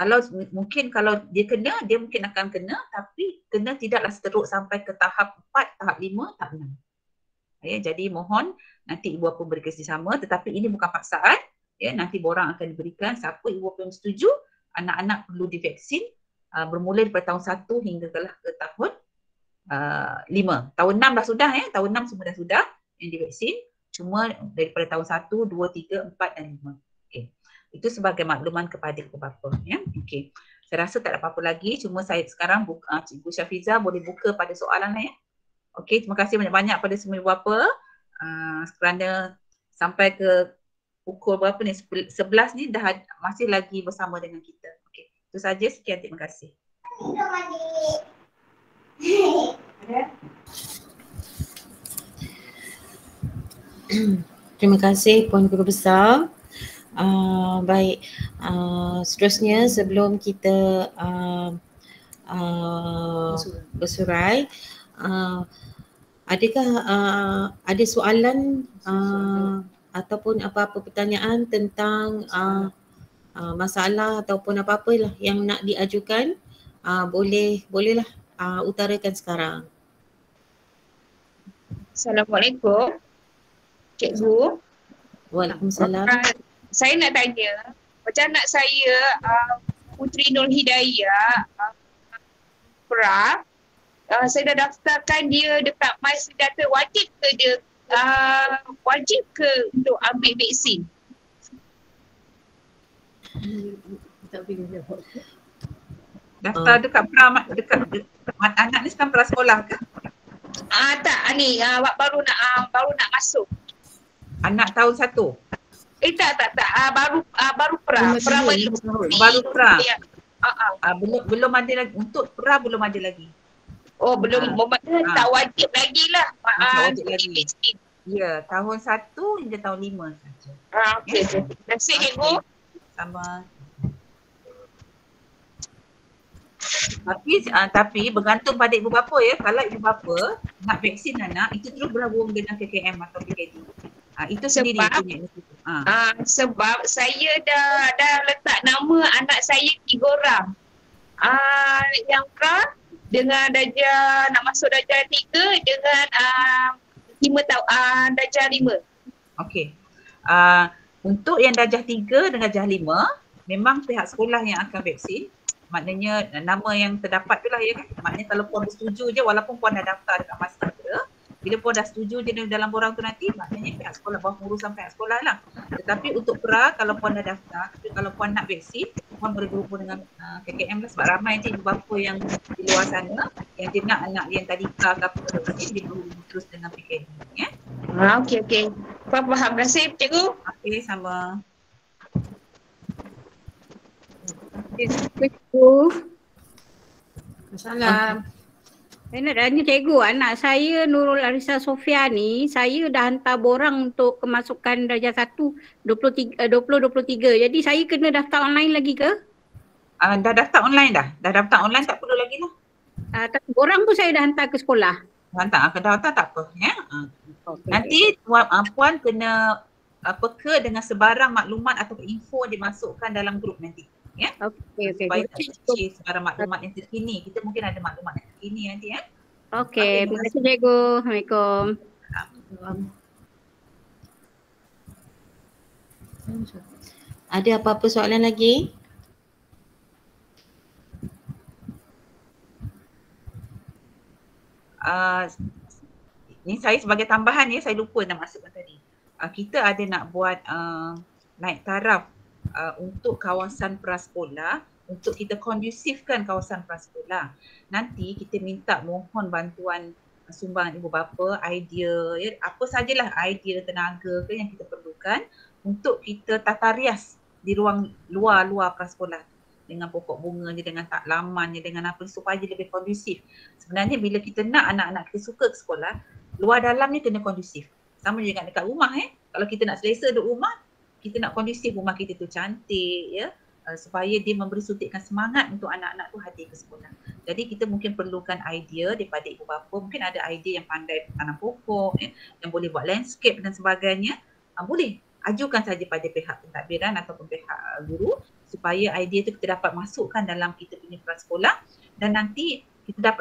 S2: Kalau dia kena, dia mungkin akan kena, tapi kena tidaklah seteruk sampai ke tahap 4, tahap 5, tahap 6. Ya, jadi mohon nanti ibu bapa bekerjasama, tetapi ini bukan paksaan. Ya, nanti borang akan diberikan siapa ibu bapa yang setuju anak-anak perlu divaksin bermula daripada tahun 1 hingga ke tahun 5. Tahun 6 dah sudah ya, tahun 6 semua dah sudah yang divaksin. Cuma daripada tahun 1, 2, 3, 4 dan 5. Okey. Itu sebagai makluman kepada ibu bapa ya. Okey. Saya rasa tak ada apa-apa lagi, cuma saya sekarang Cikgu Syafiza boleh buka pada soalan ya. Okey, terima kasih banyak-banyak pada semua ibu bapa kerana sampai ke pukul berapa ni, 11 ni dah masih lagi bersama dengan kita. Okey, itu saja, sekian, terima kasih.
S1: Terima kasih Puan Guru Besar. Baik, seterusnya sebelum kita bersurai, adakah ada soalan ataupun apa-apa pertanyaan tentang masalah ataupun apa-apa lah yang nak diajukan, bolehlah utarakan sekarang.
S4: Assalamualaikum Cikgu.
S1: Waalaikumsalam.
S4: Saya nak tanya, macam anak saya Putri Nur Hidayah Pra, saya dah daftarkan dia dekat MySejahtera. Wajib ke dia wajib ke untuk ambil vaksin?
S2: Daftar dekat anak ni sekarang prasekolah ke?
S4: Tak, ni baru nak masuk.
S2: Anak tahun 1.
S4: Tak. Baru pra
S2: Baru pra.
S4: Ya.
S2: Belum ada lagi, untuk pra belum ada lagi.
S4: Oh, belum tak wajib lagi lah.
S2: Tak wajib lagi. Ya, tahun 1 hingga tahun 5 saja.
S4: Okey. Terima kasih Cikgu.
S2: Sama. Tapi bergantung pada ibu bapa ya. Kalau ibu bapa nak vaksin anak, itu terus berhubung dengan KKM atau PKD. Itu sendiri.
S4: Sebab saya dah letak nama anak saya 3 orang. Yang pra dengan darjah nak masuk darjah 3 dengan 5 tahun darjah 5. Okey.
S2: Untuk yang darjah 3 dengan darjah 5, memang pihak sekolah yang akan vaksin. Maknanya nama yang terdapat tu lah ya kan. Maknanya kalau puan bersetuju je, walaupun puan dah daftar dekat MySejahtera, bila puan dah setuju je dalam borang tu nanti, maknanya pihak sekolah, bawah pengurusan pihak sekolah lah. Tetapi untuk pra, kalau puan dah daftar, tapi kalau puan nak vaksin, puan boleh berhubung dengan KKM lah. Sebab ramai je ibu bapa yang di luar sana yang dia nak anak yang tadika ke apa vaksin, dia berhubung terus dengan PKD ya.
S4: Okey. Faham. Terima kasih Cikgu.
S2: Okey, sama.
S7: Cikgu. Assalamualaikum. Saya nak tanya Cikgu, anak saya Nurul Arisa Sofia ni, saya dah hantar borang untuk kemasukan darjah 1 2023. Jadi saya kena daftar online lagi ke?
S2: Dah daftar online dah. Dah daftar online, tak perlu lagi lah.
S7: Tapi borang pun saya dah hantar ke sekolah.
S2: Hantar tak apa ya. Okay. Nanti puan kena peka dengan sebarang maklumat atau info dimasukkan dalam grup nanti. Ya. Okey. Supaya tak terkecil sebarang maklumat yang terkini. Kita mungkin ada maklumat yang terkini nanti ya.
S7: Okey, terima kasih Cikgu. Assalamualaikum.
S1: Ada apa-apa soalan lagi?
S2: ni saya sebagai tambahan ya, saya lupa nak masukkan tadi. Kita ada nak buat naik taraf untuk kawasan prasekolah, untuk kita kondusifkan kawasan prasekolah. Nanti kita minta mohon bantuan sumbangan ibu bapa, idea ya, apa sajalah idea tenaga ke yang kita perlukan untuk kita tata rias di ruang luar prasekolah dengan pokok bunganya, dengan taklamannya, dengan apa supaya lebih kondusif. Sebenarnya bila kita nak anak-anak kita suka ke sekolah, luar dalamnya kena kondusif. Sama juga dekat rumah kalau kita nak selesa duduk rumah, kita nak kondusif rumah kita tu cantik ya, supaya dia memberi suntikan semangat untuk anak-anak tu hadir ke sekolah. Jadi kita mungkin perlukan idea daripada ibu bapa, mungkin ada idea yang pandai tanam pokok yang boleh buat landscape dan sebagainya. Boleh ajukan saja pada pihak pentadbiran ataupun pihak guru supaya idea tu kita dapat masukkan dalam kita punya prasekolah dan nanti kita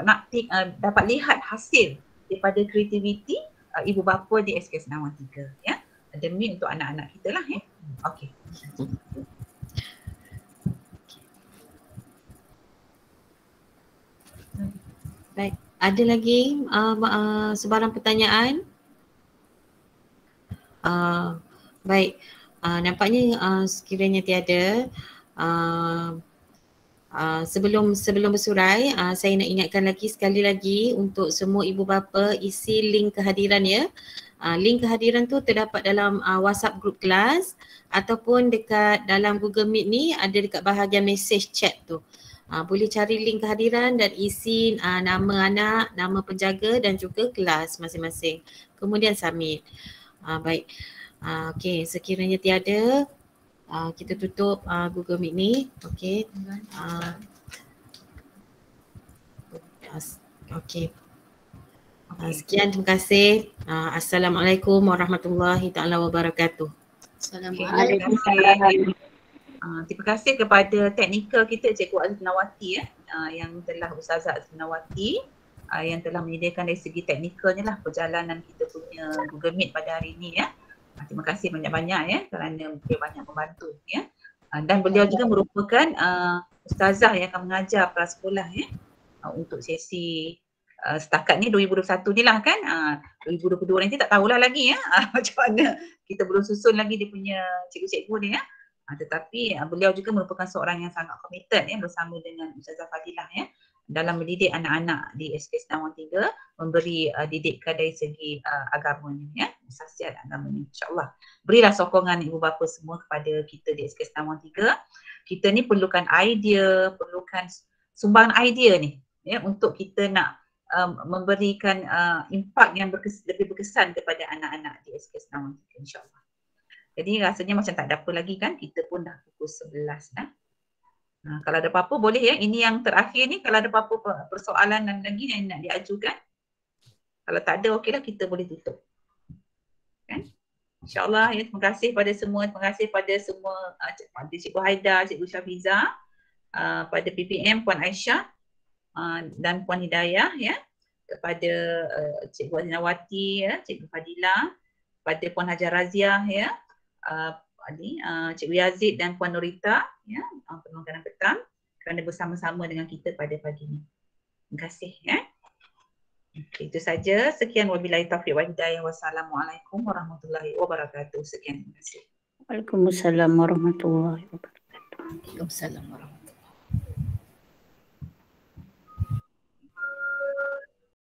S2: dapat lihat hasil daripada kreativiti ibu bapa di SK Senawang 3 ya, demi untuk anak-anak kita lah ya. Okey.
S1: Baik, ada lagi sebarang pertanyaan? Baik, nampaknya sekiranya tiada, sebelum bersurai, saya nak ingatkan sekali lagi untuk semua ibu bapa isi link kehadiran ya. Link kehadiran tu terdapat dalam WhatsApp group kelas ataupun dekat dalam Google Meet ni ada dekat bahagian message chat tu. Boleh cari link kehadiran dan isi nama anak, nama penjaga dan juga kelas masing-masing. Kemudian submit. Baik. Okey, sekiranya tiada, kita tutup Google Meet ni. Okey. Okey. Sekian, terima kasih. Assalamualaikum warahmatullahi taala wabarakatuh.
S3: Assalamualaikum.
S2: Terima kasih kepada teknikal kita Cikgu Azminawati yang telah Ustazah Azminawati yang telah menyediakan dari segi teknikalnya lah perjalanan kita punya Google Meet pada hari ini ya. Terima kasih banyak-banyak ya kerana beliau banyak membantu ya. Dan beliau juga merupakan Ustazah yang akan mengajar prasekolah ya untuk sesi setakat ni 2021 ni lah kan. 2022 nanti tak tahulah lagi ya macam mana, kita belum susun lagi dia punya cikgu-cikgu ni ya. Tetapi beliau juga merupakan seorang yang sangat komited ya bersama dengan Ustazah Fadilah ya dalam mendidik anak-anak di SK Senawang 3, memberi didikan dari segi agamanya ya, asasiat agamanya, insyaAllah. Berilah sokongan ibu bapa semua kepada kita di SK Senawang 3. Kita ni perlukan idea, perlukan sumbangan idea ni ya untuk kita nak memberikan impak yang lebih berkesan kepada anak-anak di SK Senawang 3 insyaAllah. Jadi rasanya macam tak ada apa lagi kan, kita pun dah pukul 11 dah. Kalau ada apa-apa boleh ya, ini yang terakhir ni, kalau ada apa-apa persoalan dan lagi yang nak diajukan. Kalau tak ada okeylah, kita boleh tutup. Kan? InsyaAllah ya, terima kasih pada semua, terima kasih pada semua pada Cikgu Haida, Cikgu Syafiza, pada PPM Puan Aisyah dan Puan Hidayah ya, kepada Cikgu Azminawati ya, Cikgu Fadilah, pada Puan Hajar Raziah ya, Cikgu Yazid dan Puan Nurita ya, penolong kanan petang kerana bersama-sama dengan kita pada pagi ini. Terima kasih ya. Okay, itu saja. Sekian wabillahi taufiq wal hidayah. Wassalamualaikum warahmatullahi wabarakatuh. Sekian, terima kasih.
S7: Waalaikumsalam warahmatullahi wabarakatuh.
S6: Waalaikumsalam warahmatullahi wabarakatuh.